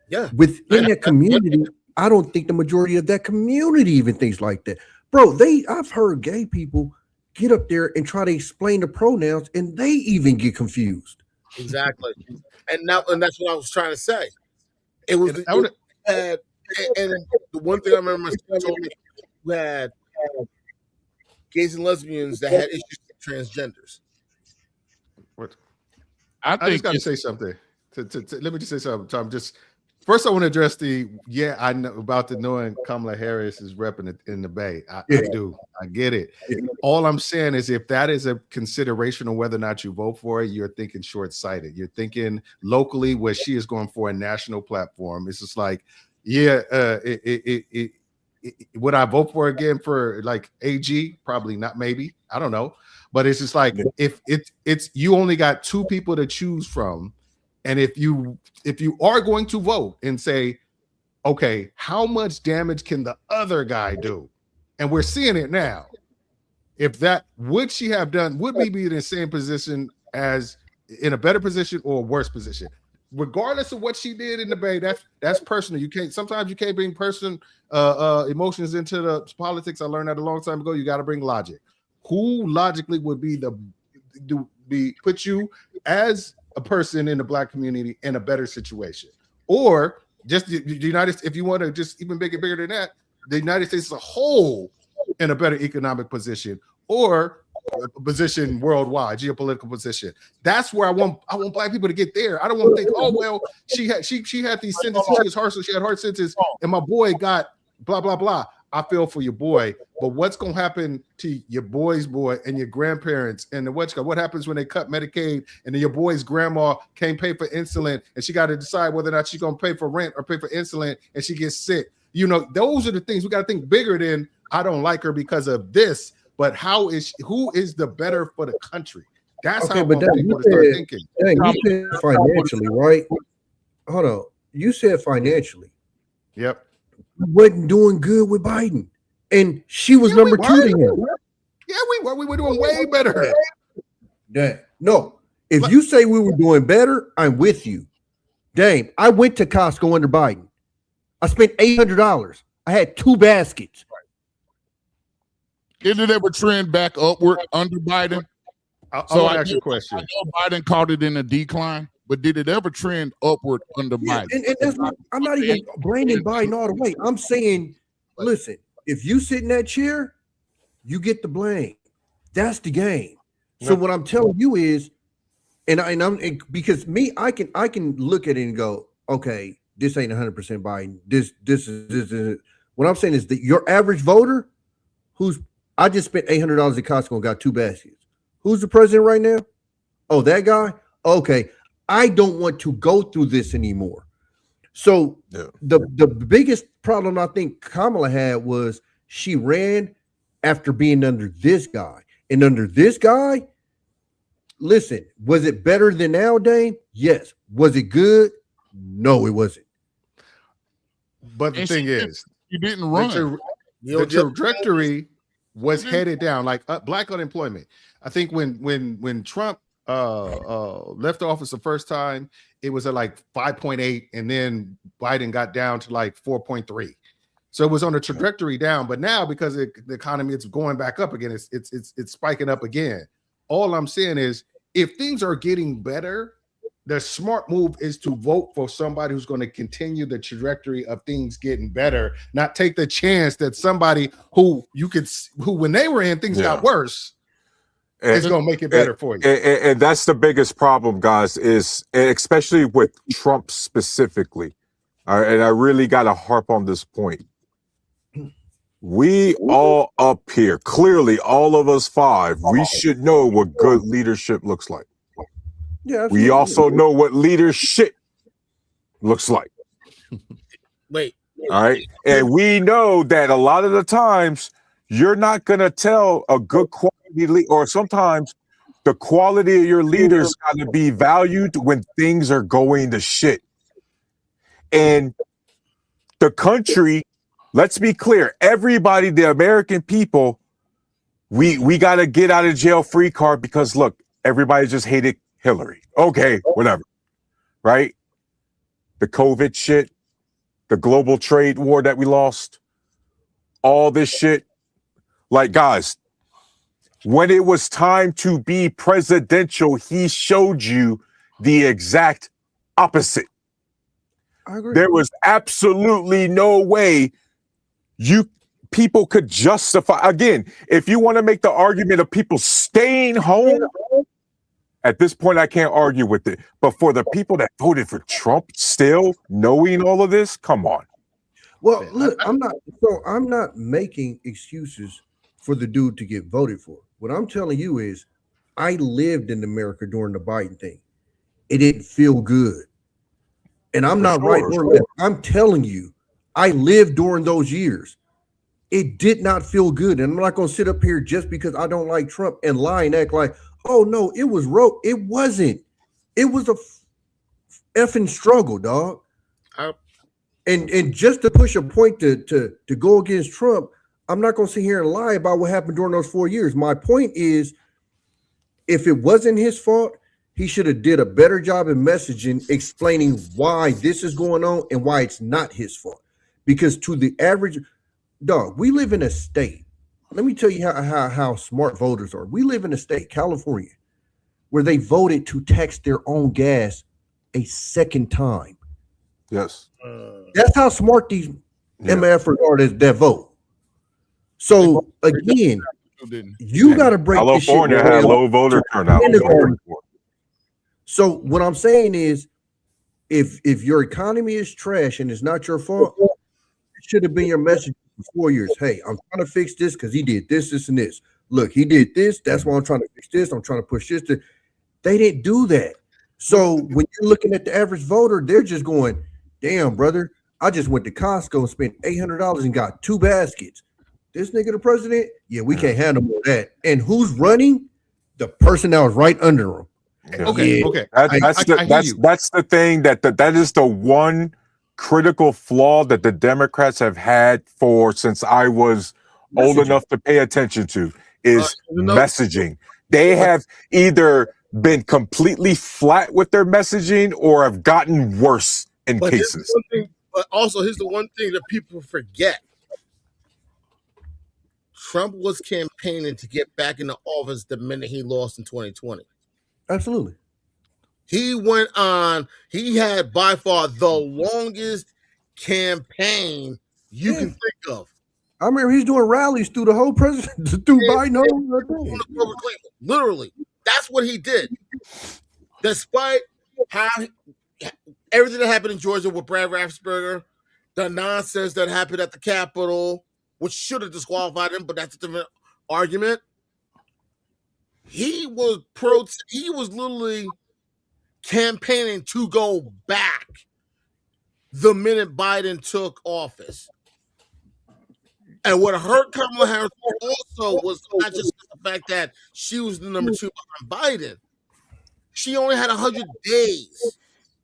Yeah. Within that community, I don't think the majority of that community even thinks like that. Bro, I've heard gay people get up there and try to explain the pronouns and they even get confused. Exactly. And that's what I was trying to say. It was and the one thing I remember my sister told me, you had gays and lesbians that had issues with transgenders. What? I just got to say something. Let me just say something, Tom. First, I want to address I know about the knowing Kamala Harris is repping in the Bay. I do. I get it. All I'm saying is if that is a consideration of whether or not you vote for it, you're thinking short-sighted. You're thinking locally where she is going for a national platform. It's just like, would I vote for again for like AG? Probably not, maybe. I don't know. But it's just like if it's you only got two people to choose from. And if you are going to vote and say, okay, how much damage can the other guy do? And we're seeing it now. If that would she have done, would we be in the same position as in a better position or a worse position? Regardless of what she did in the Bay, that's personal. Sometimes you can't bring emotions into the politics. I learned that a long time ago. You got to bring logic. Who logically would put you as a person in the Black community in a better situation, or just the United States, if you want to just even make it bigger than that, the United States as a whole in a better economic position or a position worldwide, geopolitical position. That's where I want Black people to get there. I don't want to think, oh well, she had these sentences, she was harsh, so she had hard sentences, and my boy got blah blah blah. I feel for your boy, but what's going to happen to your boy's boy and your grandparents and what happens when they cut Medicaid and then your boy's grandma can't pay for insulin and she got to decide whether or not she's going to pay for rent or pay for insulin and she gets sick. You know, those are the things we got to think bigger than I don't like her because of this, but who is the better for the country? That's how people to start thinking. You said financially, right? Hold on. You said financially. Yep. Wasn't doing good with Biden, and she was number 2 to him. Yeah, we were doing way better. No, if you say we were doing better, I'm with you. Dang, I went to Costco under Biden. I spent $800. I had 2 baskets. Did it ever trend back upward under Biden? I want to ask you a question. I know Biden caught it in a decline. But did it ever trend upward under Biden? And that's I'm not even blaming Biden all the way. I'm saying, listen, if you sit in that chair, you get the blame. That's the game. So what I'm telling you is, because I can look at it and go, okay, this ain't 100% Biden. This is. What I'm saying is that your average voter, I just spent $800 at Costco and got 2 baskets. Who's the president right now? Oh, that guy. Okay, I don't want to go through this anymore. So the biggest problem I think Kamala had was she ran after being under this guy, and under this guy. Listen, was it better than nowadays? Yes. Was it good? No, it wasn't. But the thing is, you didn't run. The trajectory was headed down, like black unemployment. I think when Trump left office the first time, it was at like 5.8, and then Biden got down to like 4.3. So it was on a trajectory down. But now, because the economy is going back up again, it's spiking up again. All I'm saying is, if things are getting better, the smart move is to vote for somebody who's going to continue the trajectory of things getting better, not take the chance that somebody who when they were in, things got worse, is going to make it better for you. And that's the biggest problem, guys, is especially with Trump specifically. And I really got to harp on this point. We all up here, clearly all of us 5, we should know what good leadership looks like. Yeah, we also know what leadership looks like. Wait. All right. And we know that a lot of the times you're not going to tell a good quality leader, or sometimes the quality of your leaders got to be valued when things are going to shit. And the country, let's be clear, everybody, the American people, we got to get out of jail free card because, look, everybody just hated Hillary. Okay, whatever. Right? The COVID shit, the global trade war that we lost, all this shit. Like, guys, when it was time to be presidential, he showed you the exact opposite. I agree. There was absolutely no way people could justify. Again, if you want to make the argument of people staying home, at this point, I can't argue with it. But for the people that voted for Trump, still knowing all of this, come on. Well, look, I'm not making excuses for the dude to get voted for. What I'm telling you is, I lived in America during the Biden thing. It didn't feel good. And I'm not right. I'm telling you, I lived during those years. It did not feel good. And I'm not going to sit up here just because I don't like Trump and lie and act like, oh, no, it was rope. It wasn't. It was a effing struggle, dog. And just to push a point to go against Trump, I'm not going to sit here and lie about what happened during those 4 years. My point is, if it wasn't his fault, he should have did a better job in messaging, explaining why this is going on and why it's not his fault. Because to the average dog, we live in a state. Let me tell you how smart voters are. We live in a state, California, where they voted to tax their own gas a second time. Yes. That's how smart these MFers are that vote. So again, you got to break California this shit had low voter turnout. So what I'm saying is, if your economy is trash and it's not your fault, it should have been your message for 4 years. Hey, I'm trying to fix this because he did this, this, and this. Look, he did this. That's why I'm trying to fix this. I'm trying to push this. They didn't do that. So when you're looking at the average voter, they're just going, damn, brother, I just went to Costco and spent $800 and got 2 baskets. This nigga the president? Yeah, we can't handle more of that. And who's running? The person that was right under him. Okay. That's the thing that is the one critical flaw that the Democrats have had since I was old enough to pay attention to is messaging. They have either been completely flat with their messaging or have gotten worse in cases. But also, here's the one thing that people forget. Trump was campaigning to get back into office the minute he lost in 2020. Absolutely. He went on, he had by far the longest campaign you can think of. I remember he's doing rallies through the whole president, through Biden. Literally, that's what he did. Despite how everything that happened in Georgia with Brad Raffensperger, the nonsense that happened at the Capitol, which should have disqualified him, but that's a different argument. He was literally campaigning to go back the minute Biden took office. And what hurt Kamala Harris also was not just the fact that she was the number 2 behind Biden. She only had 100 days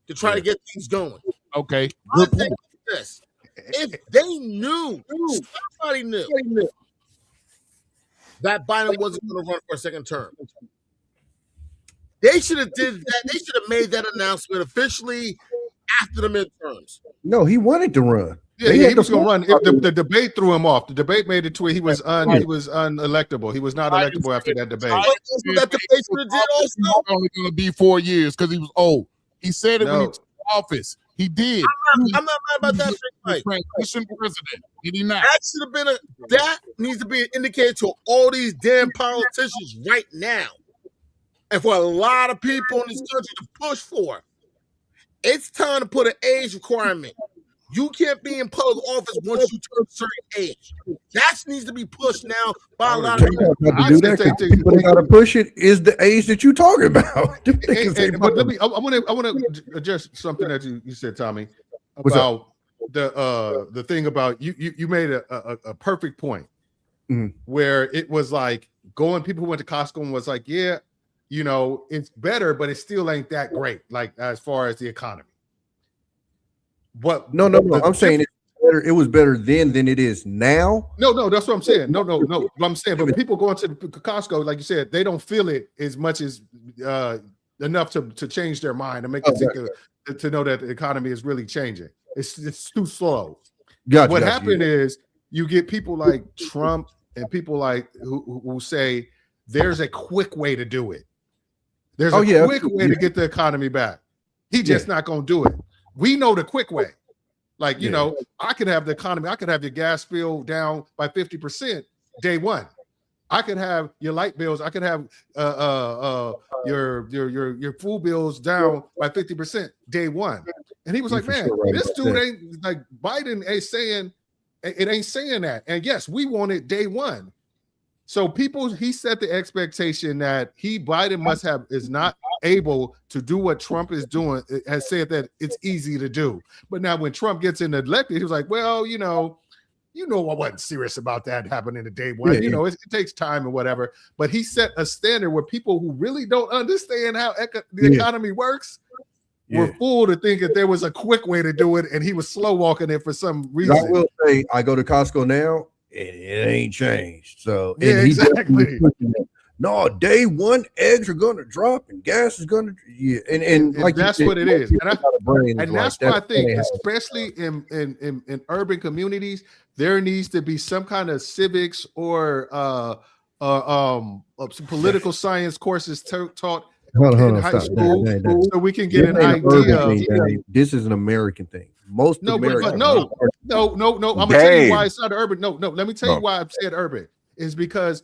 to try to get things going. Okay. Good point. This. If they knew, somebody knew that Biden wasn't going to run for a second term, they should have did that. They should have made that announcement officially after the midterms. No, he wanted to run. Yeah, he was going to run. The debate threw him off. The debate made it to where he was unelectable. He was not electable after that debate. That debate should have did also. Only going to be 4 years because he was old. He said it when he took office. He did. I'm not mad about that. Transition president. Did he not? That should have been that needs to be an indicator to all these damn politicians right now, and for a lot of people in this country to push for. It's time to put an age requirement. You can't be in public office once you turn a certain age. That needs to be pushed now by a lot of people. People got to push it. Is the age that you're talking about? But I want to address something that you said, Tommy, about the thing about you made a perfect point where it was like people who went to Costco and was like, yeah, you know, it's better, but it still ain't that great, like as far as the economy. But no, I'm saying it's better. It was better then than it is now. No, that's what I'm saying. No. What I'm saying, but people going to Costco, like you said, they don't feel it as much as enough to change their mind and make them think to know that the economy is really changing. It's too slow. What happened is you get people like Trump and people like who say there's a quick way to do it. There's a quick way to get the economy back. He's just not going to do it. We know the quick way. Like, you know, I could have the economy. I could have your gas bill down by 50% day one. I could have your light bills. I could have your food bills down by 50% day one. And he was like, man, this dude ain't like Biden ain't saying it ain't saying that. And yes, we want it day one. So he set the expectation that Biden is not able to do what Trump is doing, has said that it's easy to do. But now when Trump gets elected, he was like, well, you know, I wasn't serious about that happening to day one. You know, it takes time and whatever. But he set a standard where people who really don't understand how the economy works were fooled to think that there was a quick way to do it, and he was slow walking it for some reason. I will say, I go to Costco now, and it ain't changed. So exactly. No, day one, eggs are gonna drop and gas is gonna and like that's what it is. And that's why I think, especially in urban communities, there needs to be some kind of civics or some political science courses taught in high school, so we can get an idea. This is an American thing. Most Americans. No. I'm gonna tell you why it's not urban. No. Let me tell you why I said urban. Is because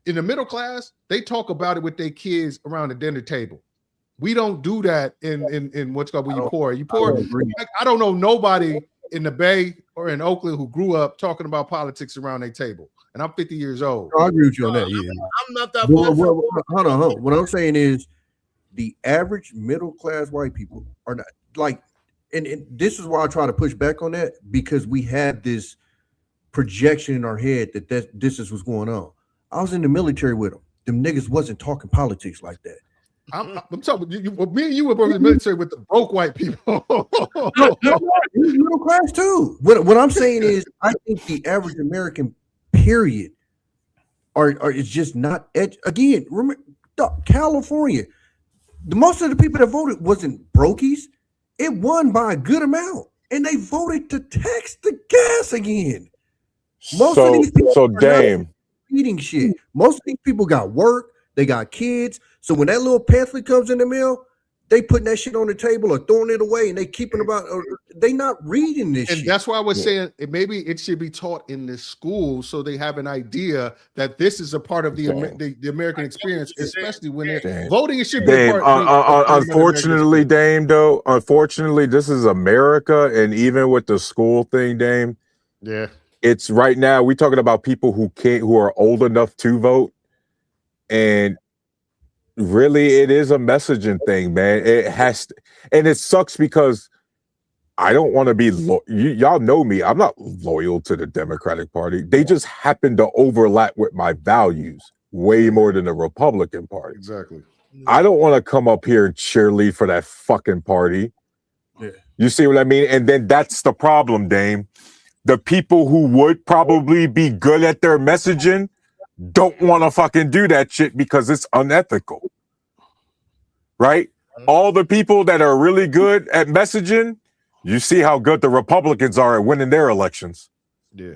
in the middle class, they talk about it with their kids around the dinner table. We don't do that in what's called when you poor. You poor. I don't know nobody in the Bay or in Oakland who grew up talking about politics around their table. And I'm 50 years old. I agree with you on that. Yeah, I'm not that. Hold on. What I'm saying is, the average middle class white people are not like, and this is why I try to push back on that, because we have this projection in our head that this is what's going on. I was in the military with them. Them niggas wasn't talking politics like that. I'm talking. Me and you were both in the military with the broke white people. Middle class too. What I'm saying is, I think the average American, period, is just not again. Remember, California. Most of the people that voted wasn't brokies. It won by a good amount, and they voted to tax the gas again. Most of these people Dame. Eating shit. Most of these people got work, they got kids. So when that little pamphlet comes in the mail, they putting that shit on the table or throwing it away, and they keeping about. They not reading this and shit. that's why I was saying maybe it should be taught in the school so they have an idea that this is a part of the American experience, especially when they're voting. It should be Dame, a part. unfortunately, Dame, though, unfortunately, this is America, and even with the school thing, Dame, yeah, it's right now we're talking about people who are old enough to vote, and really, it is a messaging thing, man. It has to, and it sucks because I don't want to be y'all know me. I'm not loyal to the Democratic Party. They just happen to overlap with my values way more than the Republican Party. Exactly. I don't want to come up here and cheerlead for that fucking party. Yeah. You see what I mean? And then that's the problem, Dame. The people who would probably be good at their messaging don't want to fucking do that shit because it's unethical. Right? All the people that are really good at messaging, you see how good the Republicans are at winning their elections. Yeah.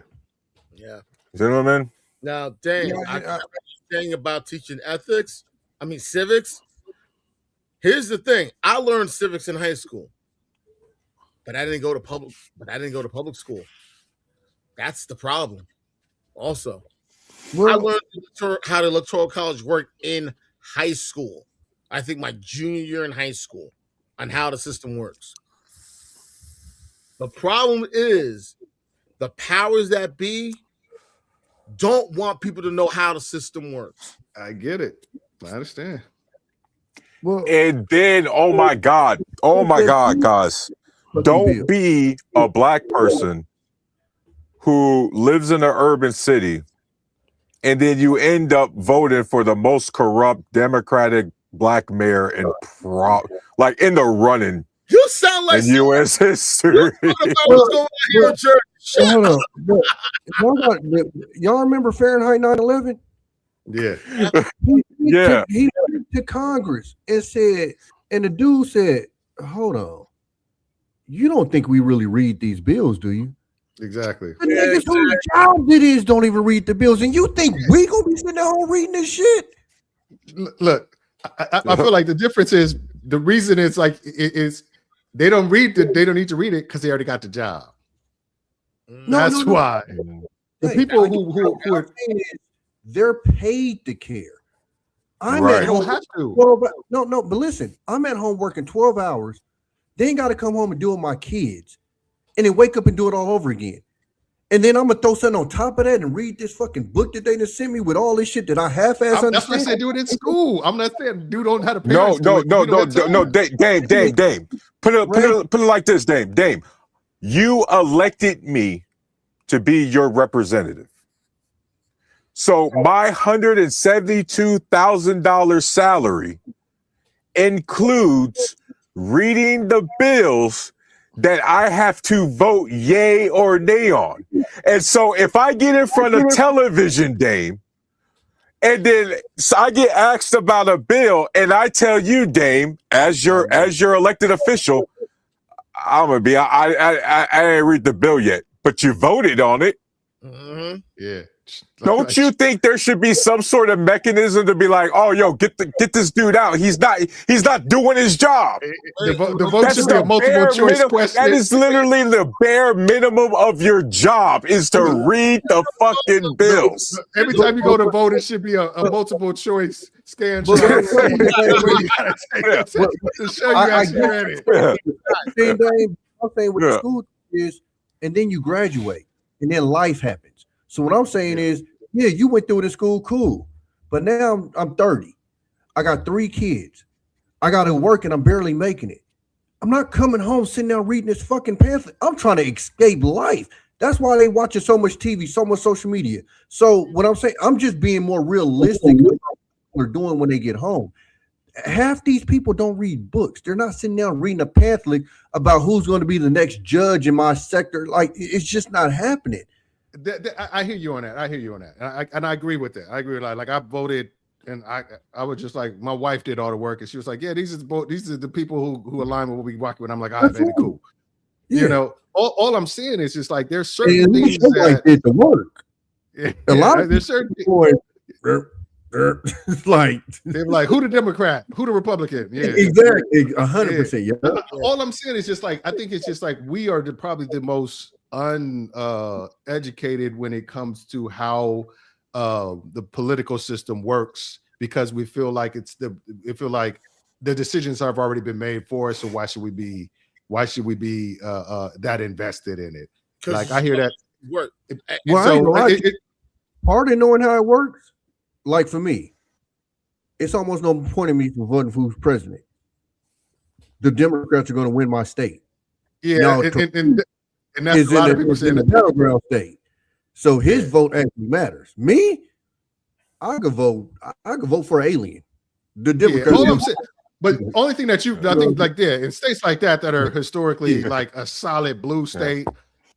Yeah. You know what I mean? Now, dang, I'm saying about teaching civics. Here's the thing. I learned civics in high school, but I didn't go to public school. That's the problem. Also, I learned how the electoral college worked in high school. I think my junior year in high school on how the system works. The problem is the powers that be don't want people to know how the system works. I get it. I understand. Well, and then, oh my God, guys, don't be a black person who lives in an urban city and then you end up voting for the most corrupt Democratic black mayor in like in the running. You sound like in U.S. history. Hold on. Y'all remember Fahrenheit 9/11? Yeah. He went to Congress and said, and the dude said, hold on. You don't think we really read these bills, do you? Exactly. The niggas whose job it is don't even read the bills, and you think we gonna be sitting at home reading this shit? Look, I feel like the difference is the reason it's like is they don't need to read it because they already got the job. That's why. The people who are they're paid to care. I'm right. at home. Don't have to. But listen, I'm at home working 12 hours. They ain't got to come home and do it with my kids, and then wake up and do it all over again. And then I'm gonna throw something on top of that and read this fucking book that they just sent me with all this shit that I half-ass understand. That's why I said do it in school. I'm not saying dude don't have to pay. No, Dame. Put it like this, Dame. You elected me to be your representative. So my $172,000 salary includes reading the bills that I have to vote yay or nay on. And so if I get in front of television, Dame, and then I get asked about a bill and I tell you, Dame, as your elected official, I'm gonna be, I didn't read the bill yet, but you voted on it. Mm-hmm. Yeah. Don't you think there should be some sort of mechanism to be like, oh, yo, get this dude out. He's not doing his job. The vote should be a multiple choice question. That is literally the bare minimum of your job is to read the fucking bills. Every time you go to vote, it should be a multiple choice scan. To show you actually read it. I'm saying what the school is, and then you graduate, and then life happens. So what I'm saying is, yeah, you went through it in school, cool. But now I'm 30. I got 3 kids. I got to work and I'm barely making it. I'm not coming home sitting down reading this fucking pamphlet. I'm trying to escape life. That's why they watching so much TV, so much social media. So what I'm saying, I'm just being more realistic about what people are doing when they get home. Half these people don't read books. They're not sitting down reading a pamphlet about who's going to be the next judge in my sector. Like, it's just not happening. I hear you on that. And I agree with that. I agree. Like I voted, and I was just like, my wife did all the work, and she was like, yeah, these are the people who align with what we rock with. I'm like, all right, baby, cool. Yeah. You know, all I'm saying is just like there's certain things that did the work. Yeah, a lot of there's certain people. Like they're like, who the Democrat, who the Republican? Yeah, exactly, 100%. Yeah. All I'm saying is just like I think it's just like we are probably the most uneducated when it comes to how the political system works, because we feel like the decisions have already been made for us. So why should we be that invested in it? Like I hear that. Work. Well, part of knowing how it works, like for me, it's almost no point in me for voting for who's president. The Democrats are going to win my state. Yeah, now, and that's a lot of people saying the battleground state. So his vote actually matters. Me, I could vote for an alien. The Democrats. All I'm saying, but only thing that I think like in states like that are historically like a solid blue state.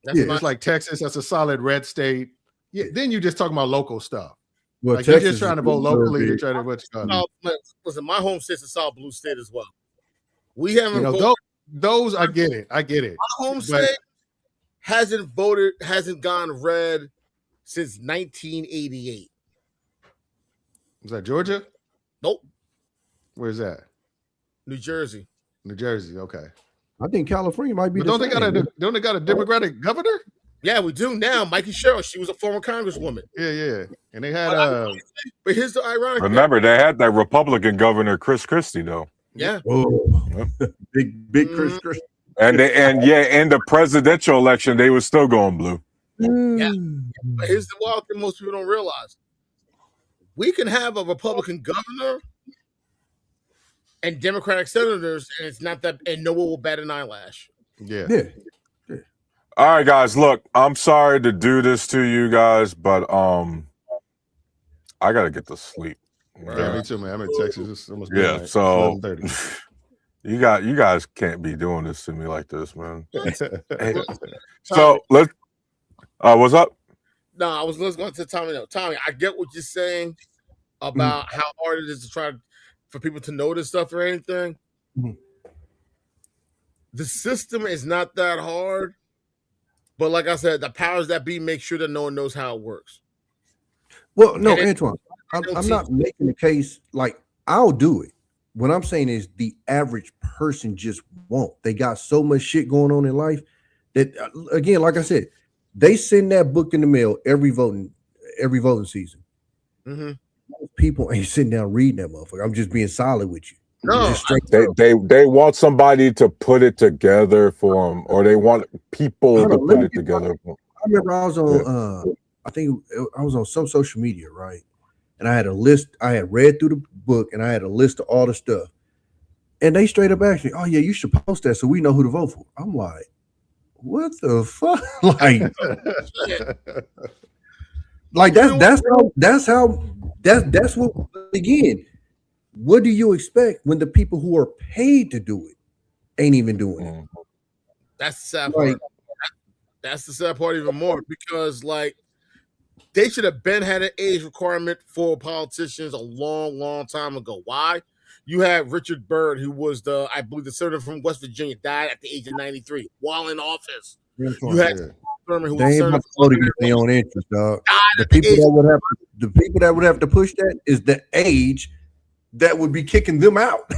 It's like Texas, that's a solid red state. Yeah, then you're just talking about local stuff. Well, like you're just trying to vote locally. You're trying to listen, my home state's a solid blue state as well. We haven't voted. Those I get it. My home state hasn't gone red since 1988. Was that Georgia? Nope. Where's that? New Jersey. Okay. I think California might be. But don't they got a Democratic governor? Yeah, we do now. Mikey Sherrill, she was a former congresswoman. Yeah. And they had but here's the ironic. Remember, they had that Republican governor Chris Christie though. Yeah. Oh, big Chris Christie. And the presidential election, they were still going blue. Yeah. But here's the wild thing most people don't realize. We can have a Republican governor and Democratic senators, and it's not that, and no one will bat an eyelash. Yeah. All right, guys. Look, I'm sorry to do this to you guys, but I gotta get to sleep. Right? Yeah, me too, man. I'm in Texas. It's almost midnight. So you guys can't be doing this to me like this, man. Hey, so let's. What's up? No, I was listening to Tommy. No, Tommy, I get what you're saying about how hard it is to try for people to know this stuff or anything. The system is not that hard, but like I said, the powers that be make sure that no one knows how it works. Well, no, Antoine, I'm not making the case like I'll do it. What I'm saying is the average person just won't. They got so much shit going on in life that, again, like I said, they send that book in the mail every voting season. Mm-hmm. People ain't sitting down reading that motherfucker. I'm just being solid with you. No, they want somebody to put it together for them, or they want people to put it together. I remember I was on, I think I was on some social media, right? And I had a list. I had read through the book, and I had a list of all the stuff. And they straight up asked me, "Oh yeah, you should post that so we know who to vote for." I'm like, "What the fuck?" Like that's what, again, what do you expect when the people who are paid to do it ain't even doing it? That's the sad part. That's the sad part even more, because like they should have had an age requirement for politicians a long time ago. Why? You had Richard Byrd, who was I believe the senator from West Virginia, died at the age of 93 while in office. You had Thurman, who was senator from their own interest, dog. The people that would have to push that is the age that would be kicking them out.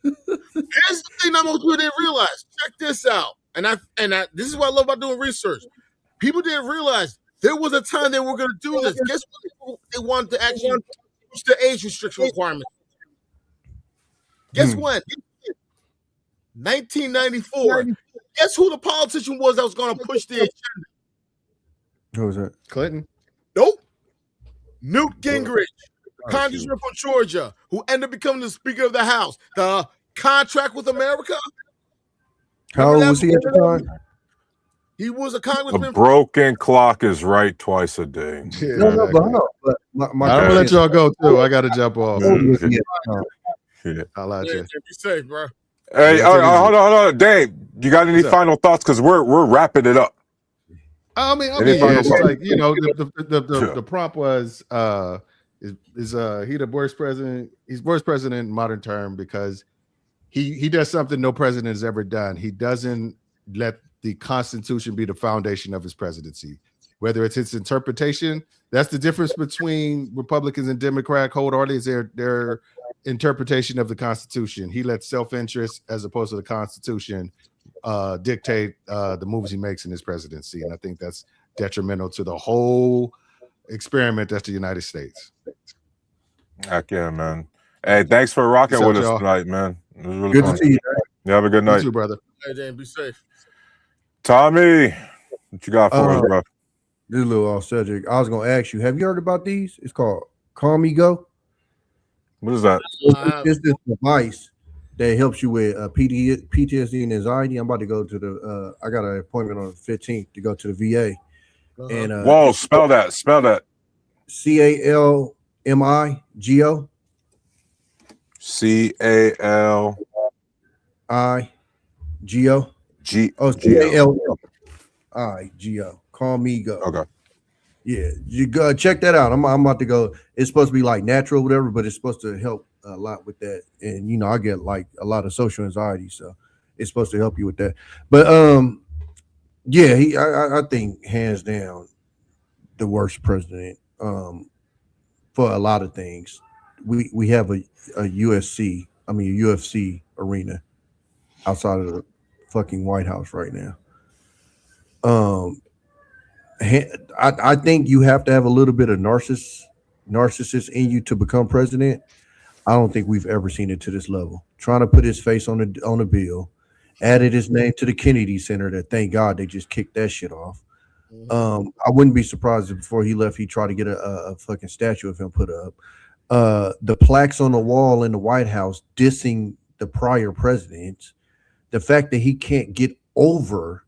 Here's the thing that most people didn't realize. Check this out. And this is what I love about doing research. People didn't realize there was a time they were going to do this. Guess what? They wanted to actually push the age restriction requirement. Guess when? 1994. Guess who the politician was that was going to push the agenda? Who was that? Clinton? Nope. Newt Gingrich, congressman from Georgia, who ended up becoming the Speaker of the House. The contract with America. How old was he at the time? He was a congressman. A broken clock is right twice a day. Yeah, but I'm gonna let y'all go too. I gotta jump off. I'll let you. Be safe, bro. Hey, hold on, Dave. You got any final thoughts? Because we're wrapping it up. I mean, it's like, you know, the prompt was is he the worst president? He's worst president in modern term because he does something no president has ever done. He doesn't let the Constitution be the foundation of his presidency. whether it's his interpretation. That's the difference between Republicans and Democrat cold audience. Their interpretation of the Constitution. He lets self-interest as opposed to the Constitution dictate the moves he makes in his presidency. And I think that's detrimental to the whole experiment that's the United States. Heck yeah, man. Hey, thanks for rocking with us tonight, man. It was really good fun. to see you. You have a good night. You too, brother. Hey, James, be safe. Tommy, what you got for us, bro? This is a little off subject. I was going to ask you, have you heard about these? It's called Call Me Go. What is that? It's this device that helps you with PTSD and anxiety. I'm about to go to the I got an appointment on the 15th to go to the VA. And whoa, spell that. CALMIGO. CALMIGO. CALMIGO. Call Me Go. Okay. Yeah, you go check that out. I'm about to go. It's supposed to be like natural, whatever, but it's supposed to help a lot with that. And you know, I get like a lot of social anxiety, so it's supposed to help you with that. But yeah, I think hands down the worst president for a lot of things. We have a UFC arena outside of the fucking White House right now. I think you have to have a little bit of narcissist in you to become president. I don't think we've ever seen it to this level. Trying to put his face on a bill, added his name to the Kennedy Center. That thank God they just kicked that shit off. I wouldn't be surprised if before he left he tried to get a fucking statue of him put up. The plaques on the wall in the White House dissing the prior presidents. The fact that he can't get over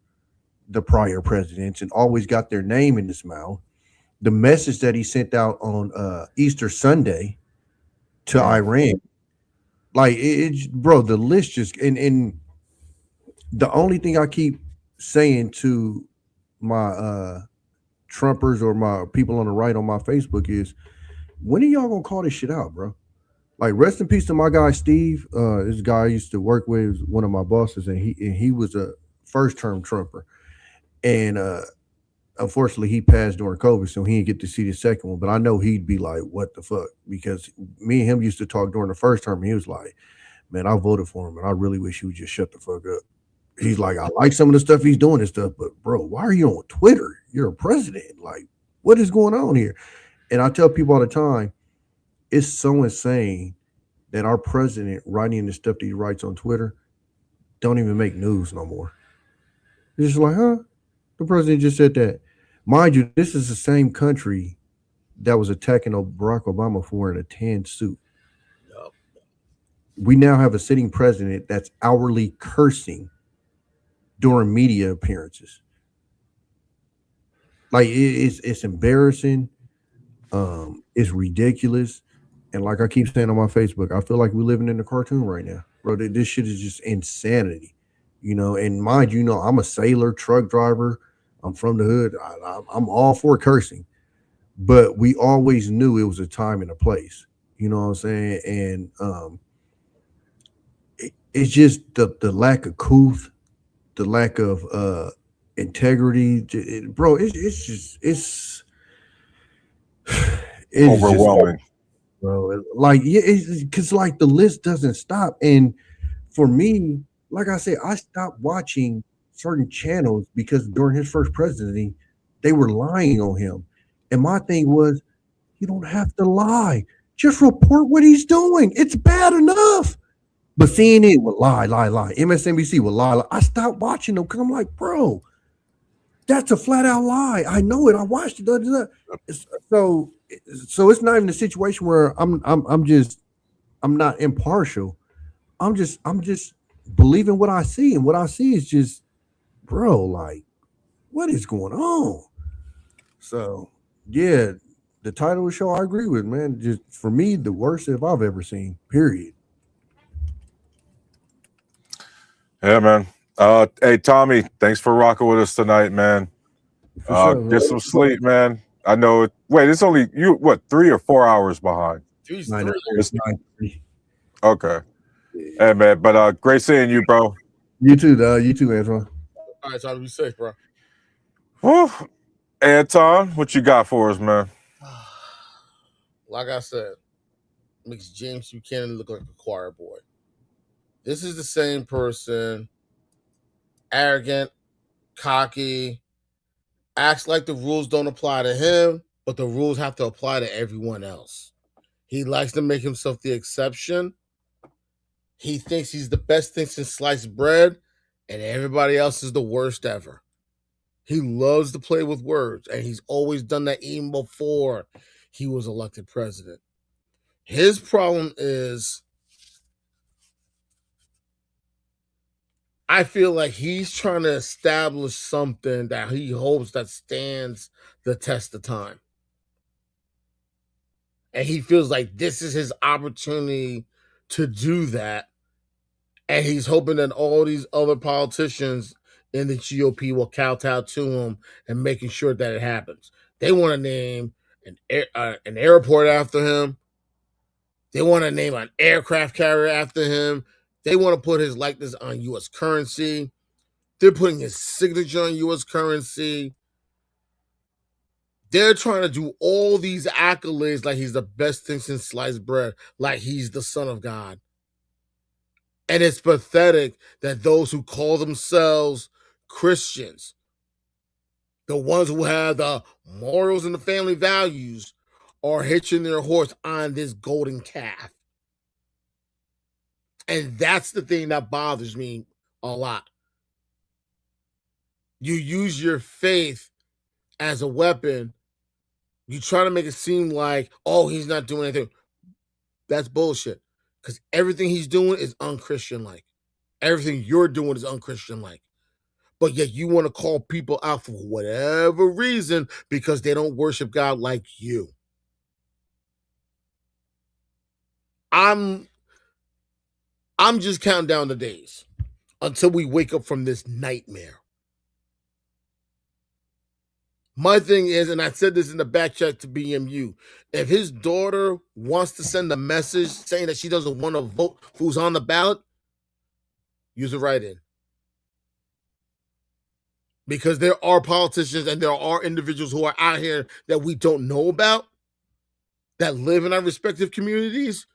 the prior presidents and always got their name in his mouth. The message that he sent out on Easter Sunday to Iran, like bro, the list just and the only thing I keep saying to my Trumpers or my people on the right on my Facebook is, when are y'all gonna call this shit out, bro? Like, rest in peace to my guy Steve. This guy I used to work with, was one of my bosses, and he was a first term Trumper. And unfortunately, he passed during COVID, so he didn't get to see the second one. But I know he'd be like, what the fuck? Because me and him used to talk during the first term, and he was like, man, I voted for him, and I really wish he would just shut the fuck up. He's like, I like some of the stuff he's doing and stuff, but bro, why are you on Twitter? You're a president. Like, what is going on here? And I tell people all the time, it's so insane that our president writing the stuff that he writes on Twitter don't even make news no more. It's just like, huh? The president just said that. Mind you, this is the same country that was attacking Barack Obama for wearing a tan suit. Yep. We now have a sitting president that's hourly cursing during media appearances. Like, it's embarrassing. It's ridiculous. And like I keep saying on my Facebook, I feel like we're living in a cartoon right now. Bro, this shit is just insanity. You know, and mind you, I'm a sailor, truck driver. I'm from the hood. I'm all for cursing. But we always knew it was a time and a place. You know what I'm saying? And it's just the lack of couth, the lack of integrity. Bro, it's overwhelming. Just, bro, like, yeah, because like the list doesn't stop. And for me, like I said, I stopped watching certain channels because during his first presidency, they were lying on him. And my thing was, you don't have to lie. Just report what he's doing. It's bad enough. But CNN would lie. MSNBC would lie. I stopped watching them because I'm like, bro, that's a flat out lie. I know it. I watched it. So it's not even a situation where I'm not impartial. I'm just believing what I see, and what I see is just, bro, like, what is going on? So yeah, the title of the show I agree with, man. Just for me, the worst if I've ever seen. Period. Yeah, man. Hey, Tommy, thanks for rocking with us tonight, man. Sure, get some sleep, man. I know it. Wait, it's only you. What, 3 or 4 hours behind? Jeez, It's 9:30. Okay. Hey, man. But great seeing you, bro. You too, Antoine. All right, try to be safe, bro. Whew. Anton, what you got for us, man? Like I said, makes James Buchanan look like a choir boy. This is the same person, arrogant, cocky, acts like the rules don't apply to him, but the rules have to apply to everyone else. He likes to make himself the exception. He thinks he's the best thing since sliced bread, and everybody else is the worst ever. He loves to play with words, and he's always done that even before he was elected president. His problem is, I feel like he's trying to establish something that he hopes that stands the test of time. And he feels like this is his opportunity to do that. And he's hoping that all these other politicians in the GOP will kowtow to him and making sure that it happens. They want to name an airport after him. They want to name an aircraft carrier after him. They want to put his likeness on U.S. currency. They're putting his signature on U.S. currency. They're trying to do all these accolades like he's the best thing since sliced bread, like he's the son of God. And it's pathetic that those who call themselves Christians, the ones who have the morals and the family values, are hitching their horse on this golden calf. And that's the thing that bothers me a lot. You use your faith as a weapon. You try to make it seem like, oh, he's not doing anything. That's bullshit. Because everything he's doing is unchristian-like. Everything you're doing is unchristian-like. But yet you want to call people out for whatever reason because they don't worship God like you. I'm just counting down the days until we wake up from this nightmare. My thing is, and I said this in the back chat to BMU, if his daughter wants to send a message saying that she doesn't want to vote for who's on the ballot, use a write-in. Because there are politicians and there are individuals who are out here that we don't know about, that live in our respective communities,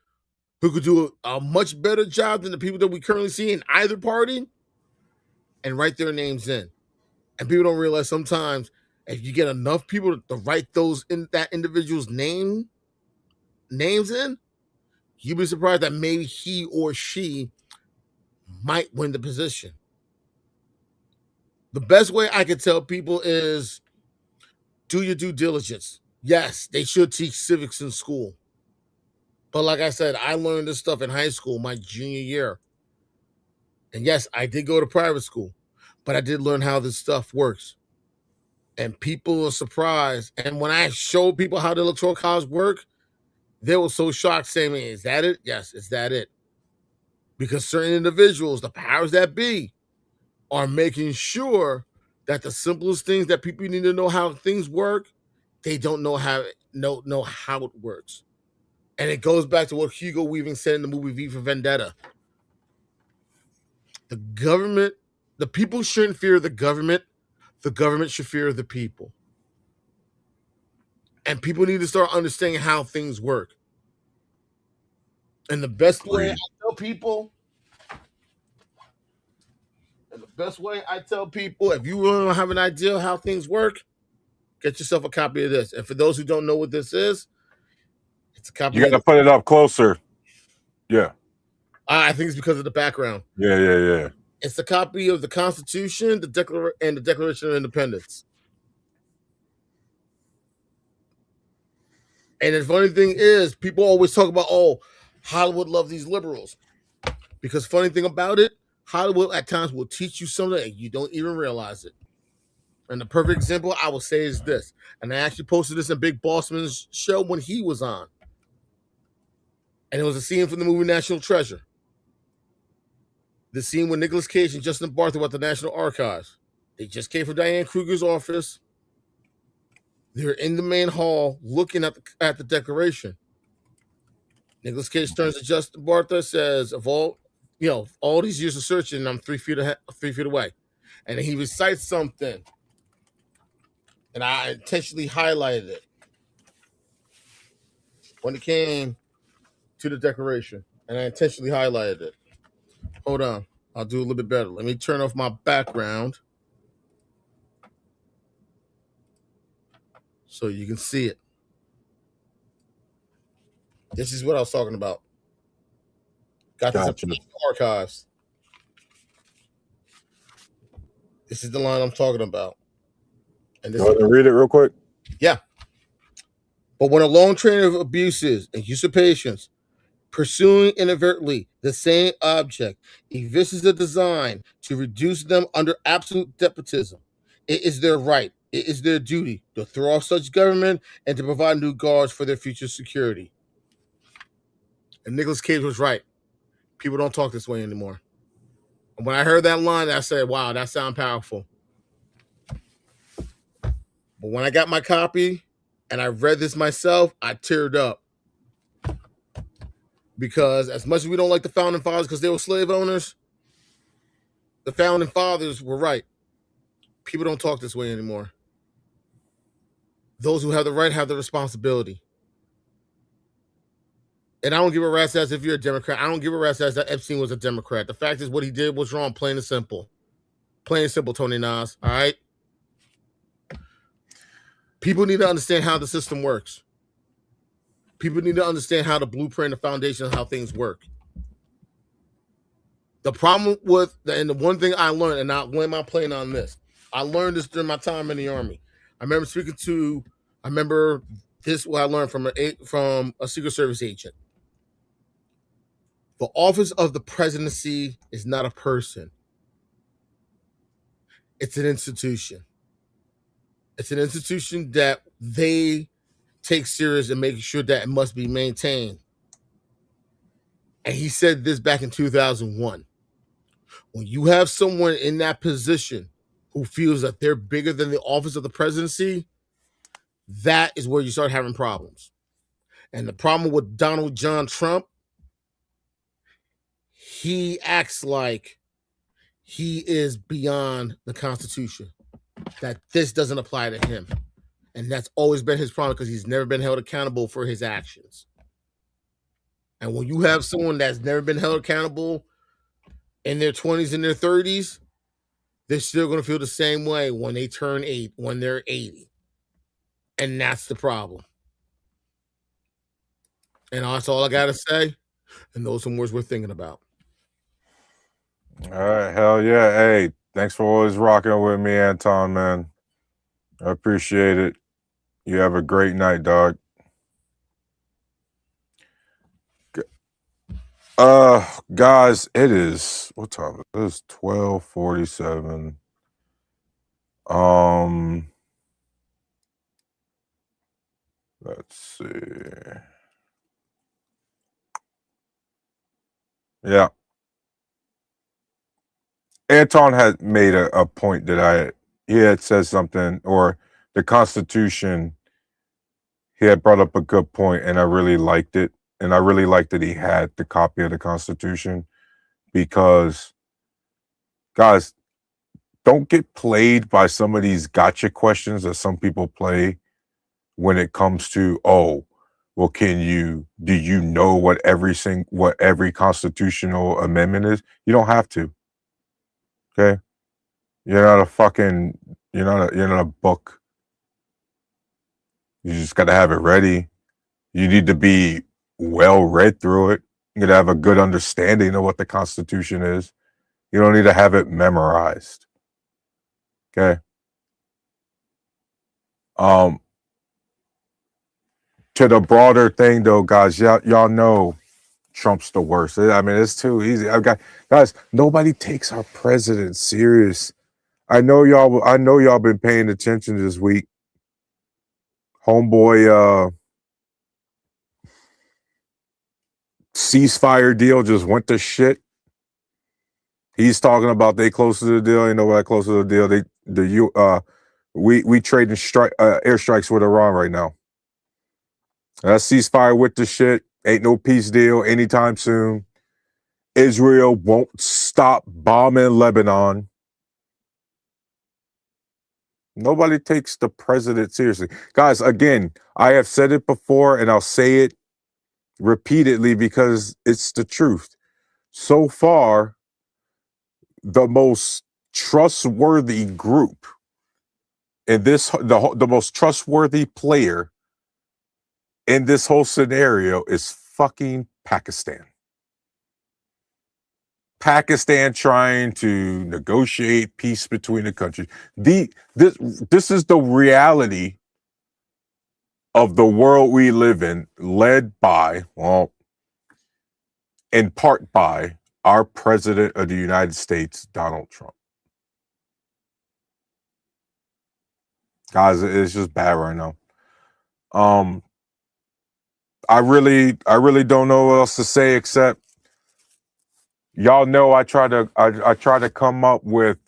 who could do a much better job than the people that we currently see in either party, and write their names in. And people don't realize sometimes if you get enough people to write those in that individual's names in, you'd be surprised that maybe he or she might win the position. The best way I can tell people is do your due diligence. Yes, they should teach civics in school. But like I said, I learned this stuff in high school my junior year. And yes, I did go to private school, but I did learn how this stuff works. And people are surprised. And when I showed people how the electoral college work, they were so shocked saying, is that it? Yes, is that it? Because certain individuals, the powers that be, are making sure that the simplest things that people need to know how things work, they don't know how it works. And it goes back to what Hugo Weaving said in the movie V for Vendetta. The government, the people shouldn't fear the government should fear the people. And people need to start understanding how things work. And the best way I tell people, if you really don't have an idea how things work, get yourself a copy of this. And for those who don't know what this is, it's a copy. You got to put it up closer. Yeah. I think it's because of the background. Yeah. It's a copy of the Constitution, and the Declaration of Independence. And the funny thing is, people always talk about, oh, Hollywood love these liberals. Because funny thing about it, Hollywood at times will teach you something and you don't even realize it. And the perfect example I will say is this. And I actually posted this in Big Bossman's show when he was on. And it was a scene from the movie National Treasure. The scene with Nicolas Cage and Justin Bartha at the National Archives. They just came from Diane Kruger's office. They're in the main hall looking at the Declaration. Nicolas Cage turns to Justin Bartha, says, of all these years of searching, I'm 3 feet away. And he recites something and I intentionally highlighted it when it came to the Declaration, and I intentionally highlighted it. Hold on, I'll do a little bit better. Let me turn off my background so you can see it. This is what I was talking about. Got this Gotcha. in archives. This is the line I'm talking about. And this Go ahead and read it real quick. Yeah. But when a long train of abuses and usurpations, pursuing inadvertently the same object, evinces a design to reduce them under absolute despotism, it is their right, it is their duty to throw off such government and to provide new guards for their future security. And Nicolas Cage was right. People don't talk this way anymore. And when I heard that line, I said, wow, that sounds powerful. But when I got my copy and I read this myself, I teared up. Because as much as we don't like the founding fathers because they were slave owners, the founding fathers were right. People don't talk this way anymore. Those who have the right have the responsibility. And I don't give a rat's ass if you're a Democrat. I don't give a rat's ass that Epstein was a Democrat. The fact is what he did was wrong, plain and simple. Plain and simple, Tony Nas, all right? People need to understand how the system works. People need to understand how the blueprint, the foundation of how things work. The problem with, and the one thing I learned, and I'll blame my plane on this, I learned this during my time in the Army. I remember this, what I learned from a Secret Service agent. The office of the presidency is not a person. It's an institution. It's an institution that they take serious and make sure that it must be maintained. And he said this back in 2001. When you have someone in that position who feels that they're bigger than the office of the presidency, that is where you start having problems. And the problem with Donald John Trump, he acts like he is beyond the Constitution, that this doesn't apply to him. And that's always been his problem because he's never been held accountable for his actions. And when you have someone that's never been held accountable in their 20s and their 30s, they're still going to feel the same way when they turn 8, when they're 80. And that's the problem. And that's all I got to say. And those are some words we're thinking about. All right, hell yeah. Hey, thanks for always rocking with me, Anton, man. I appreciate it. You have a great night, dog. Guys, it is, what time? It is 12:47. Let's see. Yeah. Anton had made a point that he had said something, or the Constitution, he had brought up a good point, and I really liked it. And I really liked that he had the copy of the Constitution, because, guys, don't get played by some of these gotcha questions that some people play when it comes to, oh, well, do you know what every constitutional amendment is? You don't have to. Okay? You're not a book. You just got to have it ready. You need to be well read through it. You got to have a good understanding of what the Constitution is. You don't need to have it memorized. Okay? To the broader thing, though, guys, y'all know Trump's the worst. I mean, it's too easy. Guys, nobody takes our president serious. I know y'all been paying attention this week. Homeboy ceasefire deal just went to shit. He's talking about they close to the deal. You know what? Close to the deal. We trading airstrikes with Iran right now. That ceasefire with the shit. Ain't no peace deal anytime soon. Israel won't stop bombing Lebanon. Nobody takes the president seriously. Guys, again, I have said it before and I'll say it repeatedly because it's the truth. So far, the most trustworthy group in this, the most trustworthy player in this whole scenario is fucking Pakistan. Pakistan trying to negotiate peace between the countries. This is the reality of the world we live in, led by, well, in part by our president of the United States, Donald Trump. Guys, it's just bad right now. I really don't know what else to say except y'all know I try to come up with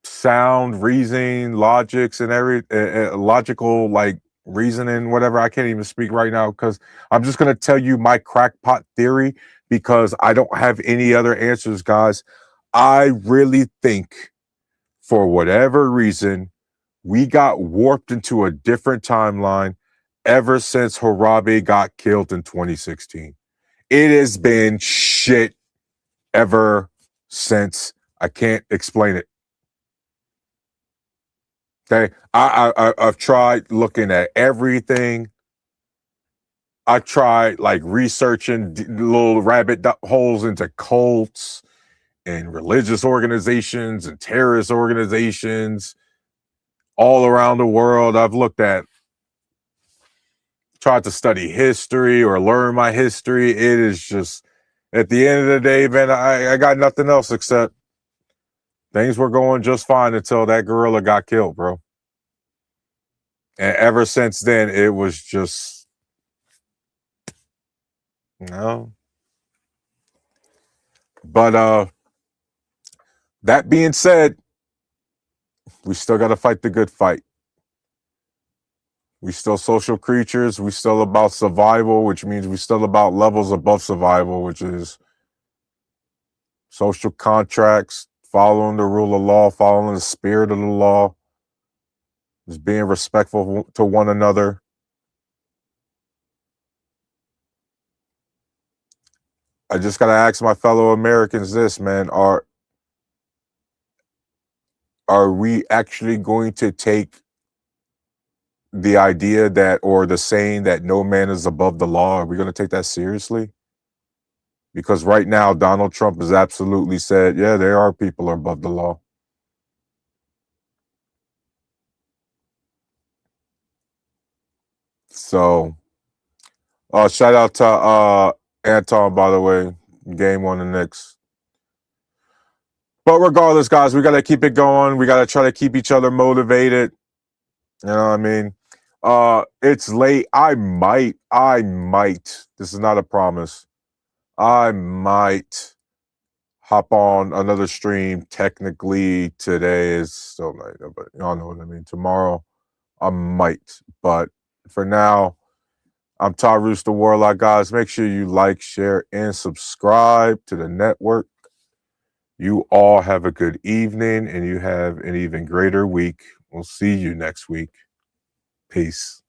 sound reasoning, logics, and every logical like reasoning, whatever. I can't even speak right now because I'm just gonna tell you my crackpot theory because I don't have any other answers, guys. I really think for whatever reason we got warped into a different timeline ever since Harabe got killed in 2016. It has been shit ever since. I can't explain it. Okay, I've tried looking at everything. I tried like researching little rabbit holes into cults and religious organizations and terrorist organizations all around the world. I've looked at, tried to study history or learn my history. It is just, at the end of the day, man, I got nothing else except things were going just fine until that gorilla got killed, bro. And ever since then, it was just, no. But that being said, we still got to fight the good fight. We still social creatures. We still about survival, which means we still about levels above survival, which is social contracts, following the rule of law, following the spirit of the law, just being respectful to one another. I just got to ask my fellow Americans this, man. Are we actually going to take the idea that, or the saying that no man is above the law, are we going to take that seriously? Because right now, Donald Trump has absolutely said, yeah, there are people above the law. So, shout out to Anton, by the way, game one the Knicks. But regardless, guys, we got to keep it going. We got to try to keep each other motivated. You know what I mean? It's late. I might, this is not a promise. I might hop on another stream. Technically, today is still night, but y'all know what I mean. Tomorrow, I might. But for now, I'm Tyrus the Warlock, guys. Make sure you like, share, and subscribe to the network. You all have a good evening, and you have an even greater week. We'll see you next week. Peace.